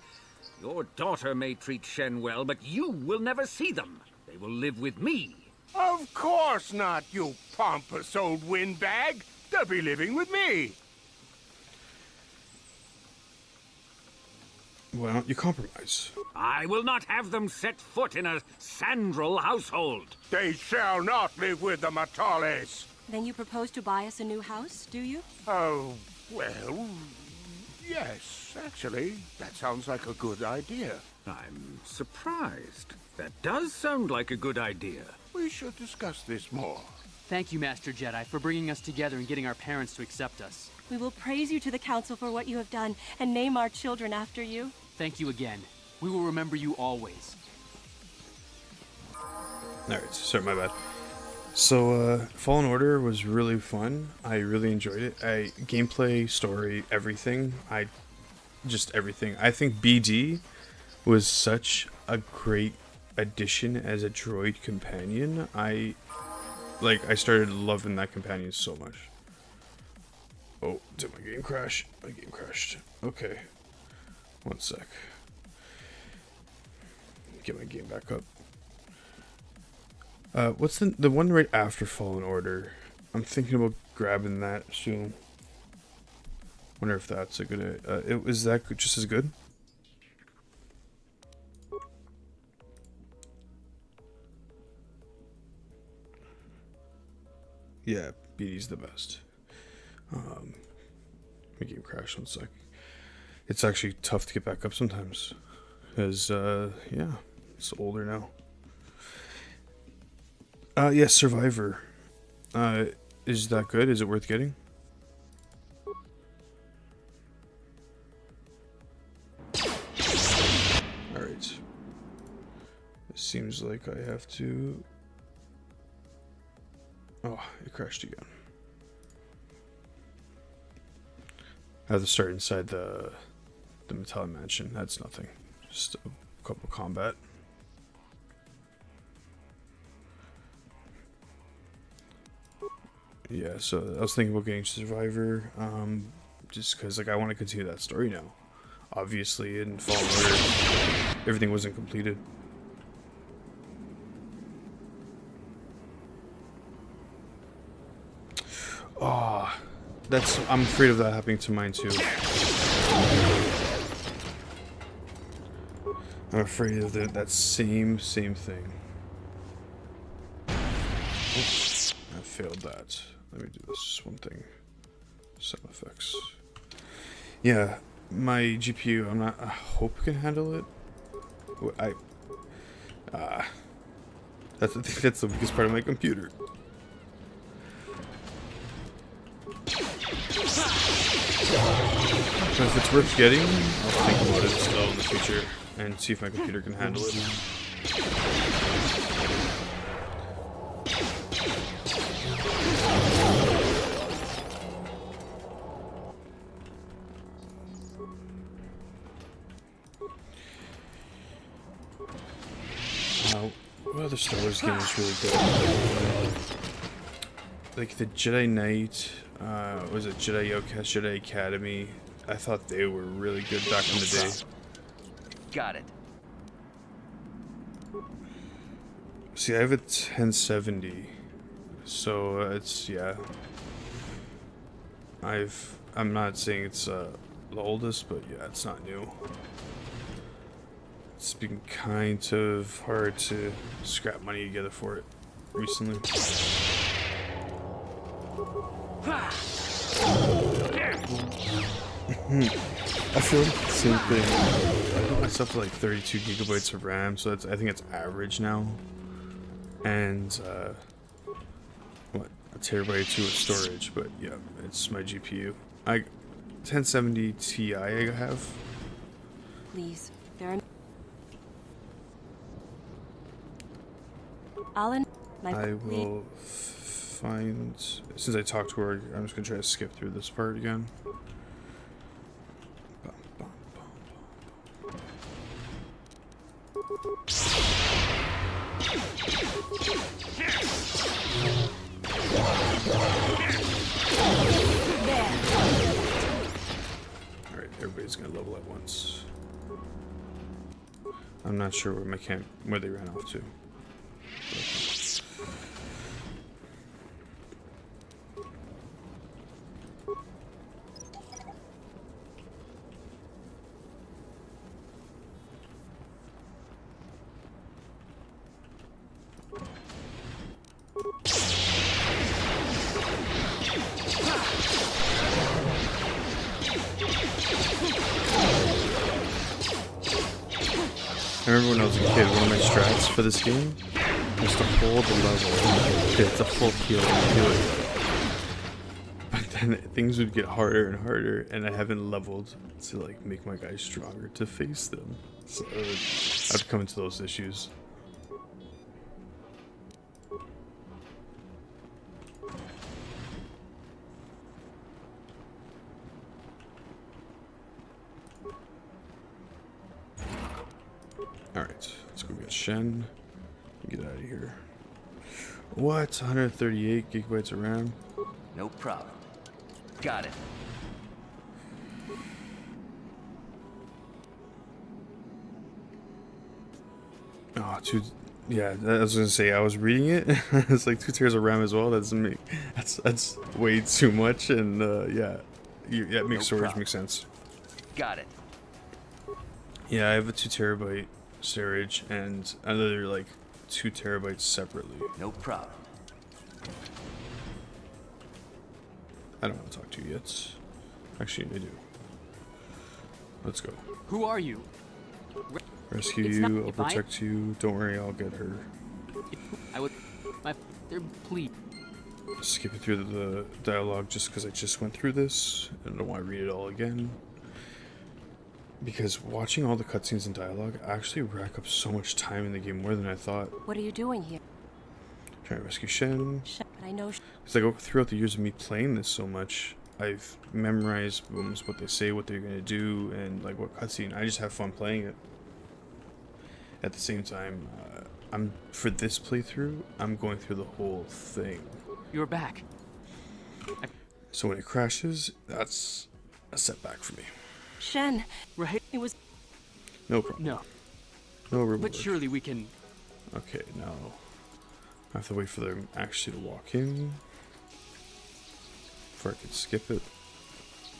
G: Your daughter may treat Shen well, but you will never see them. They will live with me.
J: Of course not, you pompous old windbag. They'll be living with me.
A: Why don't you compromise?
G: I will not have them set foot in a Sandral household.
J: They shall not live with the Matales.
O: Then you propose to buy us a new house, do you?
J: Oh, well, yes, actually. That sounds like a good idea.
G: I'm surprised. That does sound like a good idea.
J: We should discuss this more.
N: Thank you, Master Jedi, for bringing us together and getting our parents to accept us.
O: We will praise you to the Council for what you have done and name our children after you.
N: Thank you again. We will remember you always.
A: Alright, sorry, my bad. So, Fallen Order was really fun. I really enjoyed it. Gameplay, story, everything. Everything. I think BD was such a great addition as a droid companion. I started loving that companion so much. Oh, did my game crash? My game crashed. Okay. One sec. Get my game back up. What's the one right after Fallen Order? I'm thinking about grabbing that soon. Wonder if that's a good. Is that just as good? Yeah, BD's the best. My game crashed 1 sec. It's actually tough to get back up sometimes, because yeah, it's older now. Yes, Survivor. Is that good? Is it worth getting? Alright. It seems like I have to... Oh, it crashed again. I have to start inside the Metallic Mansion. That's nothing. Just a couple combat. Yeah, so I was thinking about getting Survivor, just because I want to continue that story now. Obviously, in Fallen Order, everything wasn't completed. Oh, I'm afraid of that happening to mine too. I'm afraid of that same thing. Oops, I failed that. Let me do this one thing. Sound effects. Yeah, my GPU, I hope can handle it. That's the weakest part of my computer. So if it's worth getting, I'll think about it still in the future and see if my computer can handle it. What other Star Wars game is really good? Like the Jedi Knight, was it Jedi Outcast, Jedi Academy? I thought they were really good back in the day.
V: Got it.
A: See, I have a 1070, so it's, yeah. I'm not saying it's the oldest, but yeah, it's not new. It's been kind of hard to scrap money together for it recently. I feel like the same thing. I put myself to like 32 gigabytes of RAM, so I think it's average now. And what, a terabyte or two of storage, but yeah, it's my GPU. 1070 Ti I have.
O: Please, there are... Alan,
A: I will find... Since I talked to her, I'm just going to try to skip through this part again. everybody's gonna level at once. I'm not sure where they ran off to. I remember when I was a kid, one of my strats for this game was to hold the level. It's a full heal and heal it. But then things would get harder and harder, and I haven't leveled to like make my guys stronger to face them. So I've come into those issues. Alright, let's go get Shen. Get out of here. What? 138 gigabytes of RAM?
V: No problem. Got it.
A: Oh, yeah, I was gonna say, I was reading it. It's like 2 tiers of RAM as well. That doesn't make, that's way too much, and yeah, it makes storage make sense.
V: Got it.
A: Yeah, I have a 2 terabyte storage and another like 2 terabytes separately.
V: No problem.
A: I don't want to talk to you yet. Actually, I do. Let's go.
N: Who are you?
A: Rescue you, I'll protect you. Don't worry, I'll get her.
N: I would. Please.
A: Skipping through the dialogue just because I just went through this and I don't want to read it all again. Because watching all the cutscenes and dialogue actually rack up so much time in the game, more than I thought.
O: What are you doing here?
A: Trying to rescue Shen.
O: I know.
A: Because like throughout the years of me playing this so much, I've memorized almost what they say, what they're gonna do, and like what cutscene. I just have fun playing it. At the same time, for this playthrough, I'm going through the whole thing.
N: You're back.
A: So when it crashes, that's a setback for me.
O: Shen,
N: right?
O: It was.
A: No problem.
N: No.
A: No reward.
N: But surely we can.
A: Okay, now I have to wait for them actually to walk in before I can skip it.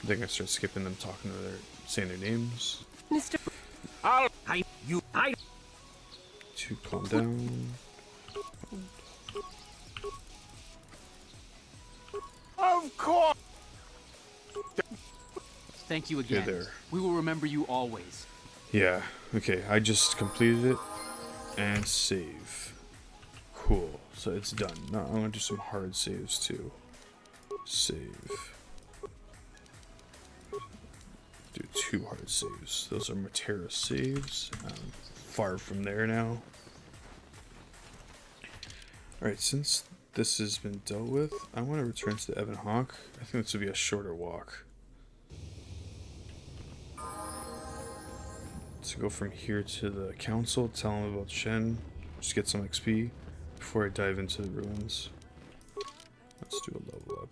A: Then I start skipping them, talking to saying their names.
O: Mr.
A: To calm down.
V: Of course.
N: Thank you again.
A: There.
N: We will remember you always.
A: Yeah, okay, I just completed it and save. Cool, so it's done. Now I'm gonna do some hard saves too. Save. Do 2 hard saves. Those are Matera saves. I'm far from there now. Alright, since this has been dealt with, I want to return to the Ebon Hawk. I think this would be a shorter walk. So go from here to the council, tell them about Shen, just get some XP before I dive into the ruins. Let's do a level up.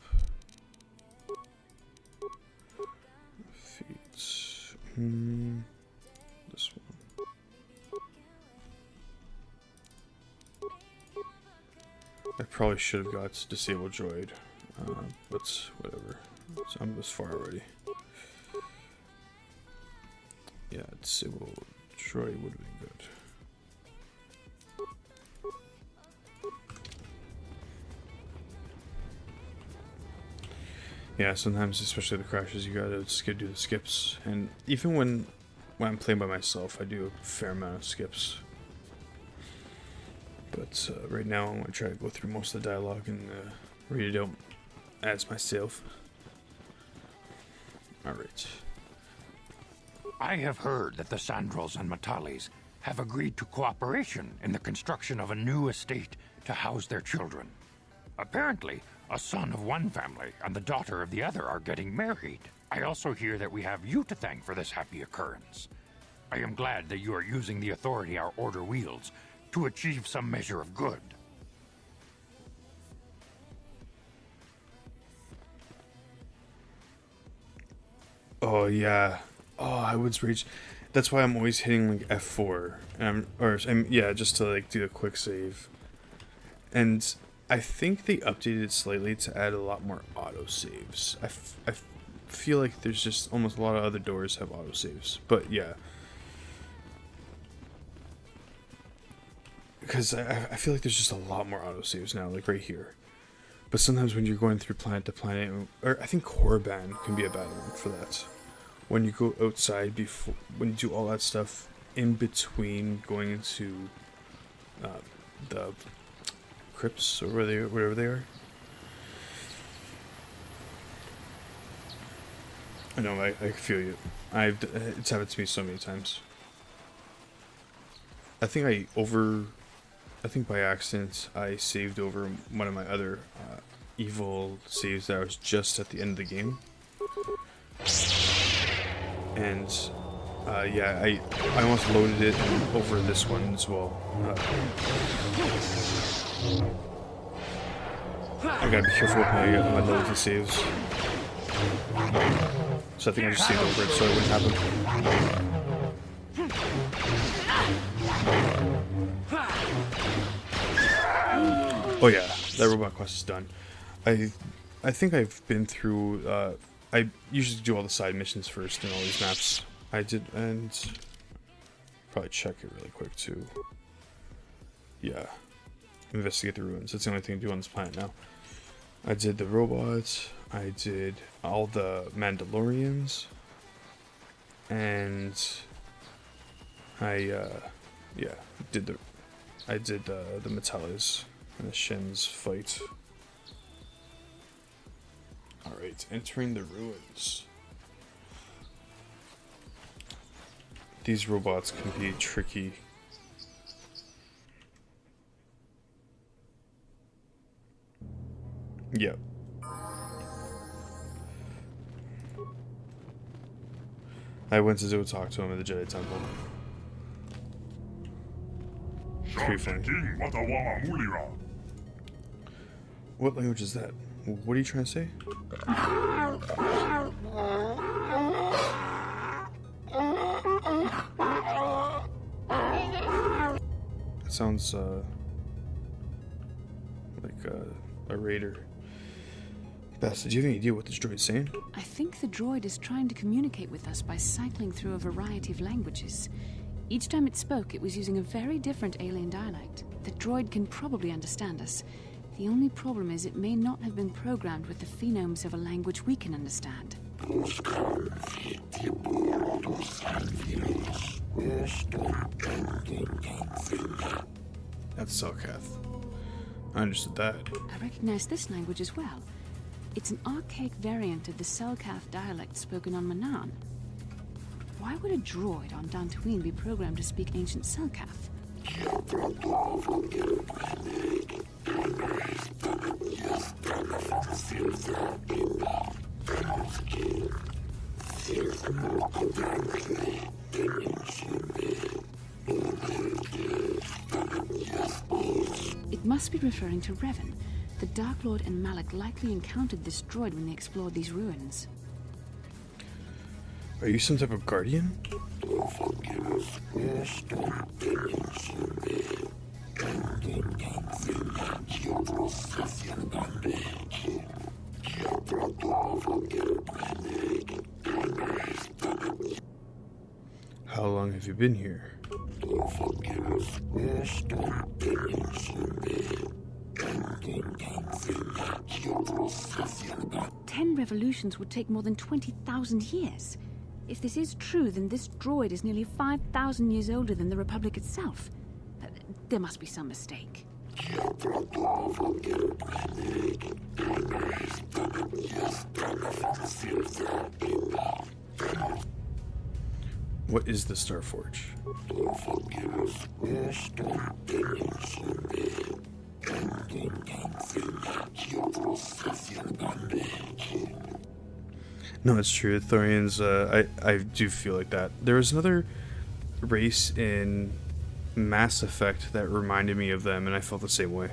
A: Feet. This one. I probably should have got Disable Droid, but whatever. So I'm this far already. Yeah, Disable Droid would have been good. Yeah, sometimes, especially the crashes, you gotta just do the skips. And even when I'm playing by myself, I do a fair amount of skips. But right now, I'm gonna try to go through most of the dialogue and read it out as myself. Alright.
C: I have heard that the Sandros and Matalis have agreed to cooperation in the construction of a new estate to house their children. Apparently, a son of one family and the daughter of the other are getting married. I also hear that we have you to thank for this happy occurrence. I am glad that you are using the authority our order wields to achieve some measure of good.
A: Oh yeah, I would rage. That's why I'm always hitting like F4, yeah, just to like do a quick save. And I think they updated it slightly to add a lot more auto saves. I feel like there's just almost a lot of other doors have auto saves, but yeah. Because I feel like there's just a lot more auto saves now, like right here. But sometimes when you're going through planet to planet, or I think Korriban can be a bad one for that. When you go outside before, when you do all that stuff in between going into the crypts or whatever they are. I know, I feel you. It's happened to me so many times. I think by accident I saved over one of my other evil saves that was just at the end of the game. And yeah, I almost loaded it over this one as well. I gotta be careful with my loads and saves. So I think I just saved over it so it wouldn't happen. Oh yeah, that robot quest is done. I think I've been through. I usually do all the side missions first in all these maps. I did, and probably check it really quick too. Yeah, investigate the ruins. That's the only thing to do on this planet now. I did the robots. I did all the Mandalorians, and I did the Metallas and the Shen's fight. Alright, entering the ruins. These robots can be tricky. Yep. I went to go talk to him at the Jedi Temple. It's pretty funny. What language is that? What are you trying to say? That sounds like a raider. Bess, do you have any idea what this droid's saying?
R: I think the droid is trying to communicate with us by cycling through a variety of languages. Each time it spoke, it was using a very different alien dialect. The droid can probably understand us. The only problem is it may not have been programmed with the phonemes of a language we can understand.
A: That's Selkath. I understood that.
R: I recognize this language as well. It's an archaic variant of the Selkath dialect spoken on Manaan. Why would a droid on Dantooine be programmed to speak ancient Selkath? It must be referring to Revan. The Dark Lord and Malak likely encountered this droid when they explored these ruins.
A: Are you some type of guardian? How long have you been here?
R: 10 revolutions would take more than 20,000 years. If this is true, then this droid is nearly 5,000 years older than the Republic itself. There must be some mistake.
A: What is the Starforge? No, it's true. Thorians, I do feel like that. There was another race in Mass Effect that reminded me of them, and I felt the same way.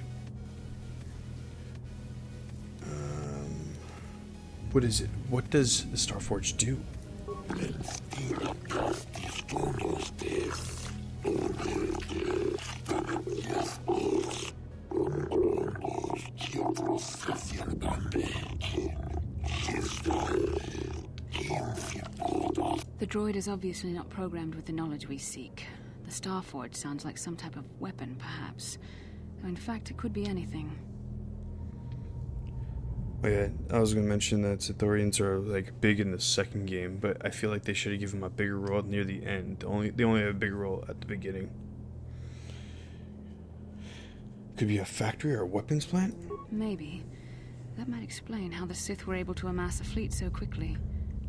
A: What is it? What does the Starforge do?
R: The droid is obviously not programmed with the knowledge we seek. The Starforge sounds like some type of weapon, perhaps. Though in fact, it could be anything.
A: Oh yeah, I was gonna mention that Ithorians are like big in the second game, but I feel like they should have given them a bigger role near the end. They only have a bigger role at the beginning. Could be a factory or a weapons plant?
R: Maybe. That might explain how the Sith were able to amass a fleet so quickly.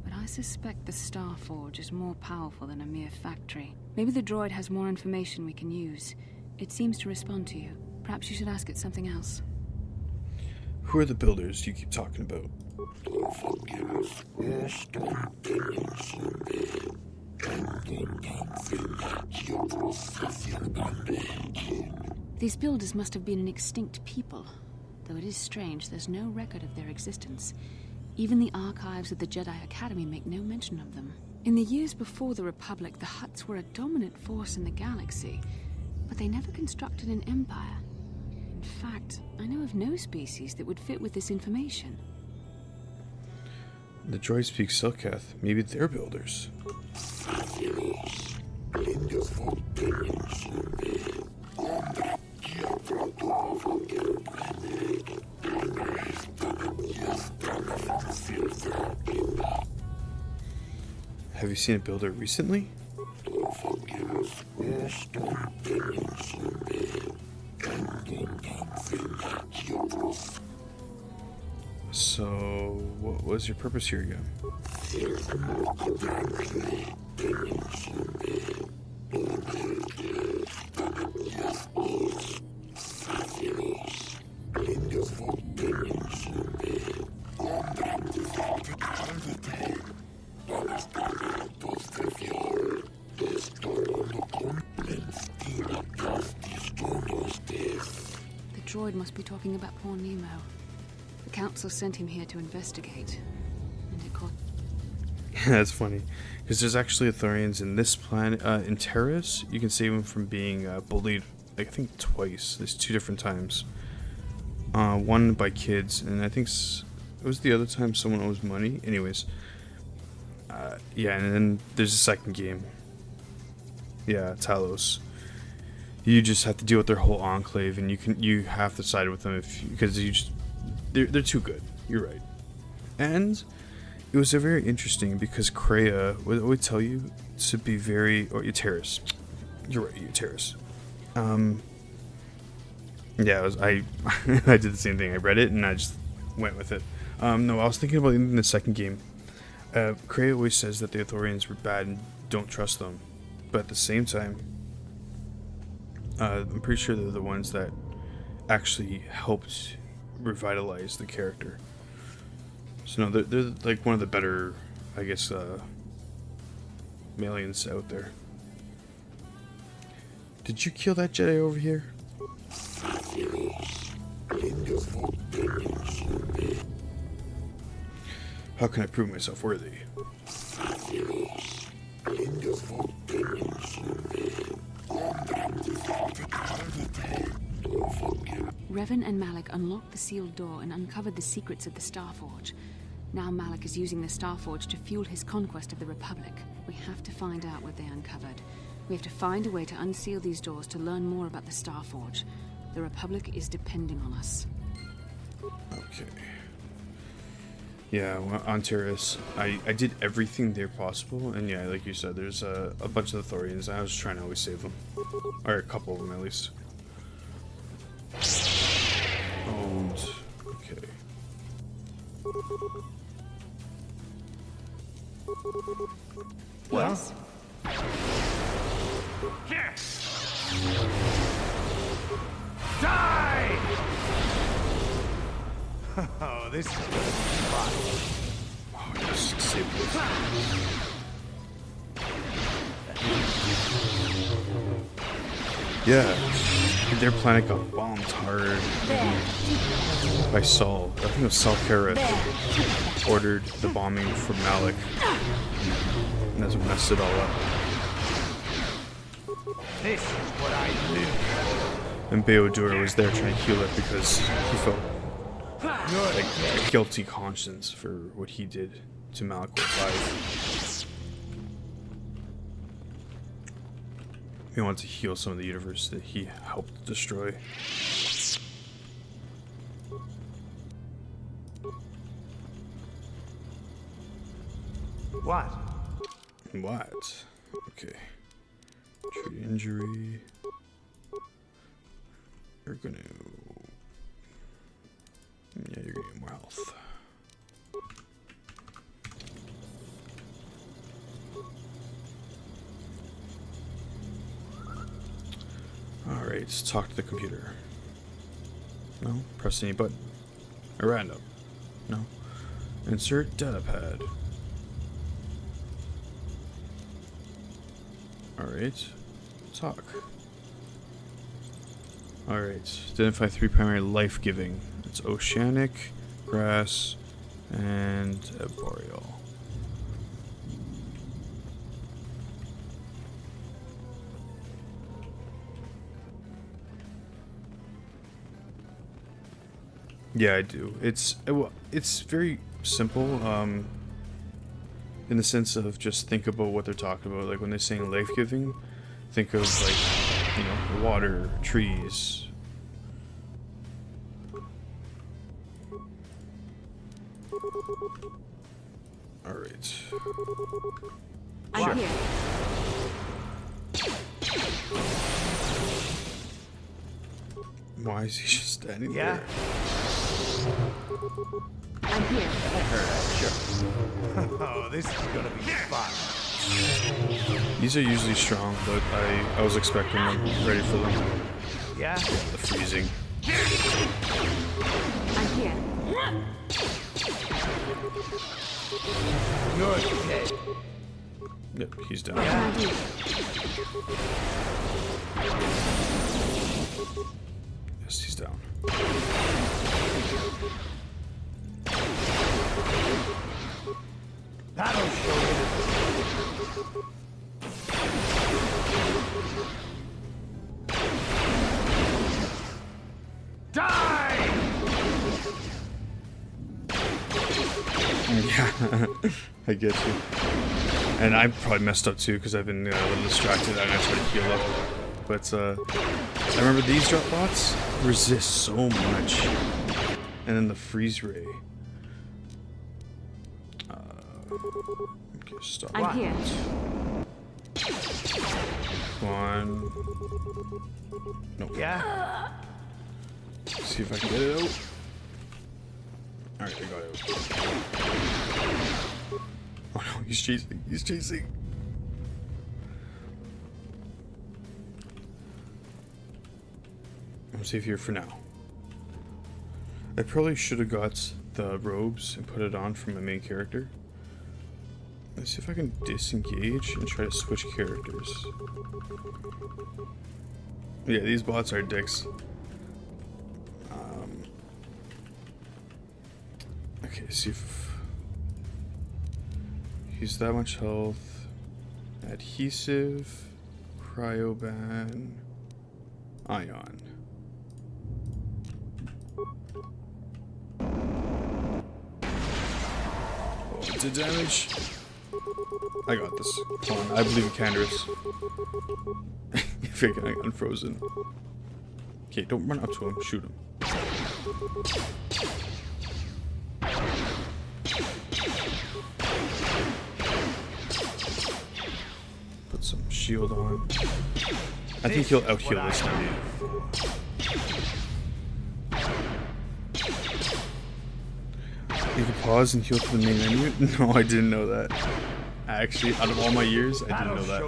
R: But I suspect the Starforge is more powerful than a mere factory. Maybe the droid has more information we can use. It seems to respond to you. Perhaps you should ask it something else.
A: Who are the builders you keep talking about?
R: These builders must have been an extinct people. Though it is strange, there's no record of their existence. Even the archives of the Jedi Academy make no mention of them. In the years before the Republic, the Hutts were a dominant force in the galaxy, but they never constructed an empire. In fact, I know of no species that would fit with this information.
A: The droid speaks Selkath. Maybe they're builders. Have you seen a builder recently? So, what was your purpose here again?
R: The droid must be talking about poor Nemo. The Council sent him here to investigate, and it caught...
A: That's funny, because there's actually Ithorians in this planet, in Terrace. You can save them from being bullied, I think twice. There's 2 different times. One by kids, and I think it was the other time someone owes money. Anyways, yeah, and then there's a second game. Yeah, Talos. You just have to deal with their whole enclave, and you have to side with them because they're too good. You're right. And it was a very interesting because Kreia would tell you to be very Terrace. You're right, Terrace. Yeah, I I did the same thing. I read it and I just went with it. No, I was thinking about in the second game. Kreia always says that the Ithorians were bad and don't trust them, but at the same time, I'm pretty sure they're the ones that actually helped revitalize the character. So no, they're like one of the better, I guess, aliens out there. Did you kill that Jedi over here? How can I prove myself worthy?
R: Revan and Malak unlocked the sealed door and uncovered the secrets of the Starforge. Now Malak is using the Starforge to fuel his conquest of the Republic. We have to find out what they uncovered. We have to find a way to unseal these doors to learn more about the Starforge. The Republic is depending on us.
A: Okay. Yeah, well, on Terrace, I did everything there possible, and yeah, like you said, there's a bunch of the Thorians. I was trying to always save them. Or a couple of them, at least. And... okay.
S: Yes. Die! Oh, this is fun.
A: Oh, just save this. Yeah, their planet got bombed hard by Saul. I think it was Saul Kareth ordered the bombing from Malak. And that's what messed it all up.
S: This is what I live.
A: And Beodora was there trying to heal it because he felt like a guilty conscience for what he did to Malachor 5. He wanted to heal some of the universe that he helped destroy.
S: What?
A: What? Okay. Treat injury. You're gonna... Yeah, you're gonna get more health. Alright, let's talk to the computer. No? Press any button. A random. No? Insert datapad. Alright. Talk. Alright. Identify 3 primary life-giving. It's oceanic, grass, and arboreal. Yeah, I do. It's very simple, in the sense of just think about what they're talking about. Like when they're saying life-giving, think of like, you know, water, trees. Alright.
O: I'm here.
A: Why is he just standing
S: Yeah.
A: there?
O: I'm here.
S: Oh, this is gonna be fun.
A: These are usually strong, but I was expecting them, ready for them.
S: Yeah?
A: The freezing.
O: I'm here.
S: You're dead.
A: Yep, he's down.
S: Yeah.
A: Yes, he's down.
S: That'll show you. Die!
A: Yeah, I get you. And I probably messed up too because I've been a little distracted and I tried to heal up. But I remember these drop bots resist so much. And then the freeze ray. Okay, stop.
O: I'm here.
A: One. Nope.
S: Yeah?
A: See if I can get it out. Alright, I got it out. Oh no, he's chasing. He's chasing. I'm safe here for now. I probably should have got the robes and put it on for my main character. Let's see if I can disengage and try to switch characters. Yeah, these bots are dicks. Okay, see if he's that much health. Adhesive, cryoban, ion. Oh, it did damage. I got this. Come on, I believe in Candace. If I get unfrozen. Okay, don't run up to him. Shoot him. Put some shield on. I think he'll out-heal this now. You can pause and heal to the main menu? No, I didn't know that. Actually, out of all my years, I didn't know that.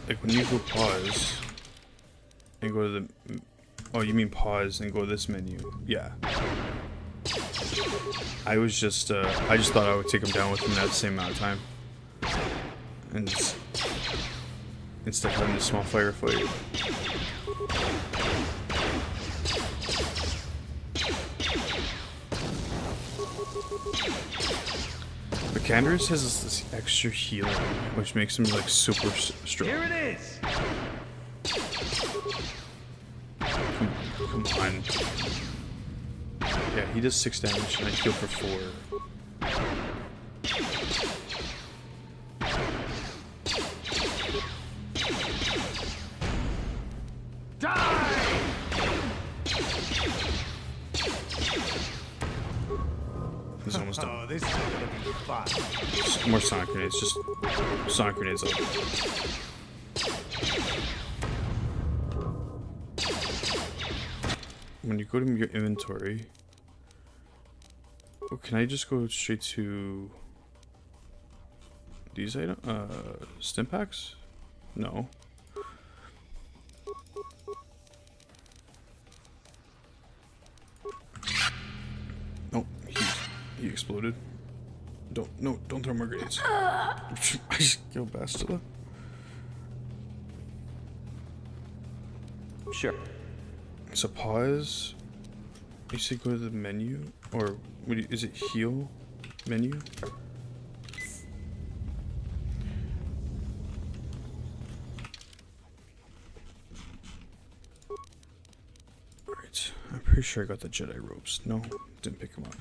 A: Like when you go pause and go to the... Oh, you mean pause and go to this menu? Yeah. I was just, I just thought I would take him down within that same amount of time. And instead of having a small firefight. Candace has this extra healing, which makes him like super strong.
B: Here it is.
A: Come on. Yeah, he does 6 damage and I heal for 4. He's almost done.
B: Oh, this is gonna be fun.
A: Just more sonic grenades, just sonic grenades up. When you go to your inventory, oh, can I just go straight to these items? Stim packs? No. Oh, he exploded. Don't throw more grenades. I just killed Bastila.
U: Sure.
A: So pause. You say go to the menu, or is it heal menu? Alright, I'm pretty sure I got the Jedi ropes. No, didn't pick them up.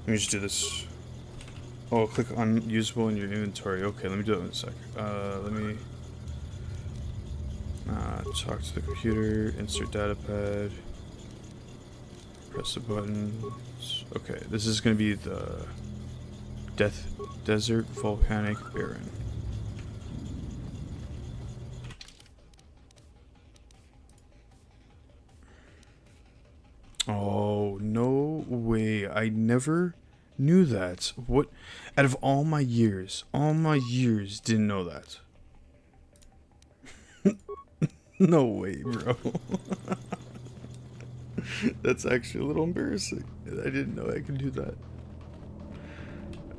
A: Let me just do this. Oh, click on usable in your inventory. Okay, let me do it in a sec. Let me talk to the computer, insert data pad, press the buttons. Okay, this is going to be the Desert Volcanic Baron. Oh, no way. I never knew that. What? Out of all my years, didn't know that. No way, bro. That's actually a little embarrassing. I didn't know I could do that.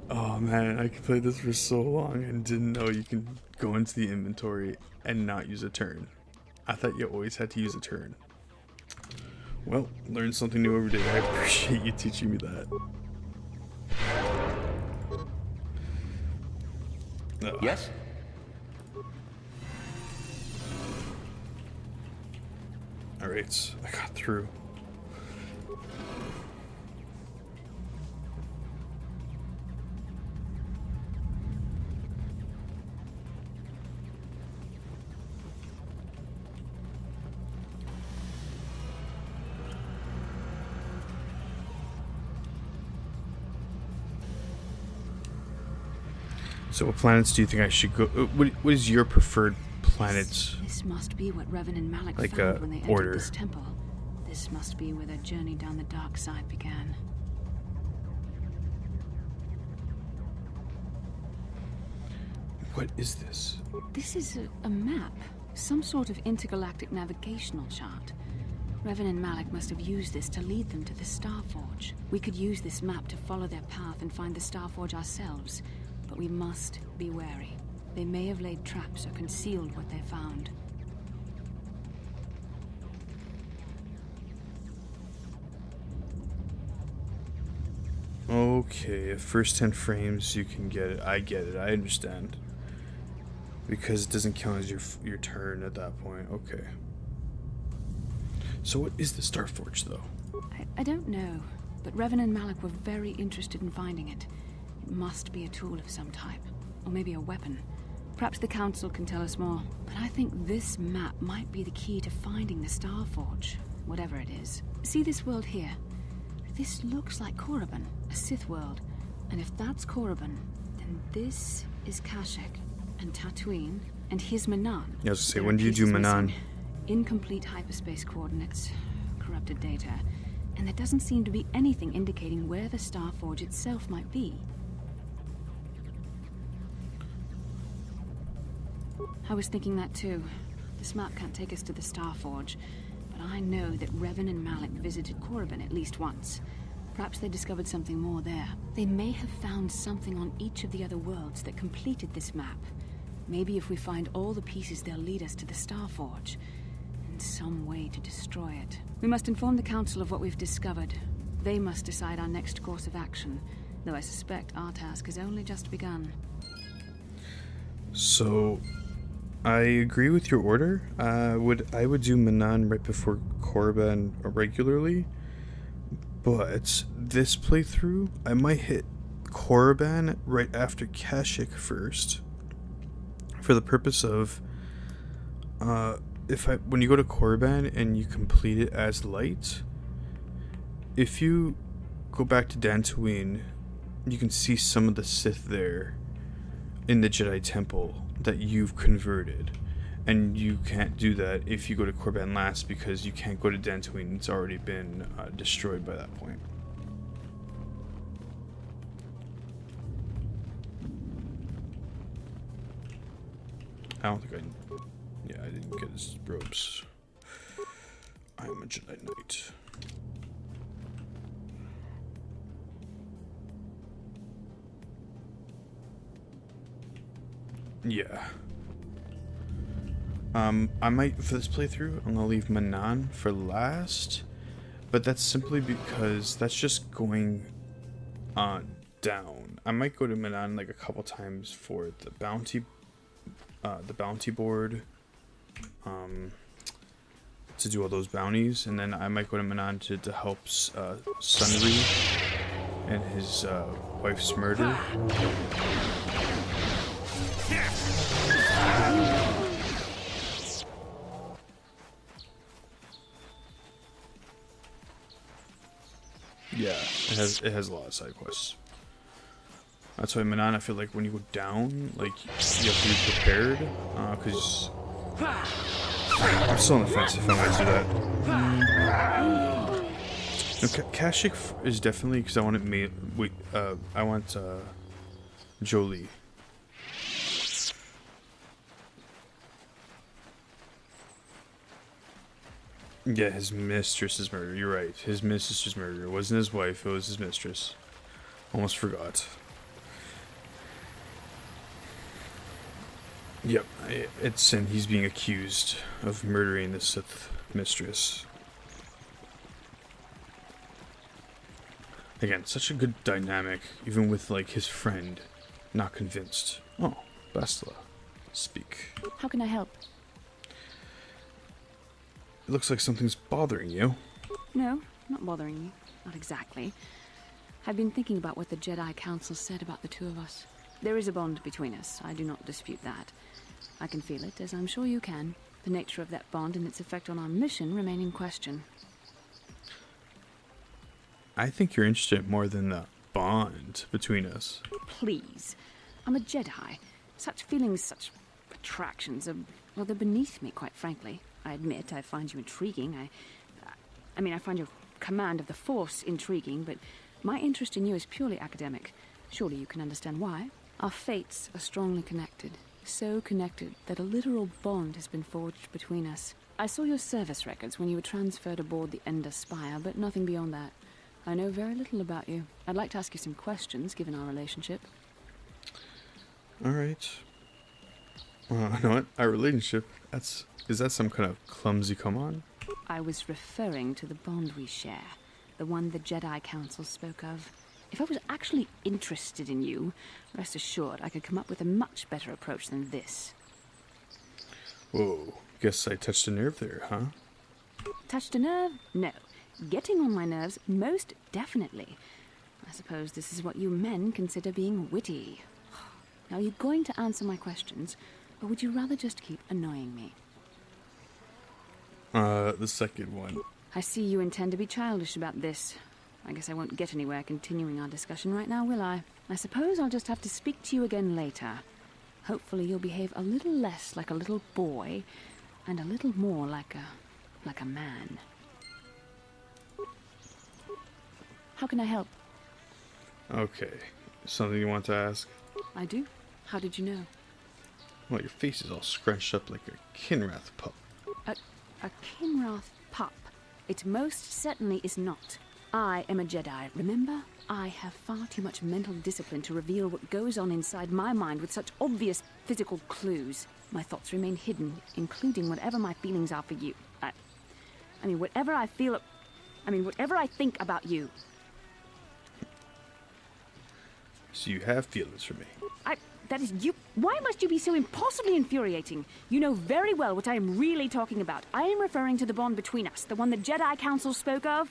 A: Oh man, I could play this for so long and didn't know you can go into the inventory and not use a turn. I thought you always had to use a turn. Well, learn something new every day. I appreciate you teaching me that.
U: Yes?
A: Alright, I got through. So what planets do you think I should go? What is your preferred planets?
R: This must be what Revan and Malak
A: Like,
R: found when they entered
A: order.
R: this temple. This must be where their journey down the dark side began.
A: What is this?
R: This is a map. Some sort of intergalactic navigational chart. Revan and Malak must have used this to lead them to the Starforge. We could use this map to follow their path and find the Starforge ourselves. But we must be wary. They may have laid traps or concealed what they found.
A: Okay, first 10 frames you can get it. I get it. I understand. Because it doesn't count as your turn at that point. Okay. So what is the Starforge, though?
R: I don't know, but Revan and Malak were very interested in finding it. It must be a tool of some type, or maybe a weapon. Perhaps the Council can tell us more, but I think this map might be the key to finding the Starforge, whatever it is. See this world here? This looks like Korriban, a Sith world. And if that's Korriban, then this is Kashyyyk, and Dantooine, and here's Manan.
A: Yeah, I was gonna say, when do you do Manan?
R: Incomplete hyperspace coordinates, corrupted data, and there doesn't seem to be anything indicating where the Starforge itself might be. I was thinking that too. This map can't take us to the Starforge, but I know that Revan and Malak visited Korriban at least once. Perhaps they discovered something more there. They may have found something on each of the other worlds that completed this map. Maybe if we find all the pieces, they'll lead us to the Starforge, and some way to destroy it. We must inform the Council of what we've discovered. They must decide our next course of action. though I suspect our task has only just begun.
A: So, I agree with your order. I would do Manan right before Korriban regularly, but this playthrough, I might hit Korriban right after Kashyyyk first, for the purpose of, when you go to Korriban and you complete it as light, if you go back to Dantooine, you can see some of the Sith there in the Jedi Temple that you've converted, and you can't do that if you go to Korriban last, because you can't go to Dantooine. It's already been destroyed by that point. I don't think I didn't get his robes. I am a Jedi Knight. Yeah. I might, for this playthrough, I'm gonna leave Manan for last, but that's simply because that's just going down. I might go to Manan like a couple times for the bounty board, to do all those bounties, and then I might go to Manan to help Sunri and his wife's murder. Yeah, it has a lot of side quests. That's why Manan, I feel like when you go down, like, you have to be prepared, because I'm still on the fence if I might do that. No, Kashyyyk is definitely, because I want it I want Jolie. Yeah, his mistress's murder. You're right. His mistress's murder. It wasn't his wife, it was his mistress. Almost forgot. Yep, and he's being accused of murdering the Sith mistress. Again, such a good dynamic, even with, like, his friend not convinced. Oh, Bastila, speak.
R: How can I help?
A: It looks like something's bothering you.
R: No, not bothering me. Not exactly. I've been thinking about what the Jedi Council said about the two of us. There is a bond between us. I do not dispute that. I can feel it, as I'm sure you can. The nature of that bond and its effect on our mission remain in question.
A: I think you're interested more than the bond between us.
R: Please. I'm a Jedi. Such feelings, such attractions are, well, they're beneath me, quite frankly. I admit I find you intriguing. I find your command of the Force intriguing, but my interest in you is purely academic. Surely you can understand why. Our fates are strongly connected. So connected that a literal bond has been forged between us. I saw your service records when you were transferred aboard the Ender Spire, but nothing beyond that. I know very little about you. I'd like to ask you some questions, given our relationship.
A: Alright. Well, you know what? Our relationship, is that some kind of clumsy come-on?
R: I was referring to the bond we share. The one the Jedi Council spoke of. If I was actually interested in you, rest assured I could come up with a much better approach than this.
A: Whoa, guess I touched a nerve there, huh?
R: Touched a nerve? No. Getting on my nerves, most definitely. I suppose this is what you men consider being witty. Now, are you going to answer my questions, or would you rather just keep annoying me?
A: The second one.
R: I see you intend to be childish about this. I guess I won't get anywhere continuing our discussion right now, will I? I suppose I'll just have to speak to you again later. Hopefully you'll behave a little less like a little boy, and a little more like a man. How can I help?
A: Okay. Something you want to ask?
R: I do. How did you know?
A: Well, your face is all scrunched up like a Kinrath pup.
R: A Kinrath pup? It most certainly is not. I am a Jedi, remember? I have far too much mental discipline to reveal what goes on inside my mind with such obvious physical clues. My thoughts remain hidden, including whatever my feelings are for you. Whatever I think about you.
A: So you have feelings for me.
R: That is you. Why must you be so impossibly infuriating? You know very well what I am really talking about. I am referring to the bond between us, the one the Jedi Council spoke of.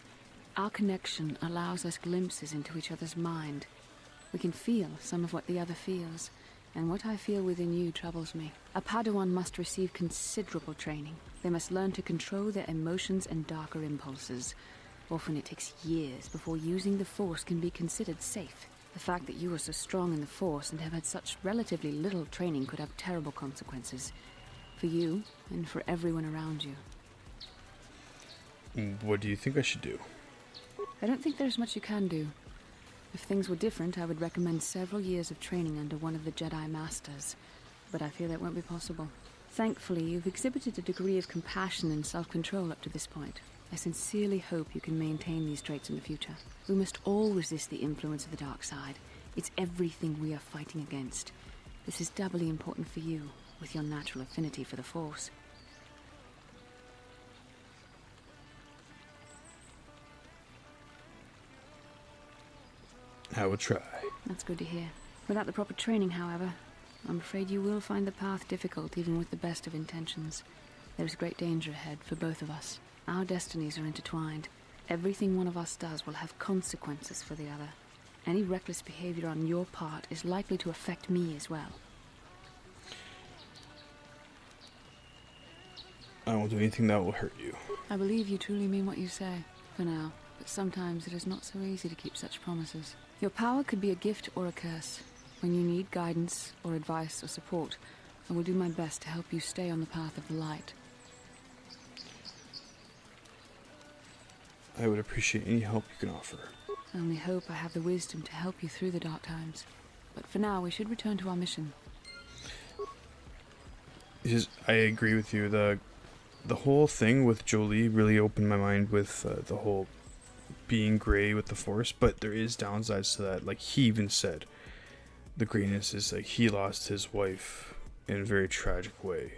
R: Our connection allows us glimpses into each other's mind. We can feel some of what the other feels, and what I feel within you troubles me. A Padawan must receive considerable training. They must learn to control their emotions and darker impulses. Often it takes years before using the Force can be considered safe. The fact that you are so strong in the Force and have had such relatively little training could have terrible consequences. For you, and for everyone around you.
A: What do you think I should do?
R: I don't think there's much you can do. If things were different, I would recommend several years of training under one of the Jedi Masters. But I fear that won't be possible. Thankfully, you've exhibited a degree of compassion and self-control up to this point. I sincerely hope you can maintain these traits in the future. We must all resist the influence of the dark side. It's everything we are fighting against. This is doubly important for you, with your natural affinity for the Force.
A: I will try.
R: That's good to hear. Without the proper training, however, I'm afraid you will find the path difficult even with the best of intentions. There is great danger ahead for both of us. Our destinies are intertwined. Everything one of us does will have consequences for the other. Any reckless behavior on your part is likely to affect me as well.
A: I won't do anything that will hurt you.
R: I believe you truly mean what you say, for now, but sometimes it is not so easy to keep such promises. Your power could be a gift or a curse. When you need guidance or advice or support, I will do my best to help you stay on the path of the light.
A: I would appreciate any help you can offer.
R: I only hope I have the wisdom to help you through the dark times. But for now, we should return to our mission.
A: I agree with you. The whole thing with Jolie really opened my mind with the whole being gray with the Force, but there is downsides to that. Like he even said, the grayness is like he lost his wife in a very tragic way.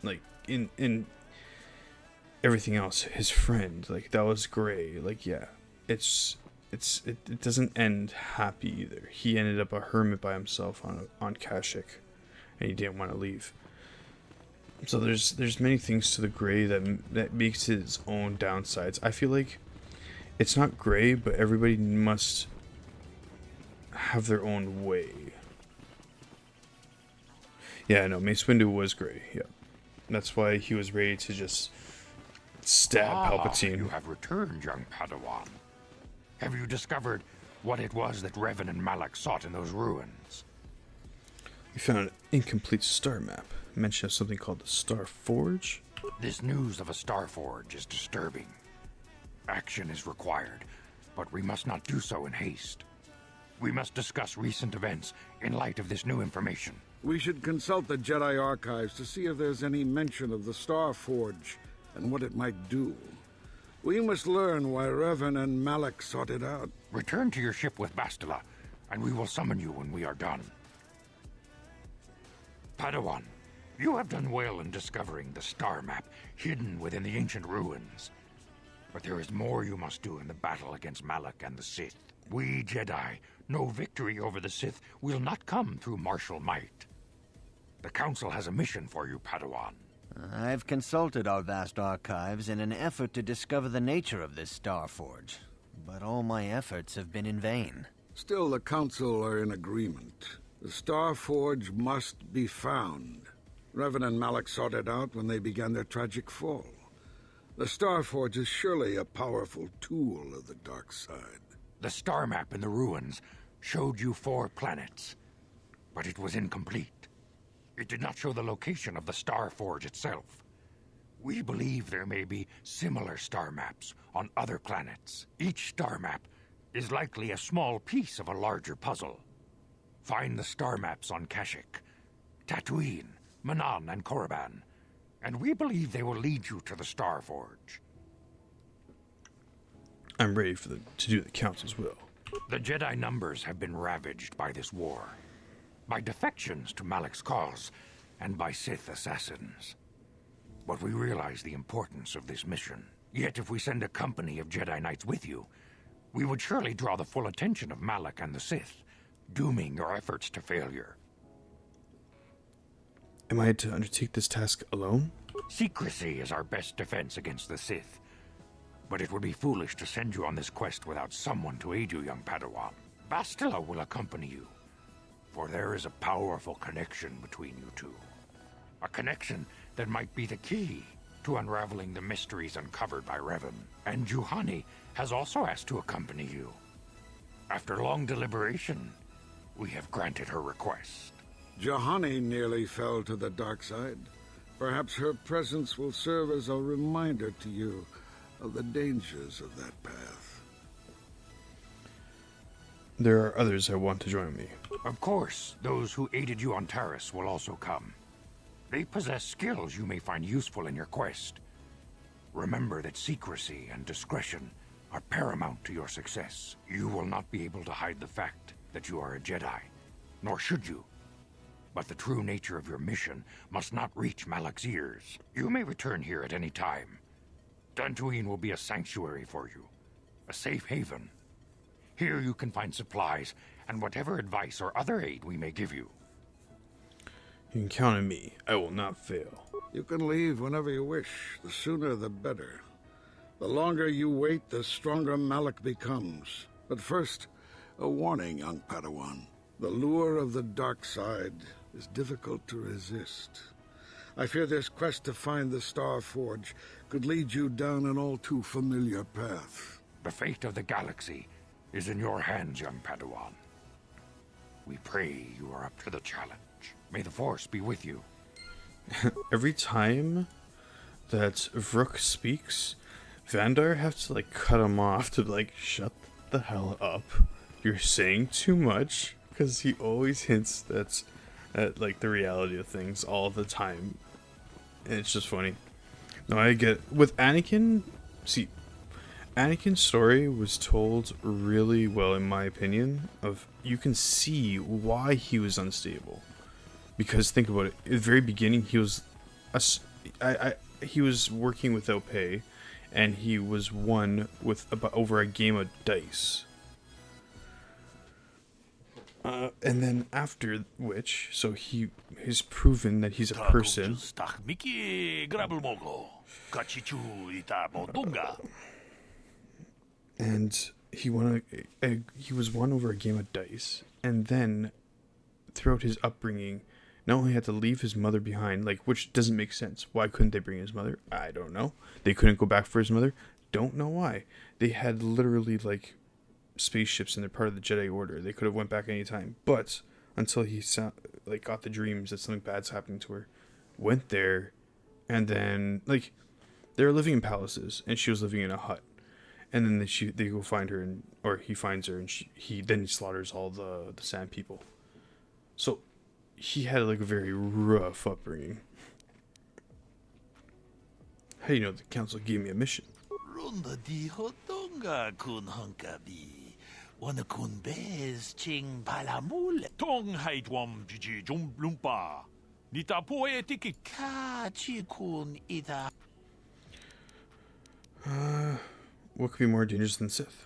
A: Like in everything else, his friend, like that was gray. Like yeah, it doesn't end happy either. He ended up a hermit by himself on Kashyyyk, and he didn't want to leave. So there's many things to the gray that makes it its own downsides. I feel like it's not gray, but everybody must have their own way. Yeah, no, Mace Windu was gray. Yeah, that's why he was ready to just stab Palpatine.
C: You have returned, young Padawan. Have you discovered what it was that Revan and Malak sought in those ruins?
A: We found an incomplete star map. Mention of something called the Star Forge.
C: This news of a Star Forge is disturbing. Action is required, but we must not do so in haste. We must discuss recent events in light of this new information.
F: We should consult the Jedi archives to see if there's any mention of the Star Forge and what it might do. We must learn why Revan and Malak sought it out.
C: Return to your ship with Bastila, and we will summon you when we are done. Padawan, you have done well in discovering the star map hidden within the ancient ruins. But there is more you must do in the battle against Malak and the Sith. We Jedi know victory over the Sith will not come through martial might. The Council has a mission for you, Padawan.
D: I've consulted our vast archives in an effort to discover the nature of this Star Forge, but all my efforts have been in vain.
F: Still, the Council are in agreement. The Star Forge must be found. Revan and Malak sought it out when they began their tragic fall. The Star Forge is surely a powerful tool of the dark side.
C: The star map in the ruins showed you 4 planets, but it was incomplete. It did not show the location of the Star Forge itself. We believe there may be similar star maps on other planets. Each star map is likely a small piece of a larger puzzle. Find the star maps on Kashyyyk, Dantooine, Manan, and Korriban, and we believe they will lead you to the Star Forge.
A: I'm ready to do the Council's will.
C: The Jedi numbers have been ravaged by this war, by defections to Malak's cause, and by Sith assassins. But we realize the importance of this mission. Yet if we send a company of Jedi Knights with you, we would surely draw the full attention of Malak and the Sith, dooming your efforts to failure.
A: Am I to undertake this task alone?
C: Secrecy is our best defense against the Sith. But it would be foolish to send you on this quest without someone to aid you, young Padawan. Bastila will accompany you, for there is a powerful connection between you two. A connection that might be the key to unraveling the mysteries uncovered by Revan. And Juhani has also asked to accompany you. After long deliberation, we have granted her request.
F: Juhani nearly fell to the dark side. Perhaps her presence will serve as a reminder to you of the dangers of that path.
A: There are others that want to join me.
C: Of course, those who aided you on Taris will also come. They possess skills you may find useful in your quest. Remember that secrecy and discretion are paramount to your success. You will not be able to hide the fact that you are a Jedi, nor should you. But the true nature of your mission must not reach Malak's ears. You may return here at any time. Dantooine will be a sanctuary for you, a safe haven. Here you can find supplies and whatever advice or other aid we may give you.
A: You can count on me. I will not fail.
F: You can leave whenever you wish. The sooner the better. The longer you wait, the stronger Malak becomes. But first, a warning, young Padawan. The lure of the dark side is difficult to resist. I fear this quest to find the Star Forge could lead you down an all too familiar path.
C: The fate of the galaxy is in your hands, young Padawan. We pray you are up to the challenge. May the Force be with you.
A: Every time that Vrook speaks, Vandar has to like cut him off to like shut the hell up. You're saying too much, because he always hints that's at like the reality of things all the time. And it's just funny. No, I get with Anakin. See, Anakin's story was told really well, in my opinion. Of you can see why he was unstable, because think about it. At the very beginning, he was he was working without pay, and he was won with over a game of dice. And then after which, so he has proven that he's a person. And he won. He was won over a game of dice, and then throughout his upbringing, not only had to leave his mother behind, like which doesn't make sense. Why couldn't they bring his mother? I don't know. They couldn't go back for his mother. Don't know why. They had literally like spaceships and they're part of the Jedi Order. They could have went back any time, but until he got the dreams that something bad's happening to her, went there, and then like they were living in palaces and she was living in a hut, and then they go find her, or he finds her, and he slaughters all the Sand people. So he had like a very rough upbringing. How do you know the council gave me a mission? What could be more dangerous than Sith?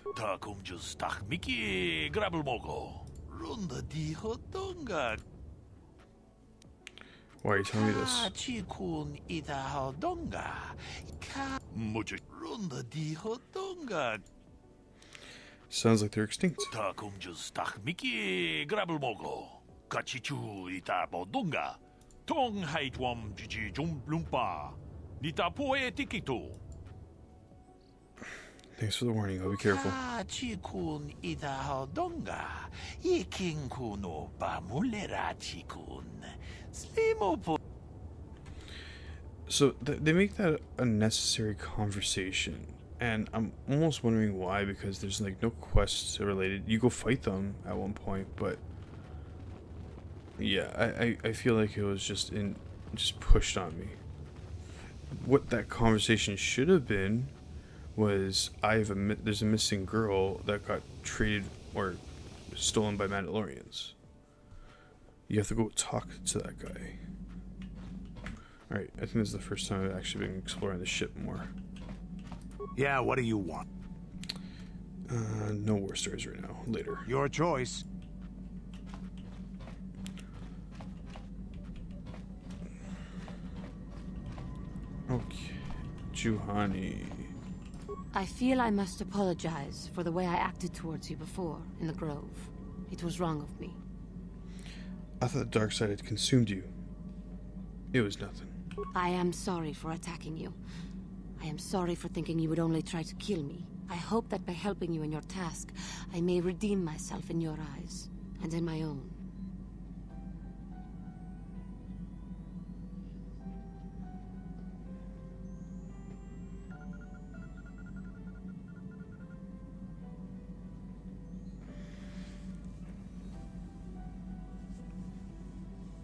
A: Why are you telling me this? Sounds like they're extinct. Thanks for the warning. I'll be careful. So they make that a necessary conversation, and I'm almost wondering why, because there's like no quests related. You go fight them at one point, but yeah, I feel like it was just pushed on me. What that conversation should have been was there's a missing girl that got traded or stolen by Mandalorians. You have to go talk to that guy. Alright, I think this is the first time I've actually been exploring the ship more.
B: Yeah, what do you want?
A: No war stories right now. Later.
B: Your choice.
A: Juhani.
P: I feel I must apologize for the way I acted towards you before in the Grove. It was wrong of me.
A: I thought the dark side had consumed you. It was nothing.
P: I am sorry for attacking you. I am sorry for thinking you would only try to kill me. I hope that by helping you in your task, I may redeem myself in your eyes, and in my own.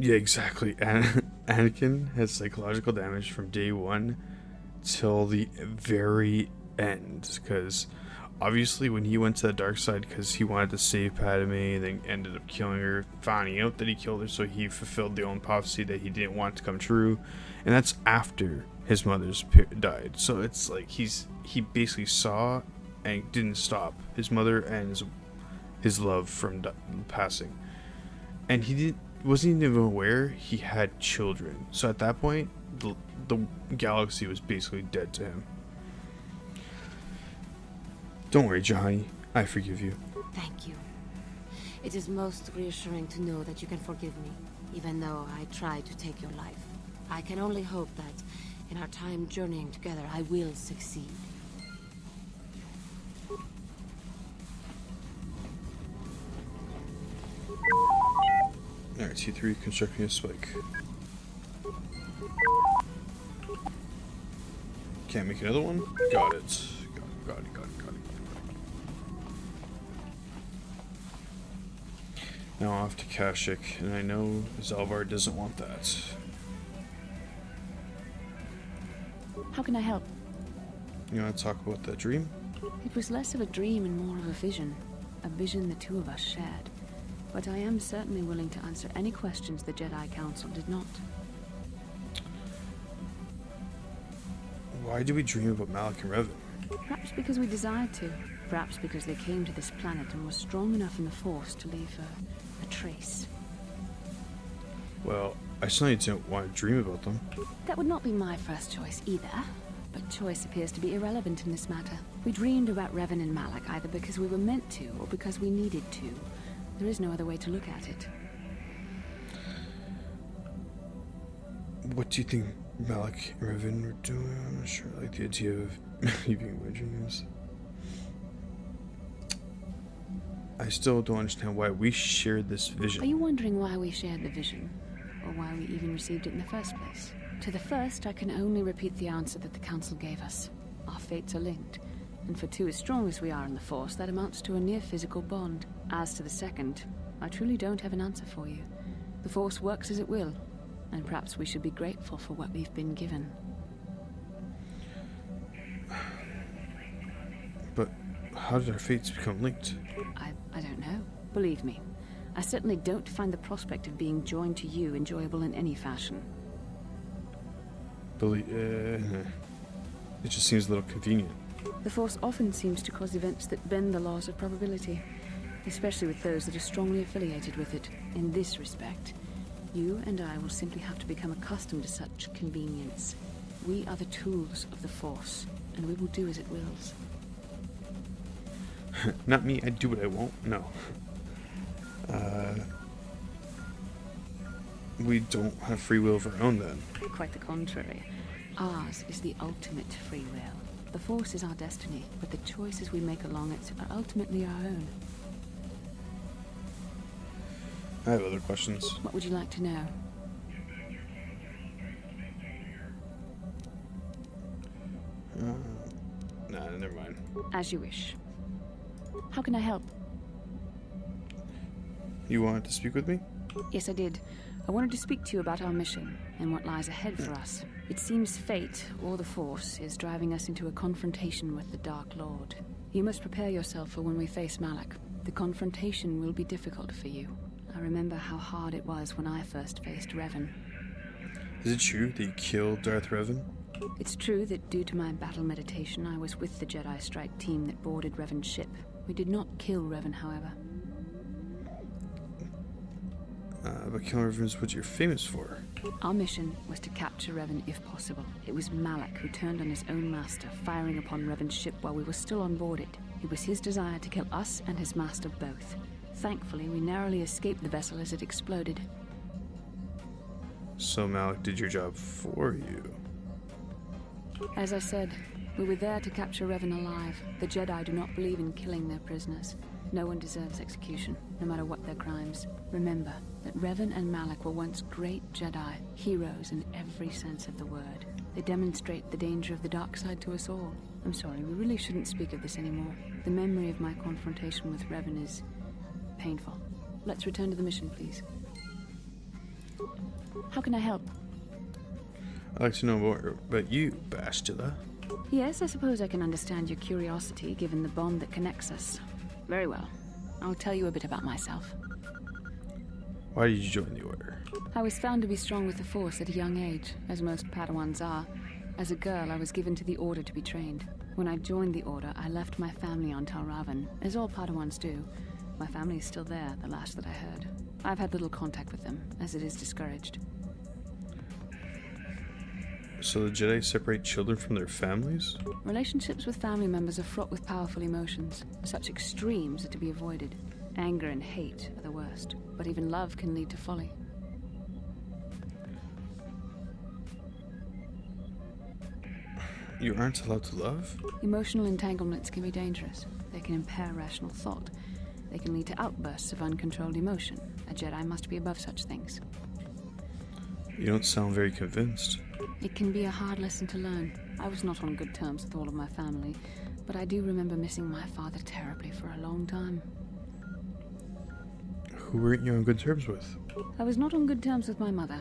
A: Yeah, exactly. Anakin has psychological damage from day one till the very end, because obviously when he went to the dark side because he wanted to save Padme, then ended up killing her, finding out that he killed her, so he fulfilled the own prophecy that he didn't want to come true, and that's after his mother's died. So it's like he basically saw and didn't stop his mother and his love from passing, and he wasn't even aware he had children. So at that point, the galaxy was basically dead to him. Don't worry, Juhani. I forgive you.
P: Thank you. It is most reassuring to know that you can forgive me, even though I tried to take your life. I can only hope that, in our time journeying together, I will succeed.
A: Alright, T3, constructing a spike. Can't make another one? Got it. Got it. Now off to Kashyyyk, and I know Zalvar doesn't want that.
R: How can I help?
A: You want to talk about that dream?
R: It was less of a dream and more of a vision the two of us shared. But I am certainly willing to answer any questions the Jedi Council did not.
A: Why do we dream about Malak and Revan?
R: Perhaps because we desired to. Perhaps because they came to this planet and were strong enough in the Force to leave a trace.
A: Well, I certainly don't want to dream about them.
R: That would not be my first choice either. But choice appears to be irrelevant in this matter. We dreamed about Revan and Malak either because we were meant to or because we needed to. There is no other way to look at it.
A: What do you think Malak and Revan were doing? I'm not sure. I like the idea of you being my dreams. I still don't understand why we shared this vision.
R: Are you wondering why we shared the vision? Or why we even received it in the first place? To the first, I can only repeat the answer that the Council gave us. Our fates are linked. And for two as strong as we are in the Force, that amounts to a near-physical bond. As to the second, I truly don't have an answer for you. The Force works as it will, and perhaps we should be grateful for what we've been given.
A: But how did our fates become linked?
R: I don't know. Believe me, I certainly don't find the prospect of being joined to you enjoyable in any fashion.
A: It just seems a little convenient.
R: The Force often seems to cause events that bend the laws of probability, especially with those that are strongly affiliated with it. In this respect, you and I will simply have to become accustomed to such convenience. We are the tools of the Force, and we will do as it wills.
A: Not me, I do what I won't. No. We don't have free will of our own then.
R: Quite the contrary. Ours is the ultimate free will. The Force is our destiny, but the choices we make along it are ultimately our own.
A: I have other questions.
R: What would you like to know?
A: Nah, never mind.
R: As you wish. How can I help?
A: You wanted to speak with me?
R: Yes, I did. I wanted to speak to you about our mission and what lies ahead for us. It seems fate, or the Force, is driving us into a confrontation with the Dark Lord. You must prepare yourself for when we face Malak. The confrontation will be difficult for you. I remember how hard it was when I first faced Revan.
A: Is it true that you killed Darth Revan?
R: It's true that due to my battle meditation, I was with the Jedi strike team that boarded Revan's ship. We did not kill Revan, however.
A: But killing Revan is what you're famous for.
R: Our mission was to capture Revan if possible. It was Malak who turned on his own master, firing upon Revan's ship while we were still on board it. It was his desire to kill us and his master both. Thankfully, we narrowly escaped the vessel as it exploded.
A: So Malak did your job for you.
R: As I said, we were there to capture Revan alive. The Jedi do not believe in killing their prisoners. No one deserves execution, no matter what their crimes. Remember that Revan and Malak were once great Jedi, heroes in every sense of the word. They demonstrate the danger of the dark side to us all. I'm sorry, we really shouldn't speak of this anymore. The memory of my confrontation with Revan is painful. Let's return to the mission, please. How can I help?
A: I'd like to know more about you, Bastila.
R: Yes, I suppose I can understand your curiosity, given the bond that connects us. Very well. I'll tell you a bit about myself.
A: Why did you join the Order?
R: I was found to be strong with the Force at a young age, as most Padawans are. As a girl, I was given to the Order to be trained. When I joined the Order, I left my family on Tal Ravan, as all Padawans do. My family is still there, the last that I heard. I've had little contact with them, as it is discouraged.
A: So the Jedi separate children from their families?
R: Relationships with family members are fraught with powerful emotions. Such extremes are to be avoided. Anger and hate are the worst, but even love can lead to folly.
A: You aren't allowed to love?
R: Emotional entanglements can be dangerous. They can impair rational thought. They can lead to outbursts of uncontrolled emotion. A Jedi must be above such things.
A: You don't sound very convinced.
R: It can be a hard lesson to learn. I was not on good terms with all of my family, but I do remember missing my father terribly for a long time.
A: Who weren't you on good terms with?
R: I was not on good terms with my mother.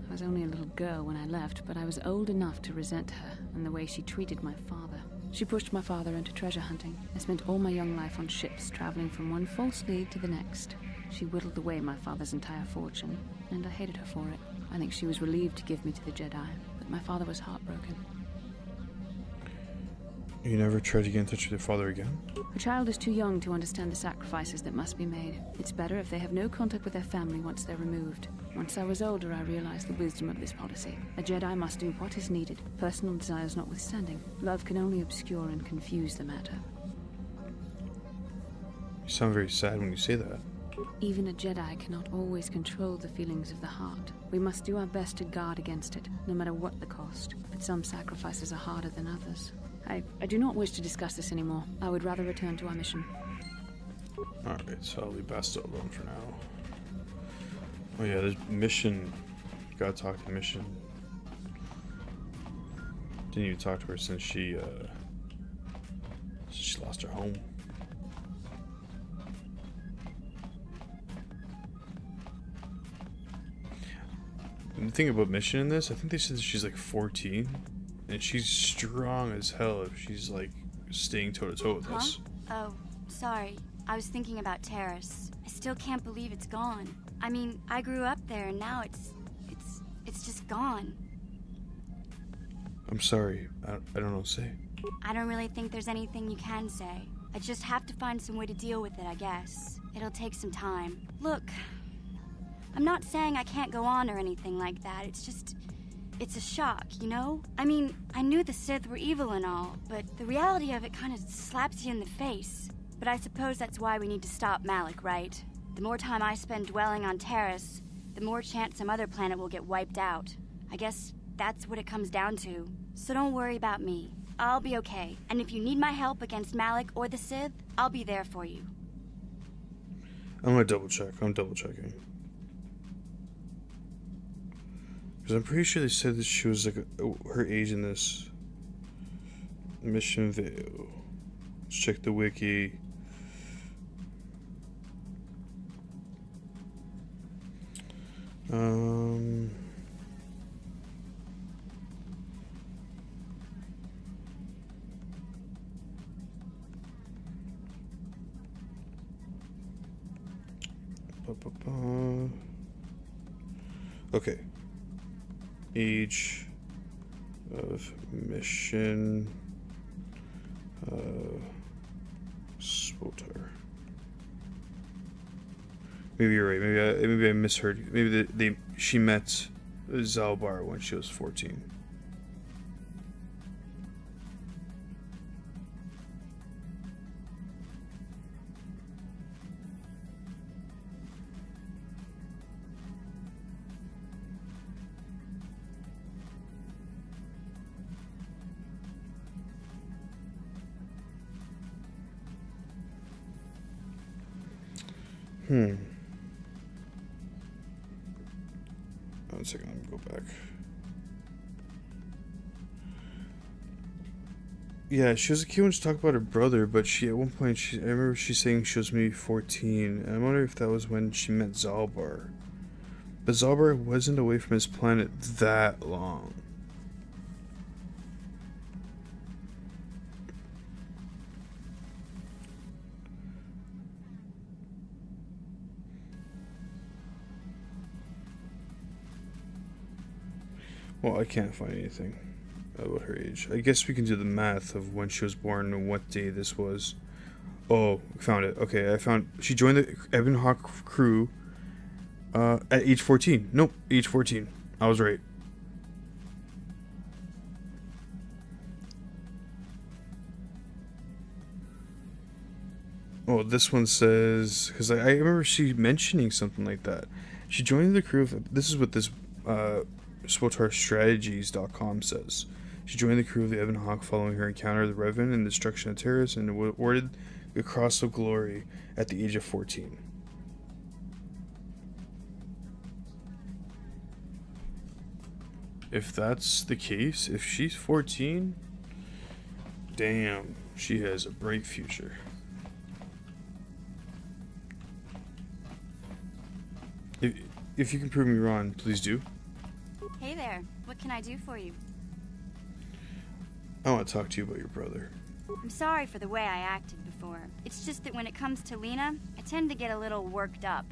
R: I was only a little girl when I left, but I was old enough to resent her and the way she treated my father. She pushed my father into treasure hunting. I spent all my young life on ships, traveling from one false lead to the next. She whittled away my father's entire fortune, and I hated her for it. I think she was relieved to give me to the Jedi, but my father was heartbroken.
A: You never tried to get in touch with your father again?
R: A child is too young to understand the sacrifices that must be made. It's better if they have no contact with their family once they're removed. Once I was older, I realized the wisdom of this policy. A Jedi must do what is needed, personal desires notwithstanding. Love can only obscure and confuse the matter.
A: You sound very sad when you say that.
R: Even a Jedi cannot always control the feelings of the heart. We must do our best to guard against it, no matter what the cost. But some sacrifices are harder than others. I do not wish to discuss this anymore. I would rather return to our mission.
A: Alright, so I'll leave Basta alone for now. Oh yeah, there's mission. Gotta talk to mission. Didn't even talk to her since she lost her home. And the thing about Mission in this, I think they said she's like 14, and she's strong as hell if she's like staying toe to toe with us.
E: Oh, sorry. I was thinking about Terrace. I still can't believe it's gone. I mean, I grew up there, and now it's just gone.
A: I'm sorry. I don't know what to say.
E: I don't really think there's anything you can say. I just have to find some way to deal with it, I guess. It'll take some time. Look, I'm not saying I can't go on or anything like that. It's a shock, you know? I mean, I knew the Sith were evil and all, but the reality of it kind of slaps you in the face. But I suppose that's why we need to stop Malak, right? The more time I spend dwelling on Terrace, the more chance some other planet will get wiped out. I guess that's what it comes down to. So don't worry about me. I'll be okay. And if you need my help against Malak or the Sith, I'll be there for you.
A: I'm gonna double check. I'm double checking. Because I'm pretty sure they said that she was like her age in this Mission Veil. Let's check the wiki. Okay. Age of mission Swotar. Maybe you're right. Maybe I misheard. Maybe she met Zalbar when she was 14. One second, let me go back. Yeah, she was a kid when she talked about her brother, but at one point, I remember she saying she was maybe 14, and I wonder if that was when she met Zalbar. But Zalbar wasn't away from his planet that long. Well, I can't find anything about her age. I guess we can do the math of when she was born and what day this was. Oh, found it. Okay, she joined the Ebon Hawk crew at age 14. Nope, age 14. I was right. Oh, this one says, because I remember she mentioning something like that. She joined the crew of, this is what this SwotarStrategies.com says. She joined the crew of the Ebon Hawk following her encounter with the Revan and the destruction of terrorists, and awarded the Cross of Glory at the age of 14. If that's the case, if she's 14, damn, she has a bright future. If you can prove me wrong, please do.
E: Hey there, what can I do for you?
A: I want to talk to you about your brother.
E: I'm sorry for the way I acted before. It's just that when it comes to Lena, I tend to get a little worked up.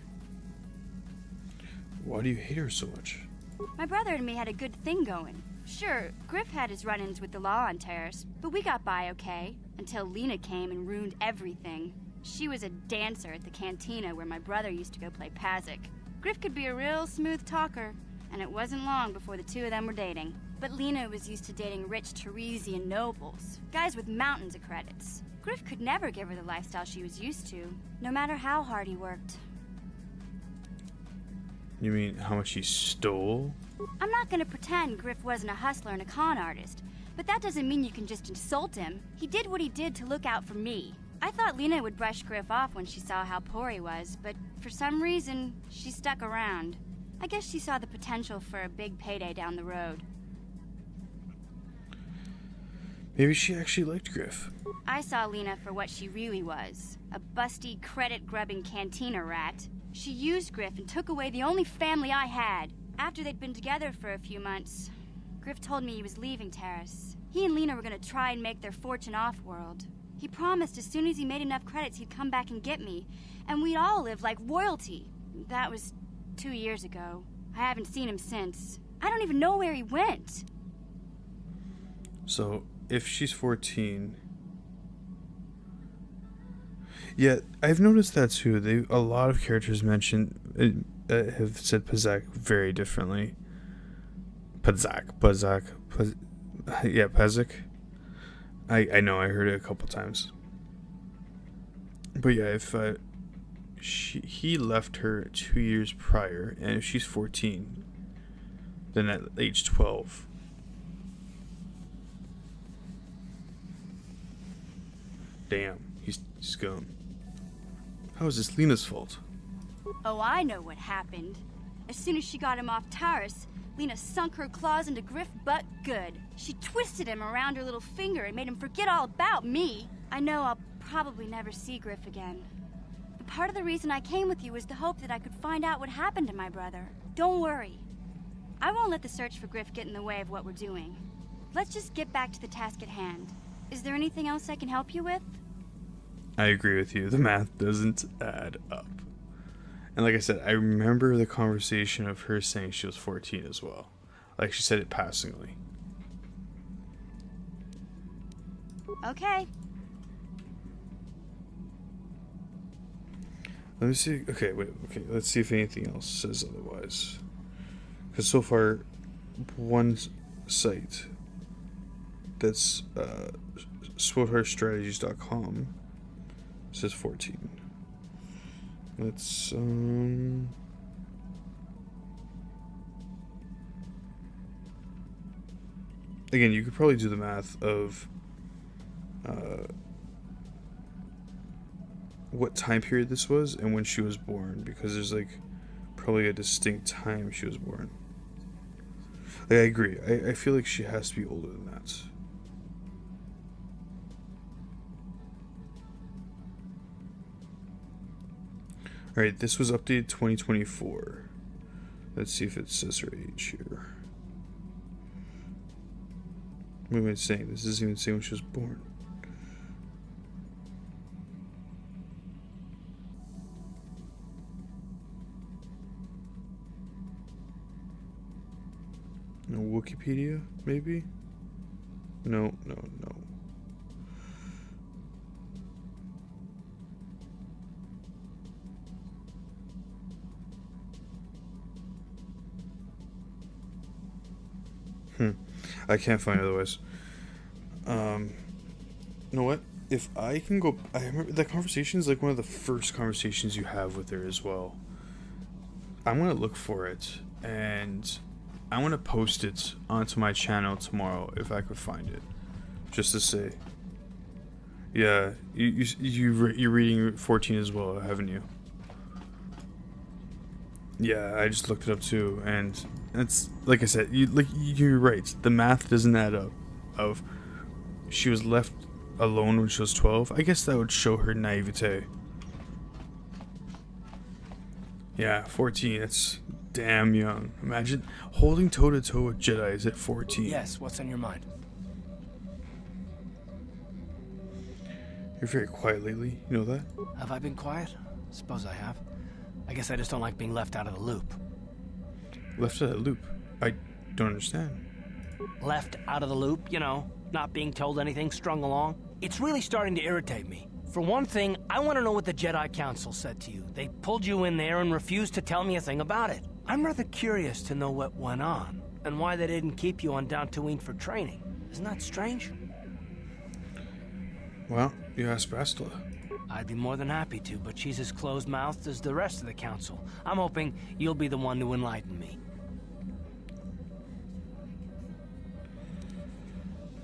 A: Why do you hate her so much?
E: My brother and me had a good thing going. Sure, Griff had his run-ins with the law on Terrace, but we got by okay, until Lena came and ruined everything. She was a dancer at the cantina where my brother used to go play Pazik. Griff could be a real smooth talker, and it wasn't long before the two of them were dating. But Lena was used to dating rich Teresian nobles, guys with mountains of credits. Griff could never give her the lifestyle she was used to, no matter how hard he worked.
A: You mean how much he stole?
E: I'm not gonna pretend Griff wasn't a hustler and a con artist, but that doesn't mean you can just insult him. He did what he did to look out for me. I thought Lena would brush Griff off when she saw how poor he was, but for some reason, she stuck around. I guess she saw the potential for a big payday down the road.
A: Maybe she actually liked Griff.
E: I saw Lena for what she really was, a busty, credit-grubbing cantina rat. She used Griff and took away the only family I had. After they'd been together for a few months, Griff told me he was leaving Terrace. He and Lena were gonna try and make their fortune off-world. He promised as soon as he made enough credits he'd come back and get me, and we'd all live like royalty. That was 2 years ago. I haven't seen him since. I don't even know where he went.
A: So, if she's 14... Yeah, I've noticed that too. A lot of characters mentioned have said Pazik very differently. Pazik. Yeah, Pazik. I know, I heard it a couple times. But yeah, if he left her 2 years prior, and if she's 14, then at age 12. Damn, he's gone. How is this Lena's fault?
E: Oh, I know what happened. As soon as she got him off Taurus, Lena sunk her claws into Griff butt good. She twisted him around her little finger and made him forget all about me. I know I'll probably never see Griff again. But part of the reason I came with you was the hope that I could find out what happened to my brother. Don't worry. I won't let the search for Griff get in the way of what we're doing. Let's just get back to the task at hand. Is there anything else I can help you with?
A: I agree with you. The math doesn't add up. And like I said, I remember the conversation of her saying she was 14 as well. Like she said it passingly.
E: Okay.
A: Let me see. Okay, wait. Okay, let's see if anything else says otherwise. Because so far, one site that's SwordHeartStrategies.com says 14. Let's again, you could probably do the math of what time period this was and when she was born, because there's like probably a distinct time she was born. Like, I agree. I feel like she has to be older than that. Alright, this was updated 2024. Let's see if it says her age here. What am I saying? This isn't even saying when she was born. No, Wikipedia, maybe? No. I can't find it otherwise. You know what? If I can go... I remember that conversation is like one of the first conversations you have with her as well. I'm going to look for it, and I want to post it onto my channel tomorrow if I could find it. Just to say. Yeah, you're reading 14 as well, haven't you? Yeah, I just looked it up too, and it's like I said, you're right. The math doesn't add up. Of she was left alone when she was 12. I guess that would show her naivete. Yeah, 14. That's damn young. Imagine holding toe to toe with Jedis at 14.
K: Yes, what's on your mind?
A: You're very quiet lately. You know that?
K: Have I been quiet? Suppose I have. I guess I just don't like being left out of the loop.
A: Left out of the loop? I don't understand.
K: Left out of the loop, you know, not being told anything, strung along. It's really starting to irritate me. For one thing, I want to know what the Jedi Council said to you. They pulled you in there and refused to tell me a thing about it. I'm rather curious to know what went on, and why they didn't keep you on Dantooine for training. Isn't that strange?
A: Well, you asked Bastila.
K: I'd be more than happy to, but she's as closed-mouthed as the rest of the Council. I'm hoping you'll be the one to enlighten me.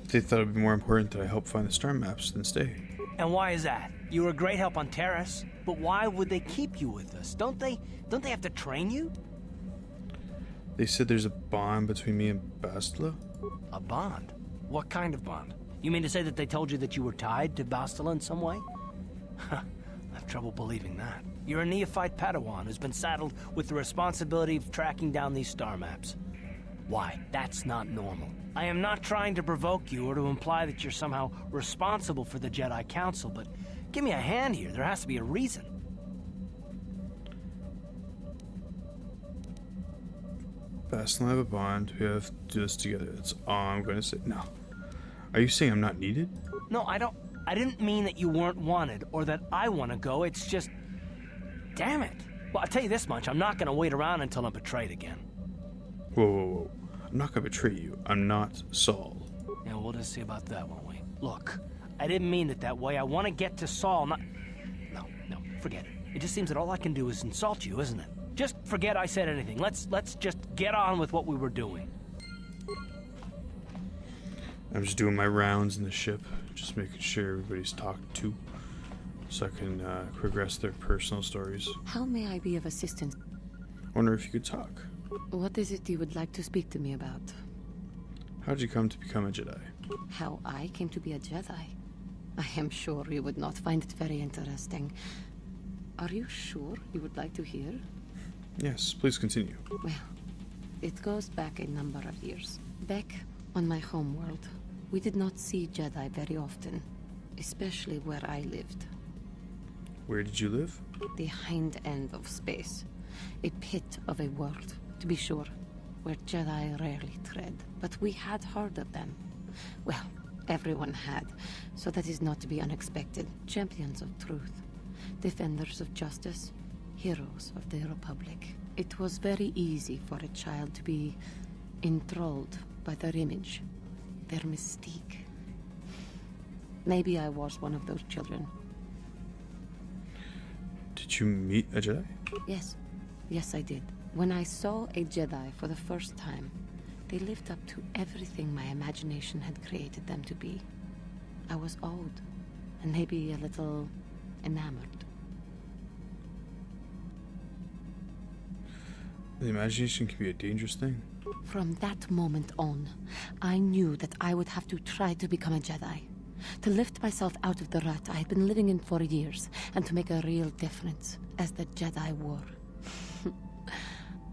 A: They thought it'd be more important that I help find the star maps than stay.
K: And why is that? You were a great help on Terrace, but why would they keep you with us? Don't they have to train you?
A: They said there's a bond between me and Bastila?
K: A bond? What kind of bond? You mean to say that they told you that you were tied to Bastila in some way? I have trouble believing that. You're a neophyte Padawan who's been saddled with the responsibility of tracking down these star maps. Why? That's not normal. I am not trying to provoke you or to imply that you're somehow responsible for the Jedi Council, but give me a hand here. There has to be a reason.
A: Bastila and I have a bond. We have to do this together. That's all I'm going to say. No. Are you saying I'm not needed?
K: No, I didn't mean that you weren't wanted or that I want to go. It's just... Damn it. Well, I'll tell you this much. I'm not going to wait around until I'm betrayed again.
A: Whoa. I'm not going to betray you. I'm not Saul.
K: Yeah, we'll just see about that, won't we? Look, I didn't mean it that way. I want to get to Saul, not... No, forget it. It just seems that all I can do is insult you, isn't it? Just forget I said anything. Let's just get on with what we were doing.
A: I'm just doing my rounds in the ship, just making sure everybody's talked to, so I can progress their personal stories.
P: How may I be of assistance?
A: I wonder if you could talk.
P: What is it you would like to speak to me about?
A: How did you come to become a Jedi?
P: How I came to be a Jedi? I am sure you would not find it very interesting. Are you sure you would like to hear?
A: Yes, please continue.
P: Well, it goes back a number of years. Back on my homeworld, we did not see Jedi very often, especially where I lived.
A: Where did you live?
P: The hind end of space. A pit of a world, to be sure, where Jedi rarely tread. But we had heard of them. Well, everyone had, so that is not to be unexpected. Champions of truth, defenders of justice, heroes of the Republic. It was very easy for a child to be enthralled by their image, their mystique. Maybe I was one of those children.
A: Did you meet a Jedi?
P: Yes. Yes, I did. When I saw a Jedi for the first time, they lived up to everything my imagination had created them to be. I was awed, and maybe a little enamored.
A: The imagination can be a dangerous thing.
P: From that moment on, I knew that I would have to try to become a Jedi. To lift myself out of the rut I had been living in for years, and to make a real difference, as the Jedi were.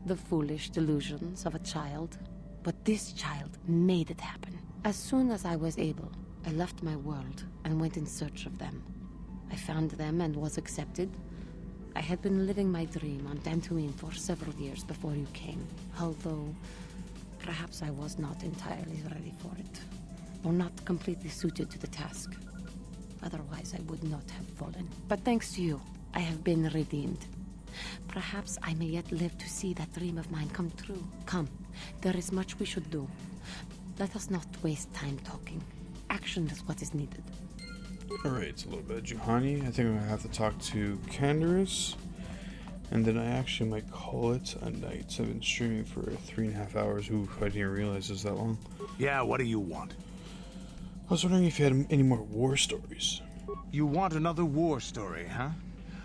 P: The foolish delusions of a child. But this child made it happen. As soon as I was able, I left my world and went in search of them. I found them and was accepted. I had been living my dream on Dantooine for several years before you came, although perhaps I was not entirely ready for it, or not completely suited to the task. Otherwise, I would not have fallen. But thanks to you, I have been redeemed. Perhaps I may yet live to see that dream of mine come true. Come, there is much we should do. Let us not waste time talking. Action is what is needed.
A: Alright, it's a little bit of Juhani. I think I'm gonna have to talk to Canderous. And then I actually might call it a night. I've been streaming for 3.5 hours. Ooh, I didn't realize it was that long.
B: Yeah, what do you want?
A: I was wondering if you had any more war stories.
B: You want another war story, huh?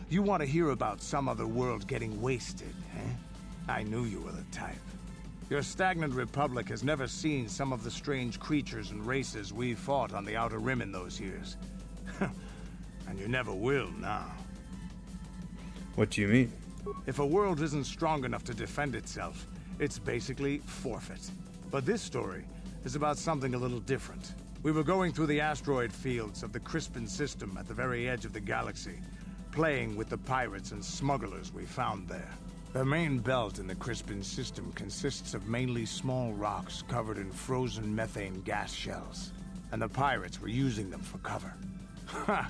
B: You want to hear about some other world getting wasted, eh? I knew you were the type. Your stagnant republic has never seen some of the strange creatures and races we fought on the Outer Rim in those years. And you never will now.
A: What do you mean?
B: If a world isn't strong enough to defend itself, it's basically forfeit. But this story is about something a little different. We were going through the asteroid fields of the Crispin system at the very edge of the galaxy, playing with the pirates and smugglers we found there. The main belt in the Crispin system consists of mainly small rocks covered in frozen methane gas shells, and the pirates were using them for cover. Ha!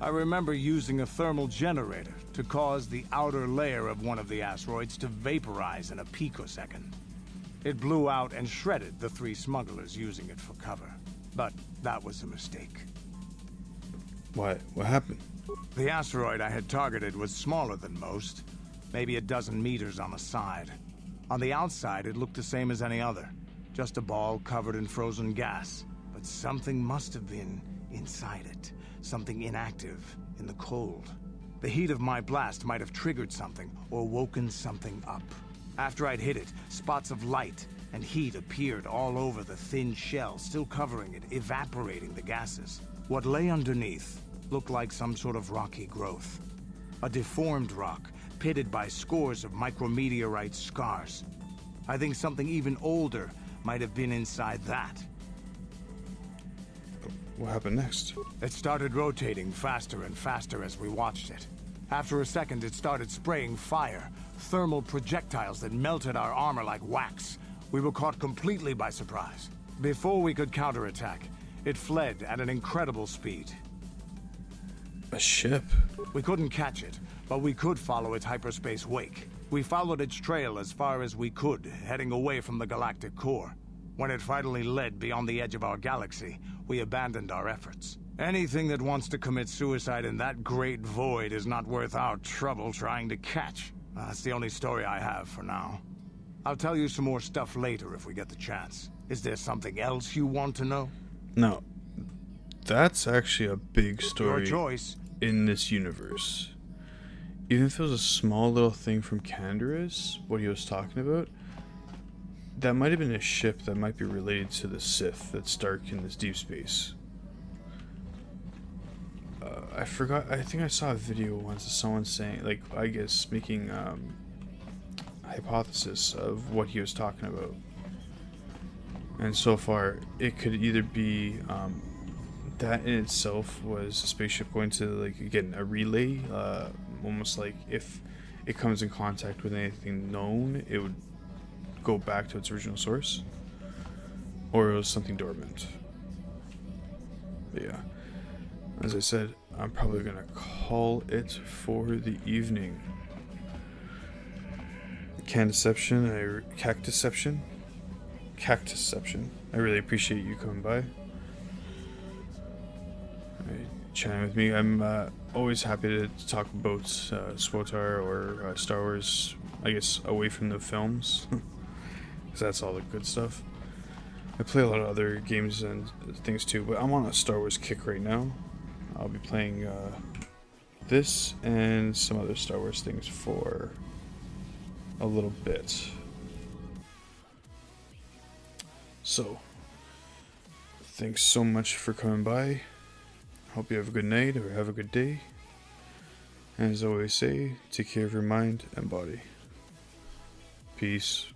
B: I remember using a thermal generator to cause the outer layer of one of the asteroids to vaporize in a picosecond. It blew out and shredded the 3 smugglers using it for cover. But that was a mistake.
A: What happened?
B: The asteroid I had targeted was smaller than most, maybe a dozen meters on the side. On the outside, it looked the same as any other, just a ball covered in frozen gas. But something must have been inside it, something inactive, in the cold. The heat of my blast might have triggered something, or woken something up. After I'd hit it, spots of light and heat appeared all over the thin shell, still covering it, evaporating the gases. What lay underneath looked like some sort of rocky growth. A deformed rock, pitted by scores of micrometeorite scars. I think something even older might have been inside that.
A: What happened next?
B: It started rotating faster and faster as we watched it. After a second, it started spraying fire, thermal projectiles that melted our armor like wax. We were caught completely by surprise. Before we could counterattack, it fled at an incredible speed.
A: A ship?
B: We couldn't catch it, but we could follow its hyperspace wake. We followed its trail as far as we could, heading away from the galactic core. When it finally led beyond the edge of our galaxy, we abandoned our efforts. Anything that wants to commit suicide in that great void is not worth our trouble trying to catch. That's the only story I have for now. I'll tell you some more stuff later if we get the chance. Is there something else you want to know?
A: No. That's actually a big story
B: Your choice.
A: In this universe. Even if it was a small little thing from Canderous, what he was talking about, that might have been a ship that might be related to the Sith that's dark in this deep space. I forgot, I think I saw a video once of someone saying, like, I guess making a hypothesis of what he was talking about. And so far, it could either be that in itself was a spaceship going to, like, again, a relay, almost like if it comes in contact with anything known, it would go back to its original source, or it was something dormant. But yeah, as I said, I'm probably gonna call it for the evening. Cactusception. I really appreciate you coming by. Chatting with me. I'm always happy to talk about SWTOR or Star Wars, I guess, away from the films, because that's all the good stuff. I play a lot of other games and things too, but I'm on a Star Wars kick right now. I'll be playing this and some other Star Wars things for a little bit. So, thanks so much for coming by. Hope you have a good night or have a good day. And as I always say, take care of your mind and body. Peace.